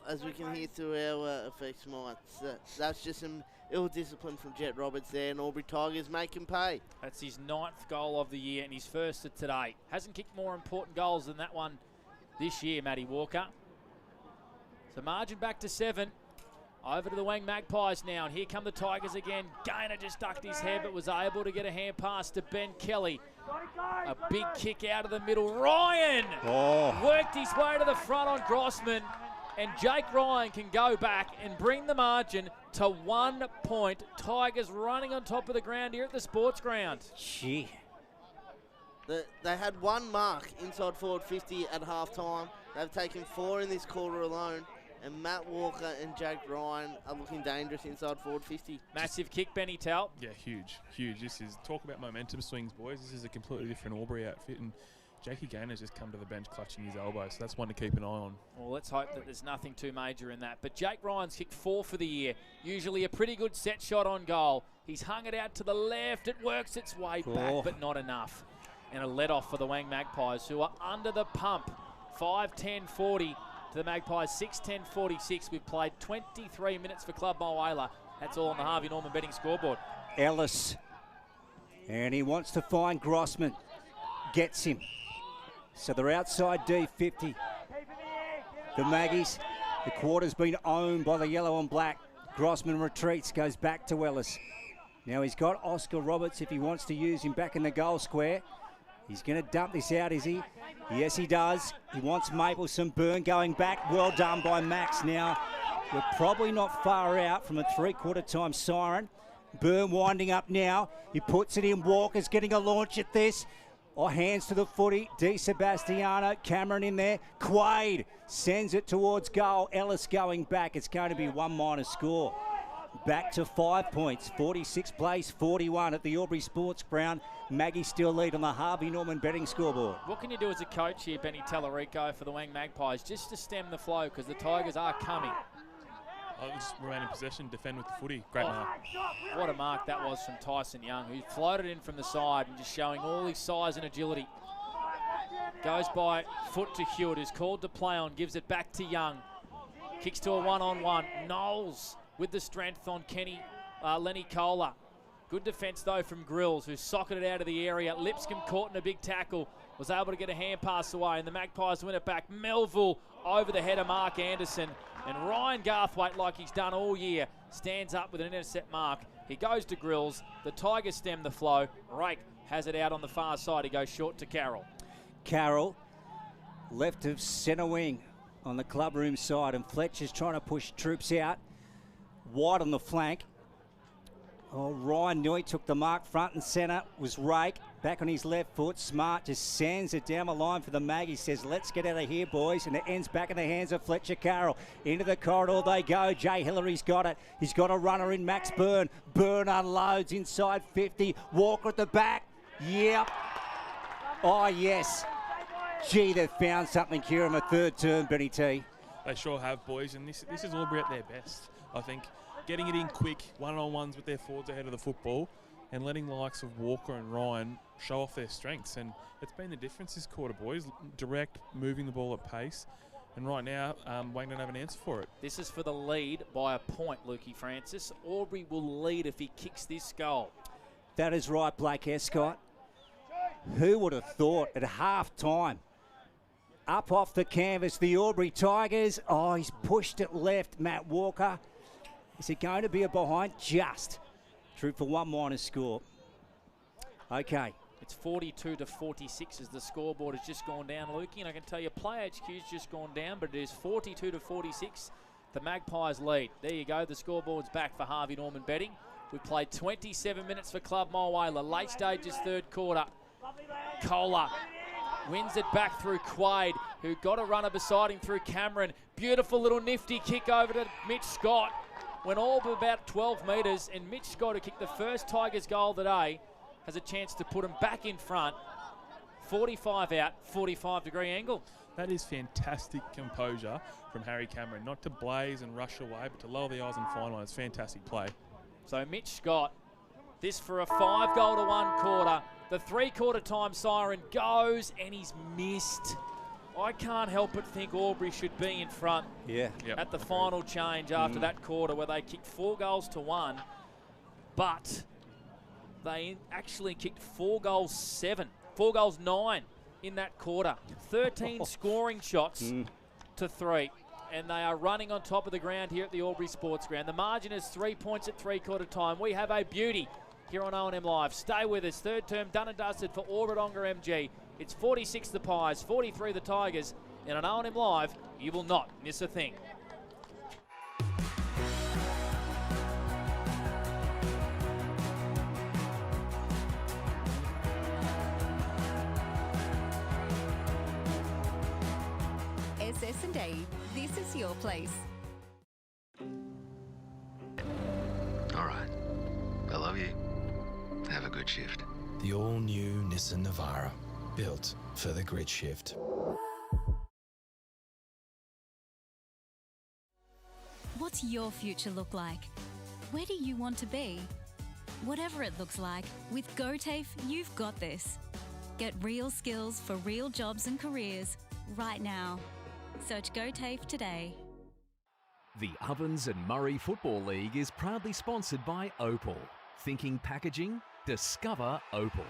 [SPEAKER 3] as we can hear through our effects mics, that's just some ill discipline from Jet Roberts there, and Albury Tigers make him pay.
[SPEAKER 1] That's his 9th goal of the year and his first of today. Hasn't kicked more important goals than that one this year, Matty Walker. So margin back to 7. Over to the Wang Magpies now, and here come the Tigers again. Gaynor just ducked his head, but was able to get a hand pass to Ben Kelly. A big kick out of the middle. Ryan worked his way to the front on Grossman, and Jake Ryan can go back and bring the margin to 1 point. Tigers running on top of the ground here at the sports ground.
[SPEAKER 4] Gee.
[SPEAKER 3] They had 1 mark inside forward 50 at half time. They've taken 4 in this quarter alone, and Matt Walker and Jake Ryan are looking dangerous inside forward 50.
[SPEAKER 1] Massive kick, Benny Tell.
[SPEAKER 2] Yeah, huge. This is, talk about momentum swings, boys. This is a completely different Albury outfit, and Jakey Gaynor's just come to the bench clutching his elbow, so that's one to keep an eye on.
[SPEAKER 1] Well, let's hope that there's nothing too major in that. But Jake Ryan's kicked 4 for the year. Usually a pretty good set shot on goal. He's hung it out to the left. It works its way back, but not enough. And a let-off for the Wang Magpies, who are under the pump. 5:10:40 to the Magpies, 6:10:46. We've played 23 minutes for Club Mulwala. That's all on the Harvey Norman betting scoreboard.
[SPEAKER 4] Ellis. And he wants to find Grossman. Gets him. So they're outside D50. The Maggies, the quarter's been owned by the yellow and black. Grossman retreats, goes back to Ellis. Now he's got Oscar Roberts if he wants to use him back in the goal square. He's going to dump this out, is he? Yes, he does. He wants Mapleson. Byrne going back. Well done by Max. Now, we're probably not far out from a three-quarter time siren. Byrne winding up now. He puts it in. Walker's getting a launch at this. Hands to the footy. Di Sebastiano. Cameron in there. Quaid sends it towards goal. Ellis going back. It's going to be 1- score. Back to 5 points. 46 plays, 41 at the Albury Sports Ground. Maggie still lead on the Harvey Norman betting scoreboard.
[SPEAKER 1] What can you do as a coach here, Benny Tellerico, for the Wang Magpies, just to stem the flow, because the Tigers are coming?
[SPEAKER 2] I'll just remain in possession, defend with the footy. Great mark.
[SPEAKER 1] What a mark that was from Tyson Young, who floated in from the side and just showing all his size and agility. Goes by foot to Hewitt, who's called to play on, gives it back to Young. Kicks to a one-on-one. Knowles with the strength on Lenny Kohler. Good defence, though, from Grills, who socketed it out of the area. Lipscomb caught in a big tackle, was able to get a hand pass away, and the Magpies win it back. Melville over the head of Mark Anderson, and Ryan Garthwaite, like he's done all year, stands up with an intercept mark. He goes to Grills. The Tigers stem the flow. Rake has it out on the far side. He goes short to Carroll.
[SPEAKER 4] Carroll, left of centre wing on the clubroom side, and Fletcher's trying to push troops out. Wide on the flank. Ryan Nui took the mark front and centre. Was Rake back on his left foot. Smart just sends it down the line for the Mag. He says, let's get out of here, boys. And it ends back in the hands of Fletcher Carroll. Into the corridor they go. Jay Hillary's got it. He's got a runner in Max Byrne. Byrne unloads inside 50. Walker at the back. Yep. Oh, yes. Gee, they've found something here in the third term, Benny T.
[SPEAKER 2] They sure have, boys. And this is Albury at their best, I think. Getting it in quick, one-on-ones with their forwards ahead of the football, and letting the likes of Walker and Ryan show off their strengths. And it's been the difference this quarter, boys. Direct, moving the ball at pace. And right now, Wang don't have an answer for it.
[SPEAKER 1] This is for the lead by a point, Lukey Francis. Albury will lead if he kicks this goal.
[SPEAKER 4] That is right, Blake Escott. Who would have thought at half-time? Up off the canvas, the Albury Tigers. Oh, he's pushed it left, Matt Walker. Is it going to be a behind? Just. True for 1- score. Okay.
[SPEAKER 1] It's 42-46 as the scoreboard has just gone down, Lukey. And I can tell you, Play HQ's just gone down, but it is 42-46. The Magpies lead. There you go. The scoreboard's back for Harvey Norman betting. We've played 27 minutes for Club Mulwala. Late stages, third quarter. Kohler wins it back through Quaid, who got a runner beside him through Cameron. Beautiful little nifty kick over to Mitch Scott. Went all but about 12 metres, and Mitch Scott, who kicked the first Tigers goal today, has a chance to put him back in front. 45 out, 45-degree angle.
[SPEAKER 2] That is fantastic composure from Harry Cameron. Not to blaze and rush away, but to lower the eyes and find one. It's fantastic play.
[SPEAKER 1] So Mitch Scott, this for a 5-goal-to-1 quarter. The three-quarter time siren goes, and he's missed. I can't help but think Albury should be in front at the final change after that quarter, where they kicked 4-1, but they actually kicked 4-9 in that quarter. 13 scoring shots to 3, and they are running on top of the ground here at the Albury Sports Ground. The margin is 3 points at three-quarter time. We have a beauty here on O&M Live. Stay with us. Third term done and dusted for Orbit-Onga MG. It's 46 the Pies, 43 the Tigers. And on O&M Live, you will not miss a thing.
[SPEAKER 7] Princess and Abe, this is your place.
[SPEAKER 8] All right. I love you. Have a good shift.
[SPEAKER 5] The all-new Nissan Navara, built for the grid shift.
[SPEAKER 7] What's your future look like? Where do you want to be? Whatever it looks like, with GoTAFE, you've got this. Get real skills for real jobs and careers right now. Search GoTAFE today.
[SPEAKER 9] The Ovens and Murray Football League is proudly sponsored by Opal. Thinking packaging? Discover Opal.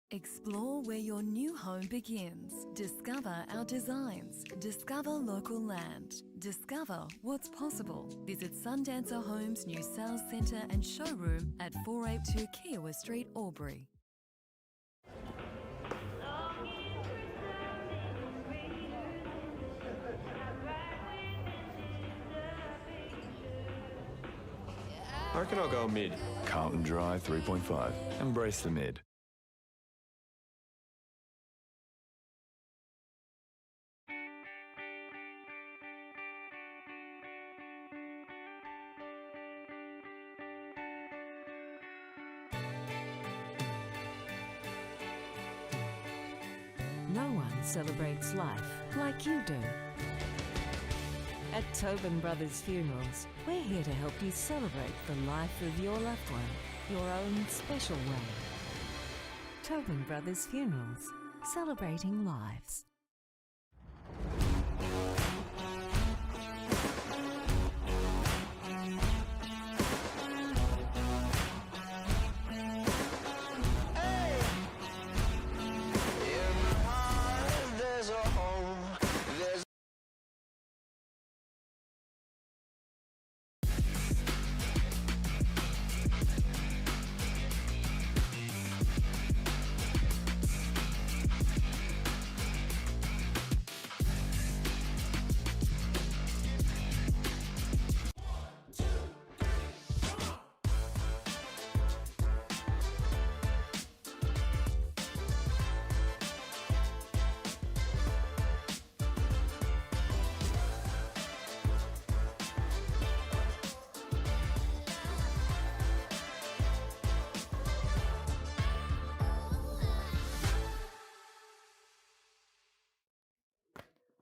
[SPEAKER 10] Explore where your new home begins. Discover our designs. Discover local land. Discover what's possible. Visit Sundancer Homes' new sales centre and showroom at 482 Kiowa Street, Albury.
[SPEAKER 11] I reckon I'll go mid.
[SPEAKER 12] Carlton Drive 3.5. Embrace the mid.
[SPEAKER 13] No one celebrates life like you do. At Tobin Brothers Funerals, we're here to help you celebrate the life of your loved one, your own special way. Tobin Brothers Funerals, celebrating lives.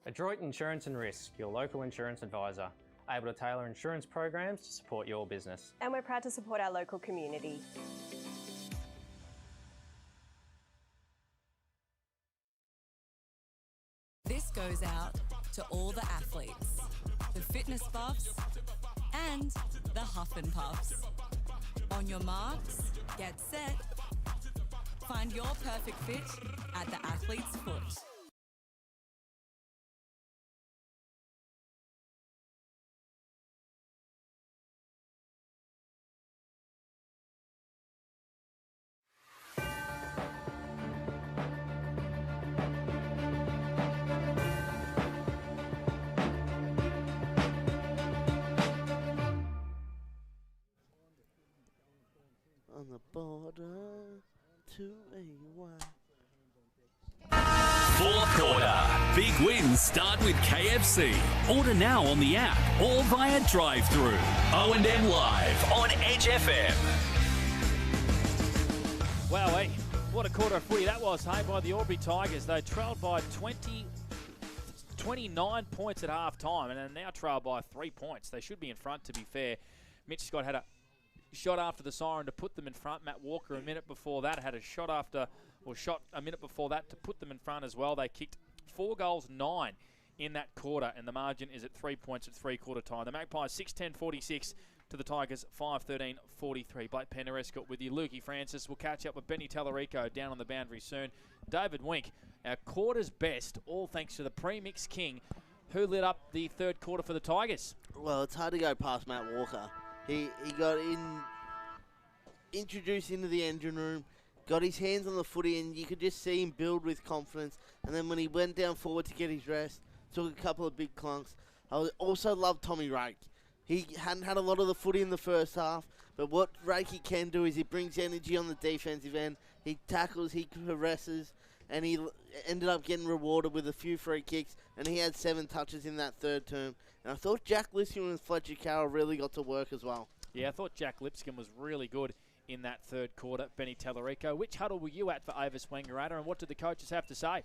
[SPEAKER 14] Adroit Insurance and Risk, your local insurance advisor, able to tailor insurance programs to support your business.
[SPEAKER 15] And we're proud to support our local community.
[SPEAKER 10] This goes out to all the athletes, the fitness buffs, and the huff and puffs. On your marks, get set. Find your perfect fit at the athlete's foot.
[SPEAKER 3] On the border to AY.
[SPEAKER 16] Fourth quarter. Big wins start with KFC. Order now on the app or via drive-through. O&M Live on Edge FM.
[SPEAKER 1] Wow, hey, what a quarter of footy that was, hey, by the Albury Tigers. They trailed by 29 points at half-time and are now trailed by 3 points. They should be in front, to be fair. Mitch Scott had a shot after the siren to put them in front. Matt Walker a minute before that had a shot a minute before that to put them in front as well. They kicked 4 goals, 9 in that quarter, and the margin is at 3 points at three-quarter time. The Magpies 6-10-46 to the Tigers 5-13-43. Blake Penderescott with you. Lukey Francis will catch up with Benny Tallarico down on the boundary soon. David Wink Our quarter's best, all thanks to the premix king, who lit up the third quarter for the Tigers.
[SPEAKER 3] Well, it's hard to go past Matt Walker. He got introduced into the engine room, got his hands on the footy, and you could just see him build with confidence. And then when he went down forward to get his rest, took a couple of big clunks. I also love Tommy Rake. He hadn't had a lot of the footy in the first half, but what Rakey can do is he brings energy on the defensive end. He tackles, he caresses, and he ended up getting rewarded with a few free kicks, and he had 7 touches in that third term. And I thought Jack Lipscomb and Fletcher Carroll really got to work as well.
[SPEAKER 1] Yeah, I thought Jack Lipscomb was really good in that third quarter. Benny Tallarico, which huddle were you at for Avis Wangaratta, and what did the coaches have to say?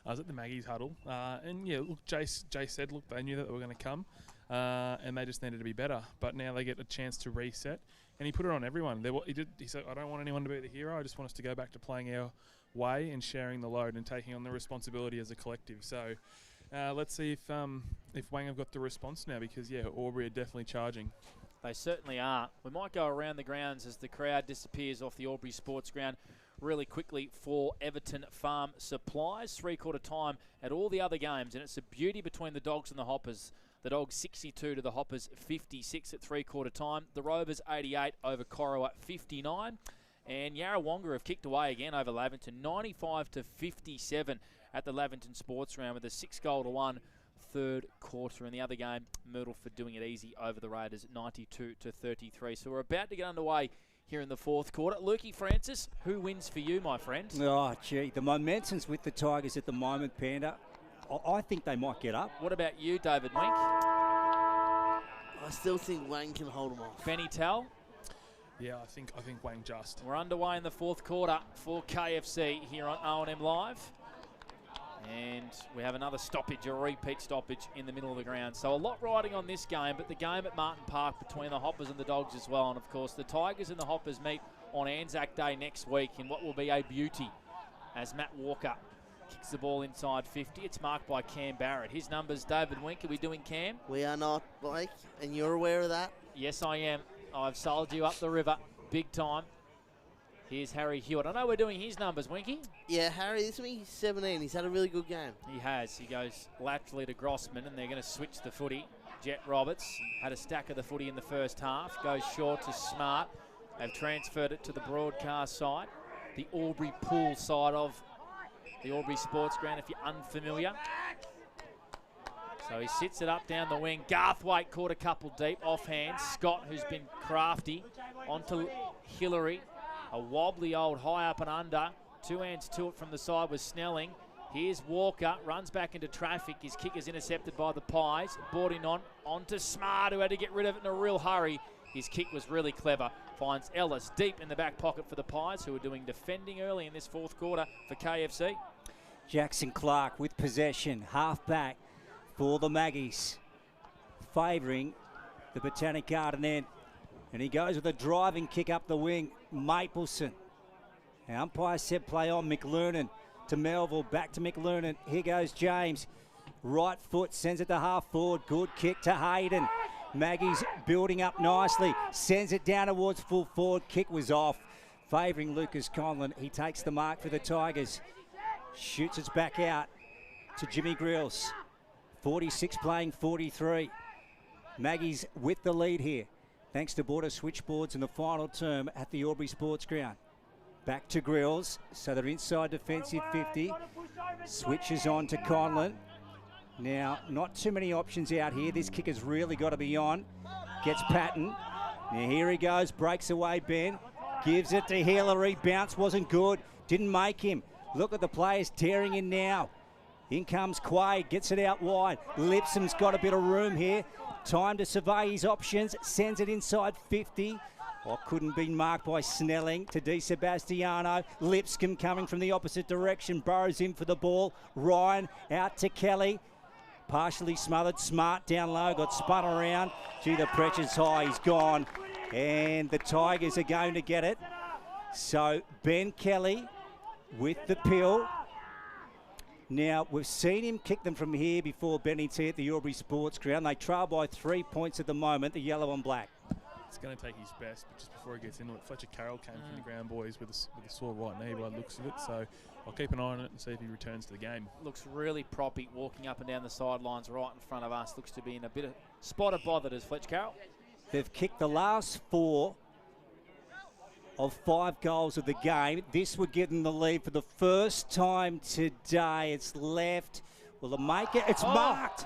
[SPEAKER 2] I was at the Maggies huddle, and yeah, look, Jay said, look, they knew that they were going to come, and they just needed to be better. But now they get a chance to reset, and he put it on everyone. He said, I don't want anyone to be the hero. I just want us to go back to playing our way and sharing the load and taking on the responsibility as a collective. So let's see if Wang have got the response now, because yeah, Albury are definitely charging.
[SPEAKER 1] They certainly are. We might go around the grounds as the crowd disappears off the Albury Sports Ground really quickly for Everton Farm Supplies. 3-quarter time at all the other games, and it's a beauty between the Dogs and the Hoppers. The Dogs 62 to the Hoppers 56 at 3-quarter time. The Rovers 88 over Corowa 59. And Yarrawonga have kicked away again over Lavington 95 to 57 at the Lavington Sports Ground with a 6-goal-to-1 third quarter. In the other game, Myrtleford doing it easy over the Raiders 92 to 33. So we're about to get underway here in the fourth quarter. Lukey Francis, who wins for you, my friend?
[SPEAKER 4] Oh, gee, the momentum's with the Tigers at the moment, Panda. I think they might get up.
[SPEAKER 1] What about you, David Wink?
[SPEAKER 3] I still think Wang can hold them off.
[SPEAKER 1] Benny Tell?
[SPEAKER 2] Yeah, I think Wang just.
[SPEAKER 1] We're underway in the fourth quarter for KFC here on O&M Live. And we have another stoppage, a repeat stoppage in the middle of the ground. So a lot riding on this game, but the game at Martin Park between the Hoppers and the Dogs as well. And of course, the Tigers and the Hoppers meet on Anzac Day next week in what will be a beauty as Matt Walker kicks the ball inside 50. It's marked by Cam Barrett. His numbers, David Wink. Are we doing Cam?
[SPEAKER 3] We are not, Blake, and you're aware of that?
[SPEAKER 1] Yes, I am. I've sold you up the river big time. Here's Harry Hewitt. I know we're doing his numbers, Winky.
[SPEAKER 3] Yeah, Harry, this is he's 17. He's had a really good game.
[SPEAKER 1] He has. He goes laterally to Grossman, and they're going to switch the footy. Jet Roberts had a stack of the footy in the first half. Goes short to Smart. They've transferred it to the broadcast side. The Albury pool side of the Albury Sports Ground, if you're unfamiliar. So he sits it up down the wing. Garthwaite caught a couple deep offhand. Scott, who's been crafty, onto Hillary. A wobbly old high up and under. 2 hands to it from the side with Snelling. Here's Walker, runs back into traffic. His kick is intercepted by the Pies. Brought in onto Smart, who had to get rid of it in a real hurry. His kick was really clever. Finds Ellis deep in the back pocket for the Pies, who are doing defending early in this fourth quarter for KFC.
[SPEAKER 4] Jackson Clark with possession, half back for the Maggies, favouring the Botanic Garden end. And he goes with a driving kick up the wing. Mapleson. The umpire said play on. McLernan to Melville. Back to McLernan. Here goes James. Right foot sends it to half forward. Good kick to Hayden. Maggie's building up nicely. Sends it down towards full forward. Kick was off. Favouring Lucas Conlon. He takes the mark for the Tigers. Shoots it back out to Jimmy Grills. 46 playing 43. Maggie's with the lead here, thanks to Border Switchboards in the final term at the Albury Sports Ground. Back to Grills, so they're inside defensive 50. Switches on to Conlon. Now, not too many options out here. This kicker's really got to be on. Gets Patton. Now here he goes, breaks away Ben. Gives it to Hillary. Bounce wasn't good. Didn't make him. Look at the players tearing in now. In comes Quaid, gets it out wide. Lipsom's got a bit of room here. Time to survey his options. Sends it inside 50. Oh, couldn't be marked by Snelling to Di Sebastiano. Lipscomb coming from the opposite direction. Burrows in for the ball. Ryan out to Kelly. Partially smothered. Smart down low. Got spun around. Gee, the pressure's high. He's gone. And the Tigers are going to get it. So Ben Kelly with the pill. Now, we've seen him kick them from here before Benny T at the Albury Sports Ground. They trail by 3 points at the moment, the yellow and black.
[SPEAKER 2] It's going to take his best, but just before he gets into it, Fletcher Carroll came from the ground, boys, with a sore right knee by the looks of it. So I'll keep an eye on it and see if he returns to the game.
[SPEAKER 1] Looks really proppy, walking up and down the sidelines right in front of us. Looks to be in a bit of spot of bother as Fletcher Carroll.
[SPEAKER 4] They've kicked the last 4 of 5 goals of the game. This would give them the lead for the first time today. It's left. Will it make it? It's marked.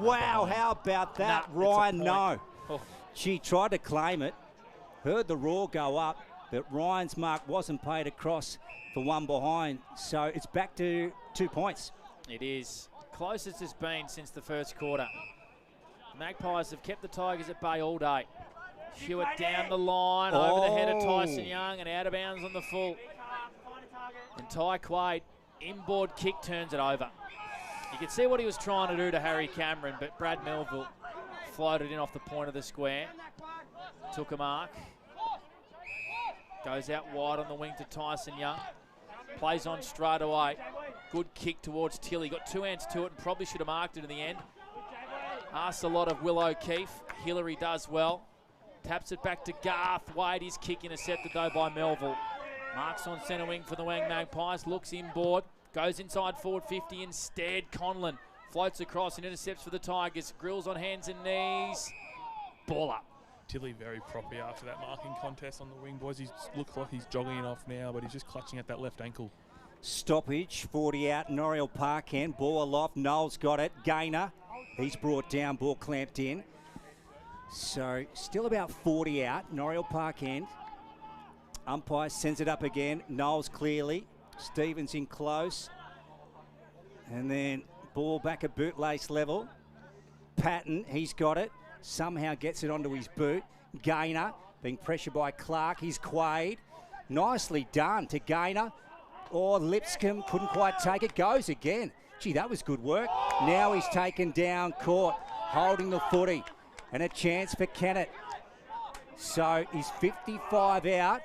[SPEAKER 4] Wow, how about that? Ryan, no. She tried to claim it. Heard the roar go up, but Ryan's mark wasn't paid across for one behind. So it's back to 2 points.
[SPEAKER 1] It is. Closest it's been since the first quarter. Magpies have kept the Tigers at bay all day. Hewitt down the line, over the head of Tyson Young and out of bounds on the full. And Ty Quaid, inboard kick, turns it over. You can see what he was trying to do to Harry Cameron, but Brad Melville floated in off the point of the square. Took a mark. Goes out wide on the wing to Tyson Young. Plays on straight away. Good kick towards Tilly. Got 2 hands to it and probably should have marked it in the end. Asks a lot of Will O'Keefe. Hillary does well. Taps it back to Garth Wade. His kick intercepted though by Melville. Marks on centre wing for the Wang Magpies. Looks inboard. Goes inside forward 50 instead. Conlon floats across and intercepts for the Tigers. Grills on hands and knees. Ball up.
[SPEAKER 2] Tilly very proppy after that marking contest on the wing, boys. He looks like he's jogging it off now, but he's just clutching at that left ankle.
[SPEAKER 4] Stoppage, 40 out, Noriel Parkend. Ball aloft, Noel's got it. Gainer, he's brought down, ball clamped in. So still about 40 out, Noriel Parkend. Umpire sends it up again. Knowles clearly. Stevens in close. And then ball back at bootlace level. Patton, he's got it. Somehow gets it onto his boot. Gainer being pressured by Clark. He's Quaid. Nicely done to Gainer. Or Lipscomb couldn't quite take it. Goes again. Gee, that was good work. Now he's taken down court, holding the footy. And a chance for Kennett. So he's 55 out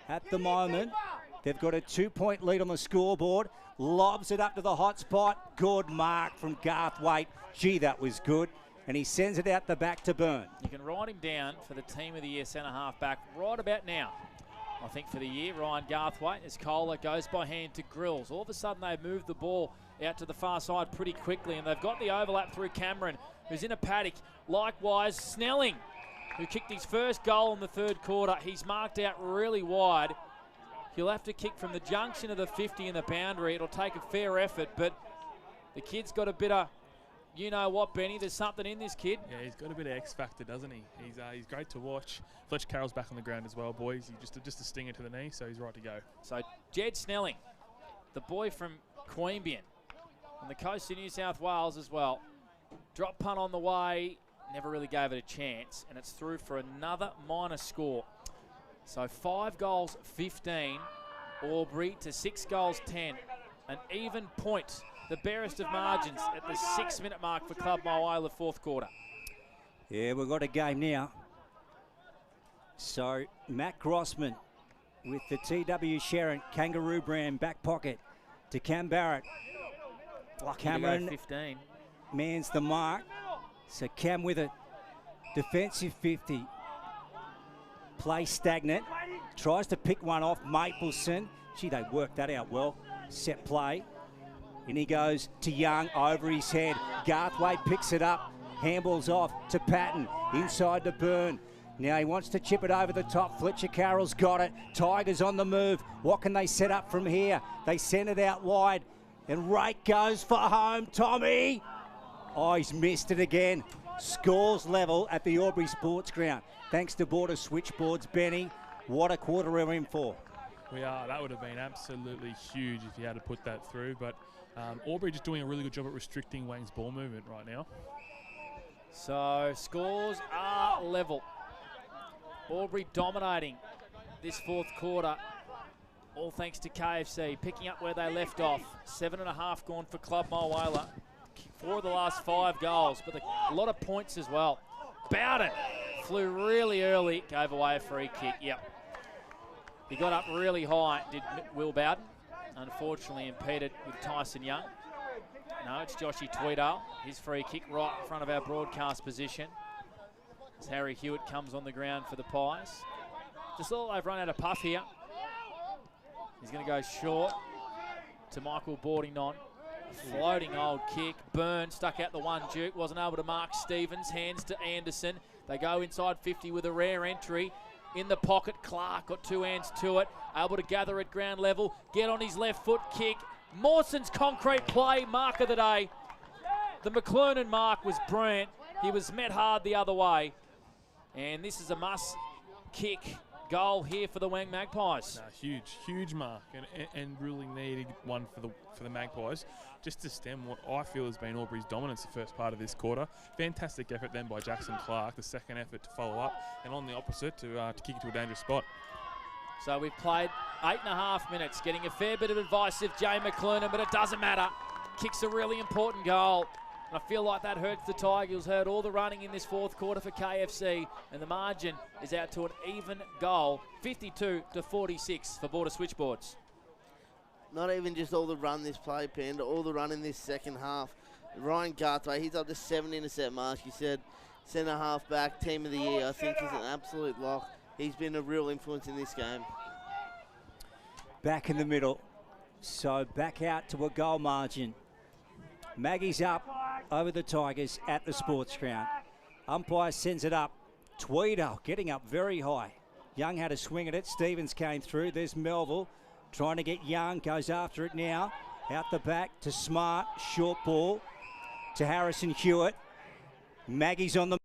[SPEAKER 4] at the moment. They've got a 2-point lead on the scoreboard. Lobs it up to the hot spot. Good mark from Garthwaite. Gee, that was good. And he sends it out the back to Byrne.
[SPEAKER 1] You can write him down for the Team of the Year centre-half back right about now. I think for the year, Ryan Garthwaite, as Kohler goes by hand to Grills. All of a sudden, they've moved the ball out to the far side pretty quickly, and they've got the overlap through Cameron, who's in a paddock. Likewise, Snelling, who kicked his first goal in the third quarter. He's marked out really wide. He'll have to kick from the junction of the 50 and the boundary. It'll take a fair effort, but the kid's got a bit of, you know what, Benny, there's something in this kid.
[SPEAKER 2] Yeah, he's got a bit of X factor, doesn't he? He's great to watch. Fletcher Carroll's back on the ground as well, boys. He just a stinger to the knee, so he's right to go.
[SPEAKER 1] So Jed Snelling, the boy from Queanbeyan, on the coast of New South Wales as well. Drop punt on the way, never really gave it a chance, and it's through for another minor score. So 5 goals, 15. Albury to 6 goals, 10. An even point, the barest of margins at the 6-minute mark for Club Moala, fourth quarter.
[SPEAKER 4] Yeah, we've got a game now. So Matt Grossman with the TW Sharon Kangaroo brand back pocket to Cam Barrett. Cameron
[SPEAKER 1] 15.
[SPEAKER 4] Mans the mark. So Cam with it. Defensive 50. Play stagnant. Tries to pick one off Mapleson. Gee, they worked that out well. Set play. And he goes to Young over his head. Garthwaite picks it up. Handballs off to Patton. Inside to Byrne. Now he wants to chip it over the top. Fletcher Carroll's got it. Tigers on the move. What can they set up from here? They send it out wide. And Rake goes for home. Tommy. Oh, he's missed it again. Scores level at the Albury Sports Ground. Thanks to Border Switchboards, Benny. What a quarter we're in for.
[SPEAKER 2] We are. That would have been absolutely huge if you had to put that through. But Albury just doing a really good job at restricting Wang's ball movement right now.
[SPEAKER 1] So scores are level. Albury dominating this fourth quarter. All thanks to KFC, picking up where they left off. 7.5 gone for Club Moala. 4 of the last 5 goals, but a lot of points as well. Bowden flew really early, gave away a free kick. Yep. He got up really high, did Will Bowden. Unfortunately impeded with Tyson Young. No, it's Joshy Tweedale. His free kick right in front of our broadcast position. as Harry Hewitt comes on the ground for the Pies. Just thought they've run out of puff here. He's going to go short to Michael Boardington. Floating old kick. Byrne stuck out the one. Duke wasn't able to mark Stevens. Hands to Anderson. They go inside 50 with a rare entry. In the pocket, Clark got two hands to it. Able to gather at ground level. Get on his left foot kick. Mawson's concrete play. Mark of the day. The McLernon mark was brilliant. He was met hard the other way. And this is a must kick goal here for the Wang Magpies.
[SPEAKER 2] Huge mark, and really needed one for the Magpies, just to stem what I feel has been Albury's dominance the first part of this quarter. Fantastic effort then by Jackson Clark, the second effort to follow up, and on the opposite to kick it to a dangerous spot.
[SPEAKER 1] So we've played 8.5 minutes, getting a fair bit of advice of Jay McLernon, but it doesn't matter. Kicks a really important goal. And I feel like that hurts the Tigers. Heard all the running in this fourth quarter for KFC, and the margin is out to an even goal, 52-46 for Border Switchboards.
[SPEAKER 3] Not even just all the run this play, Panda, all the run in this second half. Ryan Garthwaite, he's up to 7 intercept marks. You said centre half back, team of the year. I think he's an absolute lock. He's been a real influence in this game.
[SPEAKER 4] Back in the middle, so back out to a goal margin. Maggie's up over the Tigers at the sports ground. Umpire sends it up. Tweeder getting up very high. Young had a swing at it. Stevens came through. There's Melville trying to get Young. Goes after it now. Out the back to Smart. Short ball to Harrison Hewitt. Maggie's on the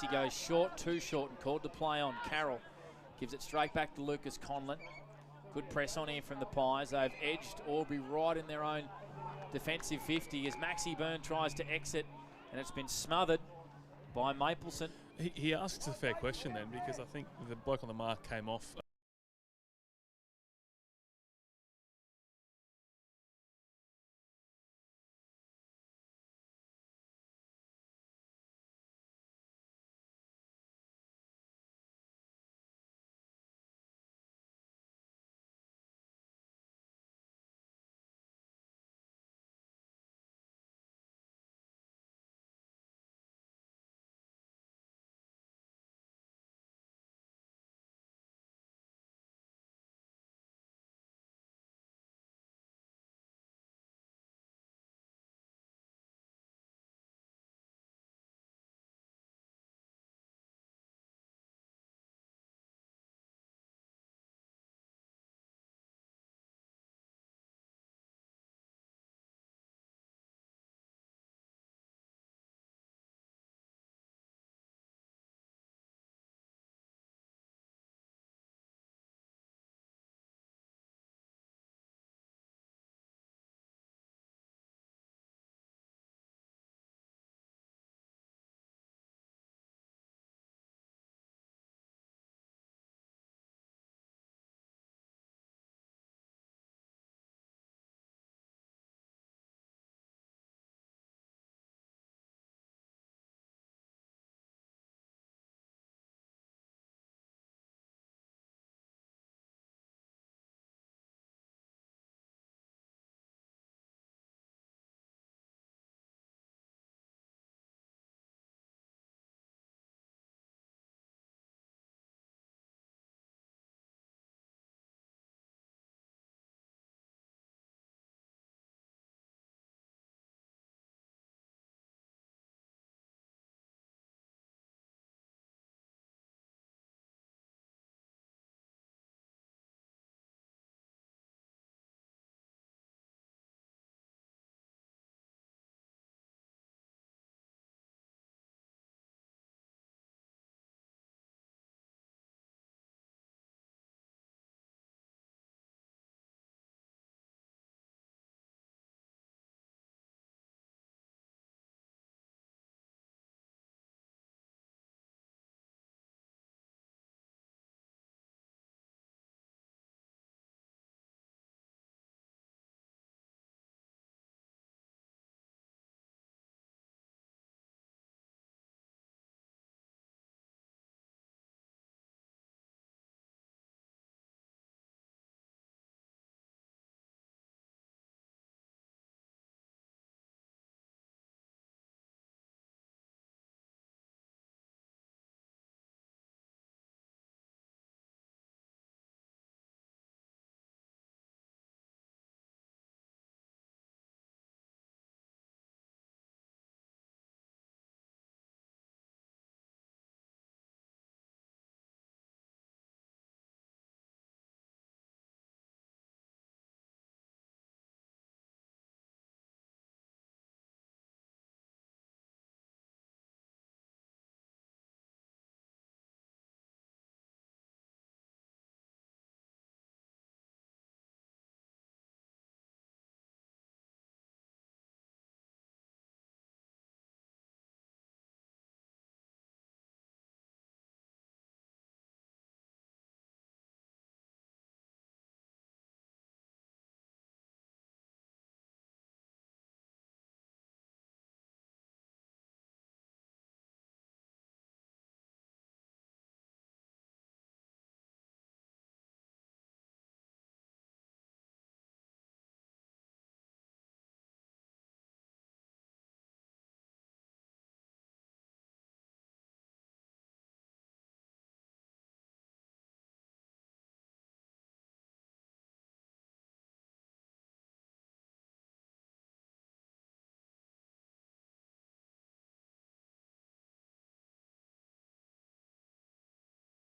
[SPEAKER 1] He goes short, too short, and called to play on. Carroll gives it straight back to Lucas Conlon. Good press on here from the Pies. They've edged Albury right in their own defensive 50 as Maxi Byrne tries to exit, and it's been smothered by Mapleson.
[SPEAKER 2] He asks a fair question then, because I think the bloke on the mark came off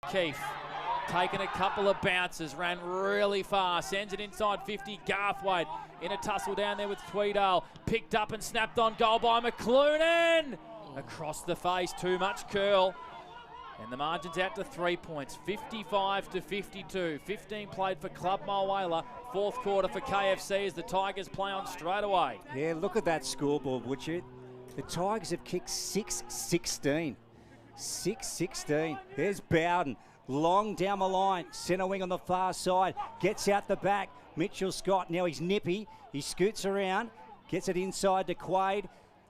[SPEAKER 1] Keefe taking a couple of bounces, ran really fast, sends it inside 50. Garthwaite in a tussle down there with Tweedale, picked up and snapped on goal by McCloonan. Across the face, too much curl. And the margin's out to 3 points, 55-52. 15 played for Club Mulwala. Fourth quarter for KFC as the Tigers play on straight away.
[SPEAKER 4] Yeah, look at that scoreboard, would you? The Tigers have kicked 6-16. 6-16. There's Bowden. Long down the line. Centre wing on the far side. Gets out the back. Mitchell Scott. Now he's nippy. He scoots around. Gets it inside to Quaid.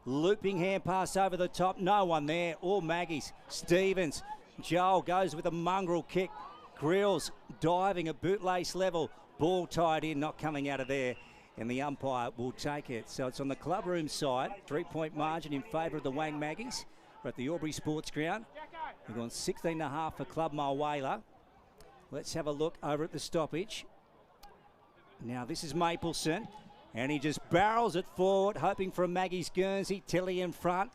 [SPEAKER 4] Looping hand pass over the top. No one there. All Maggies. Stevens. Joel goes with a mongrel kick. Grills diving at bootlace level. Ball tied in, not coming out of there. And the umpire will take it. So it's on the clubroom side. 3-point margin in favour of the Wang Maggies. We're at the Albury Sports Ground. We've gone 16.5 for Club Mulwala. Let's have a look over at the stoppage. Now this is Mapleson. And he just barrels it forward, hoping for a Maggie's Guernsey. Tilly in front.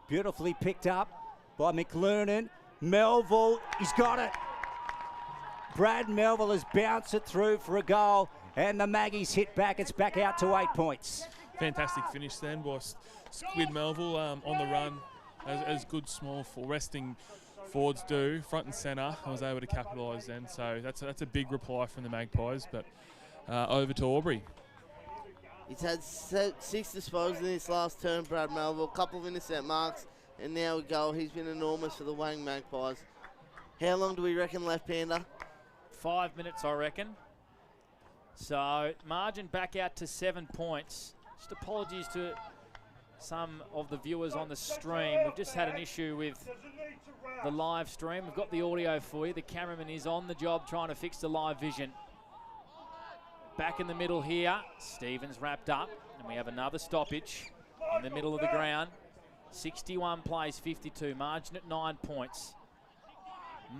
[SPEAKER 4] Beautifully picked up by McCloonan. Melville, he's got it. Brad Melville has bounced it through for a goal. And the Maggies hit back. It's back out to 8 points.
[SPEAKER 2] Fantastic finish then by Squid Melville on the run. As good small for resting forwards do, front and centre. I was able to capitalise then. So that's a big reply from the Magpies. But over to Albury.
[SPEAKER 3] He's had 6 disposals in this last term, Brad Melville, a couple of intercept marks, and now a goal. He's been enormous for the Wang Magpies. How long do we reckon left, Panda?
[SPEAKER 1] 5 minutes, I reckon. So margin back out to 7 points. Just apologies to some of the viewers on the stream. We've just had an issue with the live stream. We've got the audio for you. The cameraman is on the job trying to fix the live vision. Back in the middle here, Stevens wrapped up, and we have another stoppage in the middle of the ground. 61 plays 52, margin at 9 points.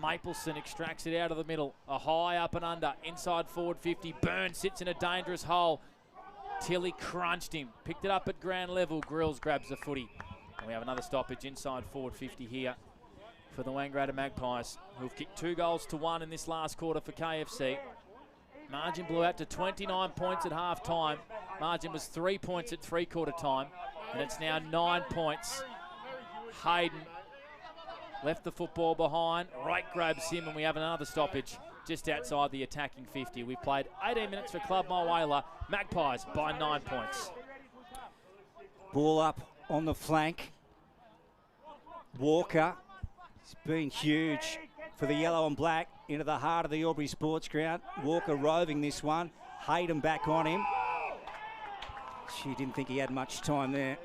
[SPEAKER 1] Mapleson extracts it out of the middle, a high up and under, inside forward 50. Burns sits in a dangerous hole. Tilly crunched him, picked it up at ground level. Grills grabs the footy. And we have another stoppage inside forward 50 here for the Wangaratta Magpies, who've kicked 2 goals to 1 in this last quarter for KFC. Margin blew out to 29 points at half time. Margin was 3 points at 3/4 time. And it's now 9 points. Hayden left the football behind. Right grabs him, and we have another stoppage just outside the attacking 50. We've played 18 minutes for Club Mulwala. Magpies by 9 points.
[SPEAKER 4] Ball up on the flank. Walker. It's been huge for the yellow and black. Into the heart of the Albury Sports Ground. Walker roving this one. Hayden back on him. She didn't think he had much time there.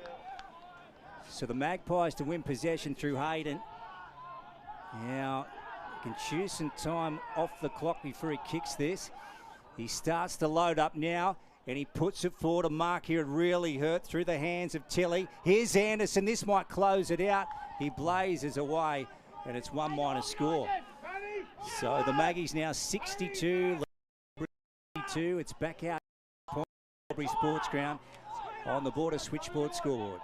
[SPEAKER 4] So the Magpies to win possession through Hayden. Now, can choose some time off the clock before he kicks this. He starts to load up now, and he puts it forward. A mark here, it really hurt through the hands of Tilly. Here's Anderson. This might close it out. He blazes away, and it's 1- score. So the Maggies now 62, 62. It's back out Albury Sports Ground on the Border Switchboard scoreboard.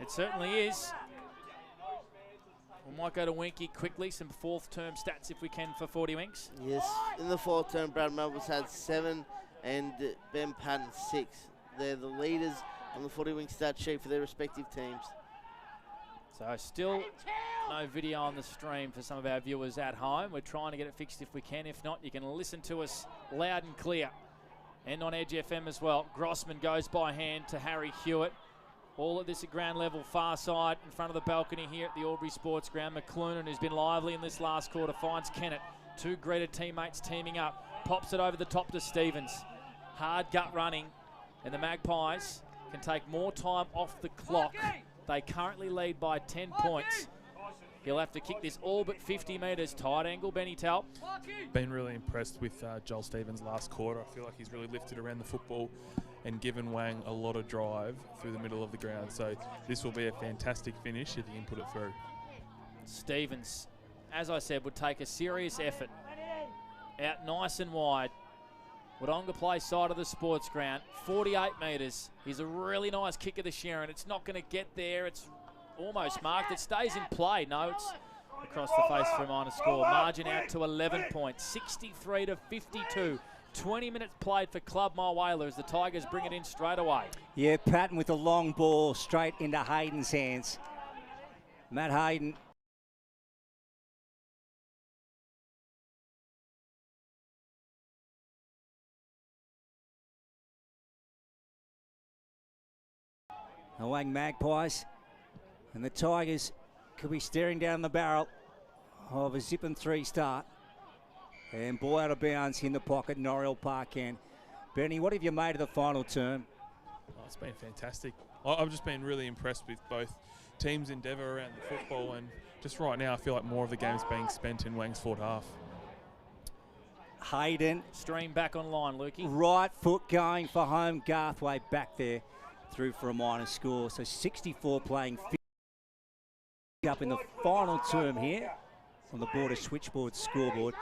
[SPEAKER 1] It certainly is. We might go to Winky quickly, some fourth term stats if we can for 40 Winks.
[SPEAKER 3] Yes, in the fourth term, Brad Melville's had 7 and Ben Patton 6. They're the leaders on the 40 Wink stat sheet for their respective teams.
[SPEAKER 1] So still no video on the stream for some of our viewers at home. We're trying to get it fixed if we can. If not, you can listen to us loud and clear. And on Edge FM as well. Grossman goes by hand to Harry Hewitt. All of this at ground level, far side, in front of the balcony here at the Albury Sports Ground. McCloonan, who's been lively in this last quarter, finds Kennett. 2 greater teammates teaming up. Pops it over the top to Stevens. Hard gut running. And the Magpies can take more time off the clock. They currently lead by 10 points. He'll have to kick this all but 50 metres. Tight angle, Benny Tal.
[SPEAKER 2] Been really impressed with Joel Stevens last quarter. I feel like he's really lifted around the football and given Wang a lot of drive through the middle of the ground. So this will be a fantastic finish if he can put it through.
[SPEAKER 1] Stevens, as I said, would take a serious effort. Out nice and wide. Wodonga play side of the sports ground. 48 metres. He's a really nice kick of the Sharon. It's not going to get there. It's almost marked. It stays in play. No, it's across the face for a minor score. Margin out to 11 points, 63 to 52. 20 minutes played for Club Mulwala as the Tigers bring it in straight away.
[SPEAKER 4] Yeah, Patton with the long ball straight into Hayden's hands. Matt Hayden. The Wang Magpies and the Tigers could be staring down the barrel of a zipping 3 start. And ball out of bounds in the pocket, Norriel Parkan. Benny, what have you made of the final term?
[SPEAKER 2] Oh, it's been fantastic. I've just been really impressed with both teams' endeavour around the football, and just right now I feel like more of the game's being spent in Wang's forward half.
[SPEAKER 4] Hayden.
[SPEAKER 1] Stream back online, Lukey.
[SPEAKER 4] Right foot going for home. Garthwaite back there through for a minor score. So 64 playing 50 up in the final term here on the Border Switchboard scoreboard.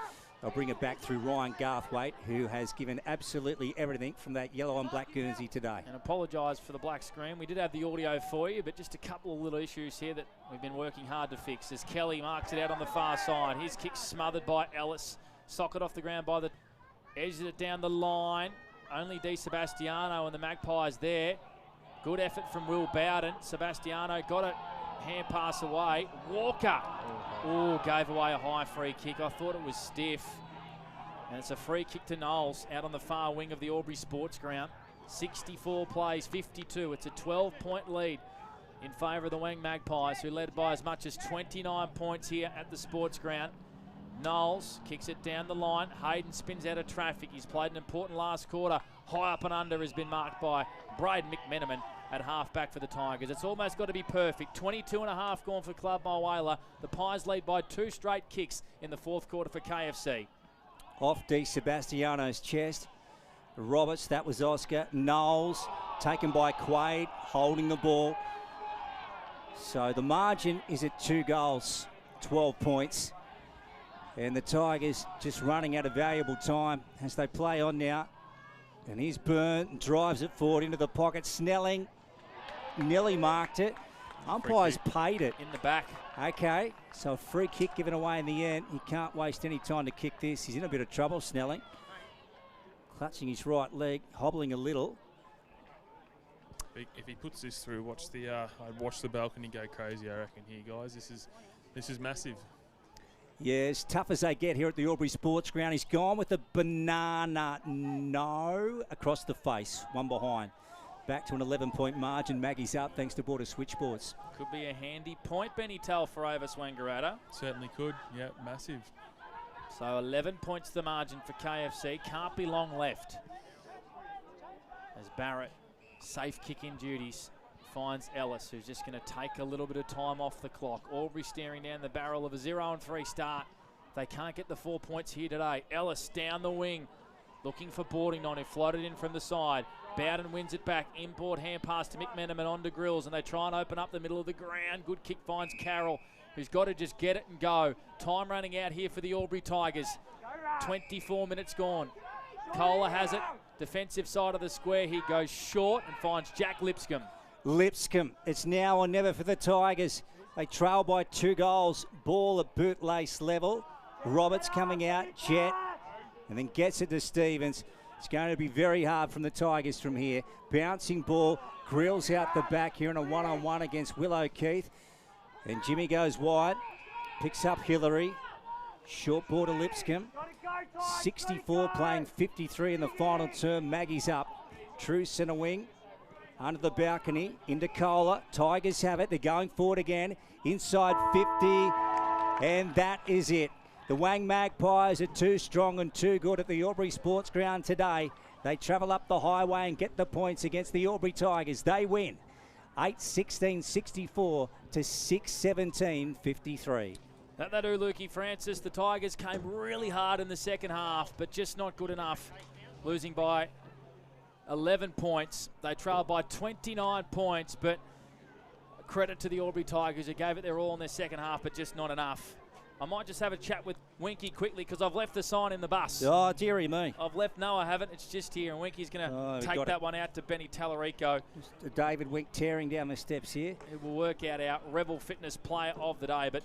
[SPEAKER 4] They'll bring it back through Ryan Garthwaite, who has given absolutely everything from that yellow and black Guernsey today.
[SPEAKER 1] And apologise for the black screen. We did have the audio for you, but just a couple of little issues here that we've been working hard to fix. As Kelly marks it out on the far side. His kick smothered by Ellis. Socket off the ground by the edge of it down the line. Only Di Sebastiano and the Magpies there. Good effort from Will Bowden. Sebastiano got it. Hand pass away. Walker. Oh, gave away a high free kick. I thought it was stiff. And it's a free kick to Knowles out on the far wing of the Albury Sports Ground. 64 plays, 52. It's a 12-point lead in favour of the Wang Magpies, who led by as much as 29 points here at the Sports Ground. Knowles kicks it down the line. Hayden spins out of traffic. He's played an important last quarter. High up and under has been marked by Braden McMenamin at half-back for the Tigers. It's almost got to be perfect. 22 and a half gone for Club Mulwala. The Pies lead by 2 straight kicks in the fourth quarter for KFC.
[SPEAKER 4] Off Di Sebastiano's chest. Roberts, that was Oscar. Knowles, taken by Quaid, holding the ball. So the margin is at 2 goals, 12 points. And the Tigers just running out of valuable time as they play on now. And here's Byrne, drives it forward into the pocket. Snelling nearly marked it. Umpires paid it.
[SPEAKER 1] In the back.
[SPEAKER 4] Okay, so a free kick given away in the end. He can't waste any time to kick this. He's in a bit of trouble, Snelling. Clutching his right leg, hobbling a little.
[SPEAKER 2] If he puts this through, I'd watch the balcony go crazy, I reckon, here, guys. This is massive.
[SPEAKER 4] Yeah, as tough as they get here at the Albury Sports Ground. He's gone with the banana, no, across the face, one behind. Back to an 11-point margin. Maggie's up thanks to Border Switchboards.
[SPEAKER 1] Could be a handy point, Benny Tell, for Ovis Wangaratta.
[SPEAKER 2] Certainly could, yeah, massive.
[SPEAKER 1] So 11 points the margin for KFC. Can't be long left. As Barrett, safe kick-in duties, finds Ellis, who's just going to take a little bit of time off the clock. Aubrey staring down the barrel of a 0-3 start. They can't get the 4 points here today. Ellis down the wing, looking for Boardington, who floated in from the side. Bowden wins it back. Inboard hand pass to McMenamin on to Grills, and they try and open up the middle of the ground. Good kick finds Carroll, who's got to just get it and go. Time running out here for the Albury Tigers. 24 minutes gone. Kohler has it. Defensive side of the square. He goes short and finds Jack Lipscomb.
[SPEAKER 4] Lipscomb, it's now or never for the Tigers. They trail by 2 goals. Ball at bootlace level. Roberts coming out, Jet, and then gets it to Stevens. It's going to be very hard from the Tigers from here. Bouncing ball, Grills out the back here in a one-on-one against Will O'Keefe. And Jimmy goes wide, picks up Hillary. Short ball to Lipscomb. 64 playing 53 in the final term. Maggie's up. True centre wing. Under the balcony, into Kohler. Tigers have it. They're going forward again. Inside 50. And that is it. The Wang Magpies are too strong and too good at the Albury Sports Ground today. They travel up the highway and get the points against the Albury Tigers. They win 8-16-64 to 6-17-53.
[SPEAKER 1] That do, Lukey Francis. The Tigers came really hard in the second half, but just not good enough. Losing by 11 points. They trailed by 29 points, but credit to the Albury Tigers who gave it their all in their second half, but just not enough. I might just have a chat with Winky quickly because I've left the sign in the bus.
[SPEAKER 4] Oh, dearie me.
[SPEAKER 1] I've left, no I haven't, it's just here, and Winky's going to take that one out to Benny Tallarico.
[SPEAKER 4] David Wink tearing down the steps here.
[SPEAKER 1] It will work out our Rebel Fitness player of the day, but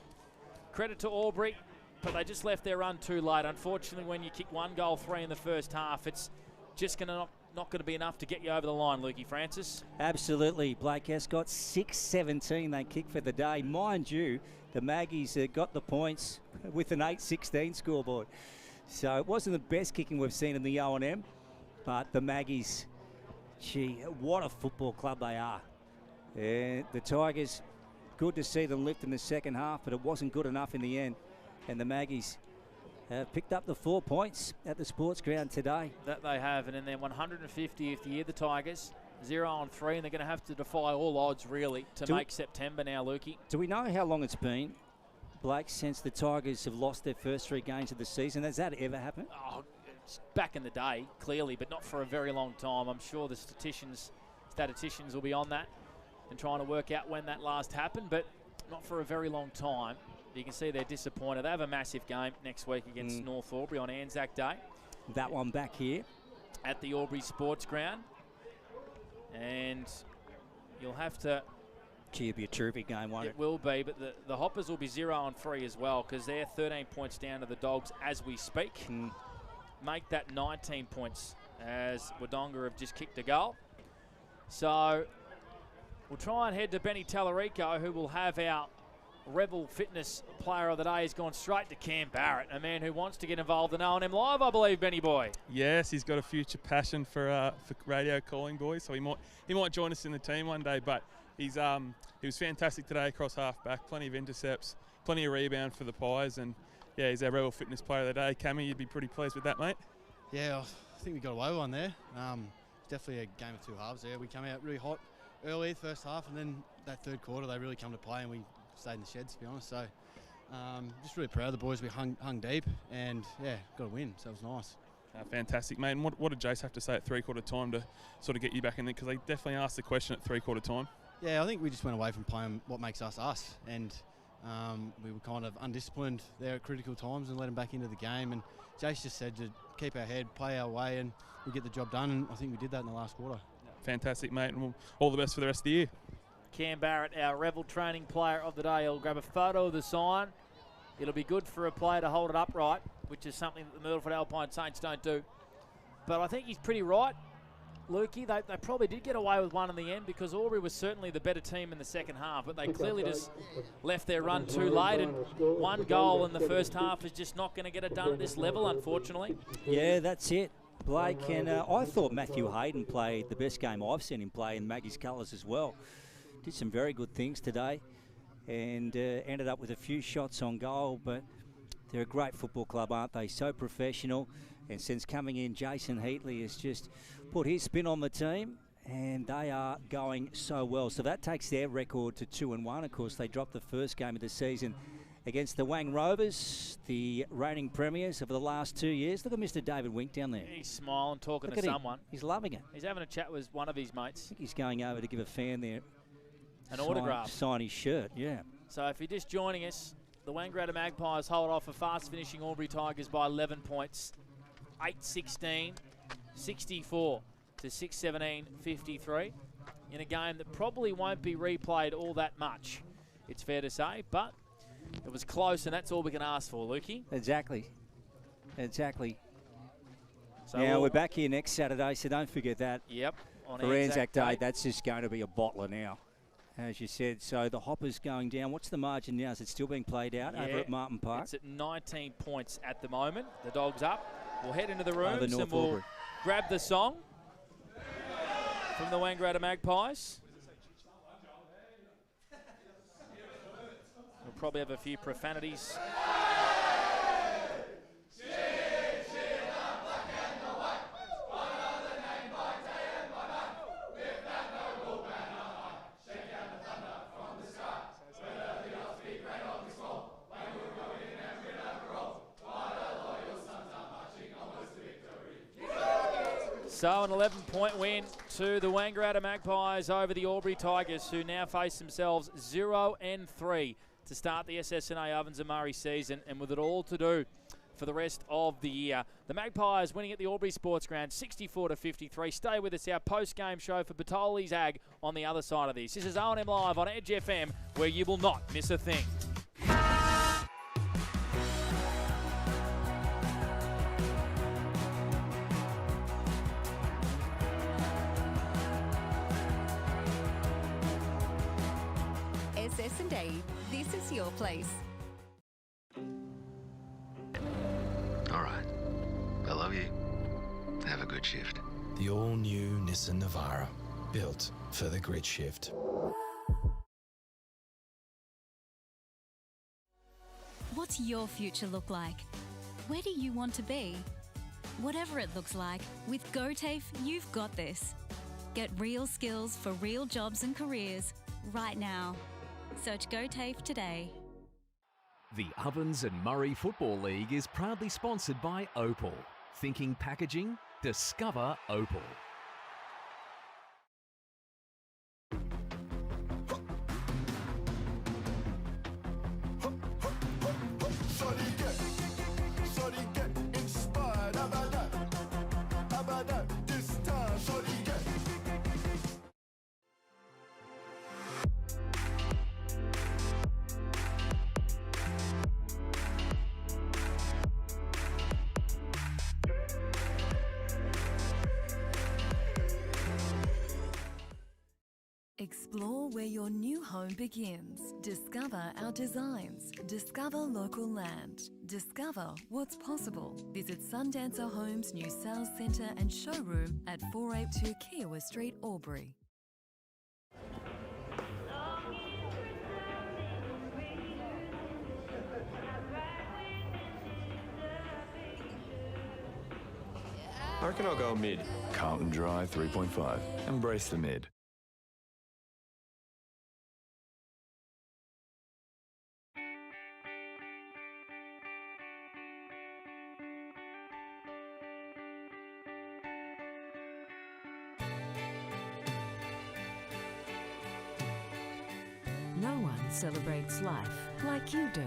[SPEAKER 1] credit to Albury, but they just left their run too late. Unfortunately, when you kick 1 goal 3 in the first half, it's just not going to be enough to get you over the line, Lukey Francis.
[SPEAKER 4] Absolutely. Blake Escott, 6-17 they kick for the day. Mind you, the Maggies got the points with an 8-16 scoreboard. So it wasn't the best kicking we've seen in the O&M, but the Maggies, gee, what a football club they are. The Tigers, good to see them lift in the second half, but it wasn't good enough in the end. And the Maggies have picked up the 4 points at the sports ground today.
[SPEAKER 1] That they have, and in their 150th year, the Tigers, 0-3, and they're going to have to defy all odds, really, to make September now, Lukey.
[SPEAKER 4] Do we know how long it's been, Blake, since the Tigers have lost their first 3 games of the season? Has that ever happened?
[SPEAKER 1] Oh, it's back in the day, clearly, but not for a very long time. I'm sure the statisticians will be on that and trying to work out when that last happened, but not for a very long time. You can see they're disappointed. They have a massive game next week against North Albury on Anzac Day.
[SPEAKER 4] That one back here
[SPEAKER 1] at the Albury Sports Ground. And you'll have to...
[SPEAKER 4] Gee, it'll be a terrific game, won't it?
[SPEAKER 1] It will be, but the Hoppers will be 0-3 as well, because they're 13 points down to the Dogs as we speak. Make that 19 points as Wodonga have just kicked a goal. So we'll try and head to Benny Tallarico, who will have our Rebel Fitness Player of the Day. Has gone straight to Cam Barrett, a man who wants to get involved in O&M Live, I believe, Benny boy.
[SPEAKER 2] Yes, he's got a future passion for radio calling, boys. So he might join us in the team one day. But he was fantastic today across half-back. Plenty of intercepts, plenty of rebound for the Pies, and yeah, he's our Rebel Fitness Player of the Day. Cammy, you'd be pretty pleased with that, mate.
[SPEAKER 17] Yeah, I think we got away with one there. Definitely a game of two halves there. We came out really hot early, first half, and then that third quarter they really come to play, and we stayed in the sheds, to be honest. So just really proud of the boys. We hung deep and, yeah, got a win, so it was nice.
[SPEAKER 2] Fantastic, mate. And what did Jace have to say at three-quarter time to sort of get you back in there? Because they definitely asked the question at three-quarter time.
[SPEAKER 17] Yeah, I think we just went away from playing what makes us us, and we were kind of undisciplined there at critical times and let them back into the game. And Jace just said to keep our head, play our way, and we'll get the job done, and I think we did that in the last quarter.
[SPEAKER 2] Fantastic, mate, and all the best for the rest of the year.
[SPEAKER 1] Cam Barrett, our Rebel Training Player of the Day. He'll grab a photo of the sign. It'll be good for a player to hold it upright, which is something that the Myrtleford Alpine Saints don't do. But I think he's pretty right, Lukey. They probably did get away with one in the end, because Albury was certainly the better team in the second half, but they clearly just left their run too late, and 1 goal in the first half is just not going to get it done at this level, unfortunately.
[SPEAKER 4] Yeah, that's it, Blake. And I thought Matthew Hayden played the best game I've seen him play in Maggie's colours as well. Did some very good things today, and ended up with a few shots on goal, but they're a great football club, aren't they? So professional, and since coming in, Jason Heatley has just put his spin on the team, and they are going so well. So that takes their record to 2-1. Of course, they dropped the first game of the season against the Wang Rovers, the reigning premiers over the last 2 years. Look at Mr. David Wink down there.
[SPEAKER 1] He's smiling, talking to someone.
[SPEAKER 4] He's loving it.
[SPEAKER 1] He's having a chat with one of his mates.
[SPEAKER 4] I think he's going over to give a fan there
[SPEAKER 1] an autograph.
[SPEAKER 4] Sign his shirt, yeah.
[SPEAKER 1] So if you're just joining us, the Wangaratta Magpies hold off a fast-finishing Albury Tigers by 11 points. 8-16, 64 to 6-17, 53. In a game that probably won't be replayed all that much, it's fair to say, but it was close, and that's all we can ask for, Lukey.
[SPEAKER 4] Exactly. So
[SPEAKER 1] now
[SPEAKER 4] we're back here next Saturday, so don't forget that.
[SPEAKER 1] Yep. On
[SPEAKER 4] for Anzac Day, that's just going to be a bottler now, as you said. So the Hoppers going down. What's the margin now? Is it still being played out over at Martin Park?
[SPEAKER 1] It's at 19 points at the moment. The Dogs up. We'll head into the rooms and
[SPEAKER 4] Albury.
[SPEAKER 1] we'll grab the song from the Wangaratta Magpies. We'll probably have a few profanities. So an 11-point win to the Wangaratta Magpies over the Albury Tigers, who now face themselves 0-3 to start the SSNA Ovens and Murray season, and with it all to do for the rest of the year. The Magpies winning at the Albury Sports Ground 64-53. Stay with us, our post-game show for Batoli's Ag on the other side of this. This is O&M Live on Edge FM, where you will not miss a thing.
[SPEAKER 7] Yes, indeed. This is your place.
[SPEAKER 8] All right. I love you. Have a good shift.
[SPEAKER 5] The all-new Nissan Navara, built for the grid shift.
[SPEAKER 7] What's your future look like? Where do you want to be? Whatever it looks like, with GoTAFE, you've got this. Get real skills for real jobs and careers right now. Search GoTAFE today.
[SPEAKER 9] The Ovens and Murray Football League is proudly sponsored by Opal. Thinking packaging? Discover Opal.
[SPEAKER 10] Explore where your new home begins. Discover our designs. Discover local land. Discover what's possible. Visit Sundancer Homes' new sales centre and showroom at 482 Kiowa Street, Albury.
[SPEAKER 11] I reckon I'll go mid.
[SPEAKER 12] Carlton Drive 3.5. Embrace the mid.
[SPEAKER 13] No one celebrates life like you do.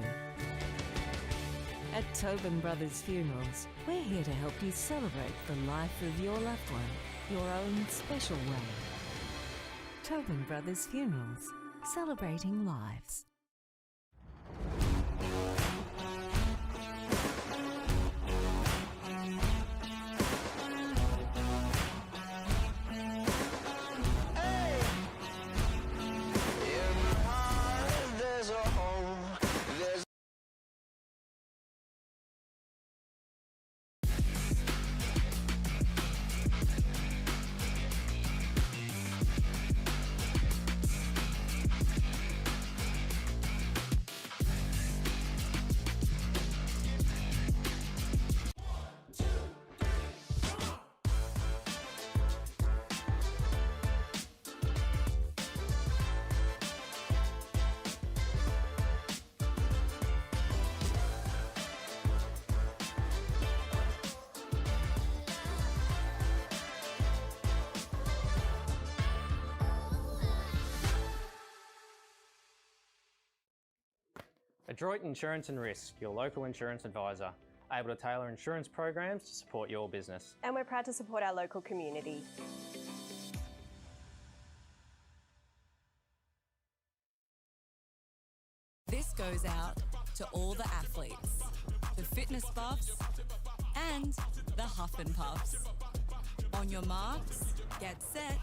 [SPEAKER 13] At Tobin Brothers Funerals, we're here to help you celebrate the life of your loved one, your own special way. Tobin Brothers Funerals, celebrating lives.
[SPEAKER 14] Adroit Insurance and Risk, your local insurance advisor, able to tailor insurance programs to support your business.
[SPEAKER 15] And we're proud to support our local community.
[SPEAKER 10] This goes out to all the athletes, the fitness buffs, and the huff and puffs. On your marks, get set.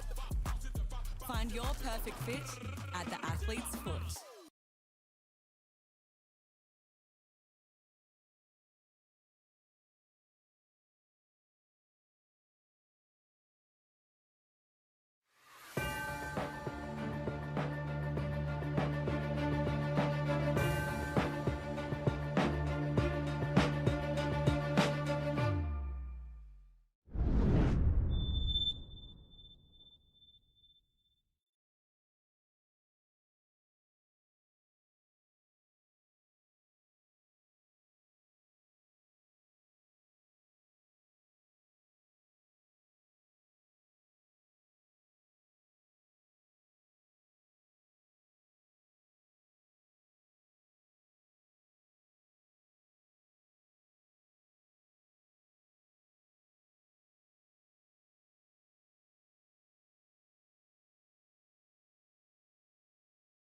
[SPEAKER 10] Find your perfect fit at the athlete's foot.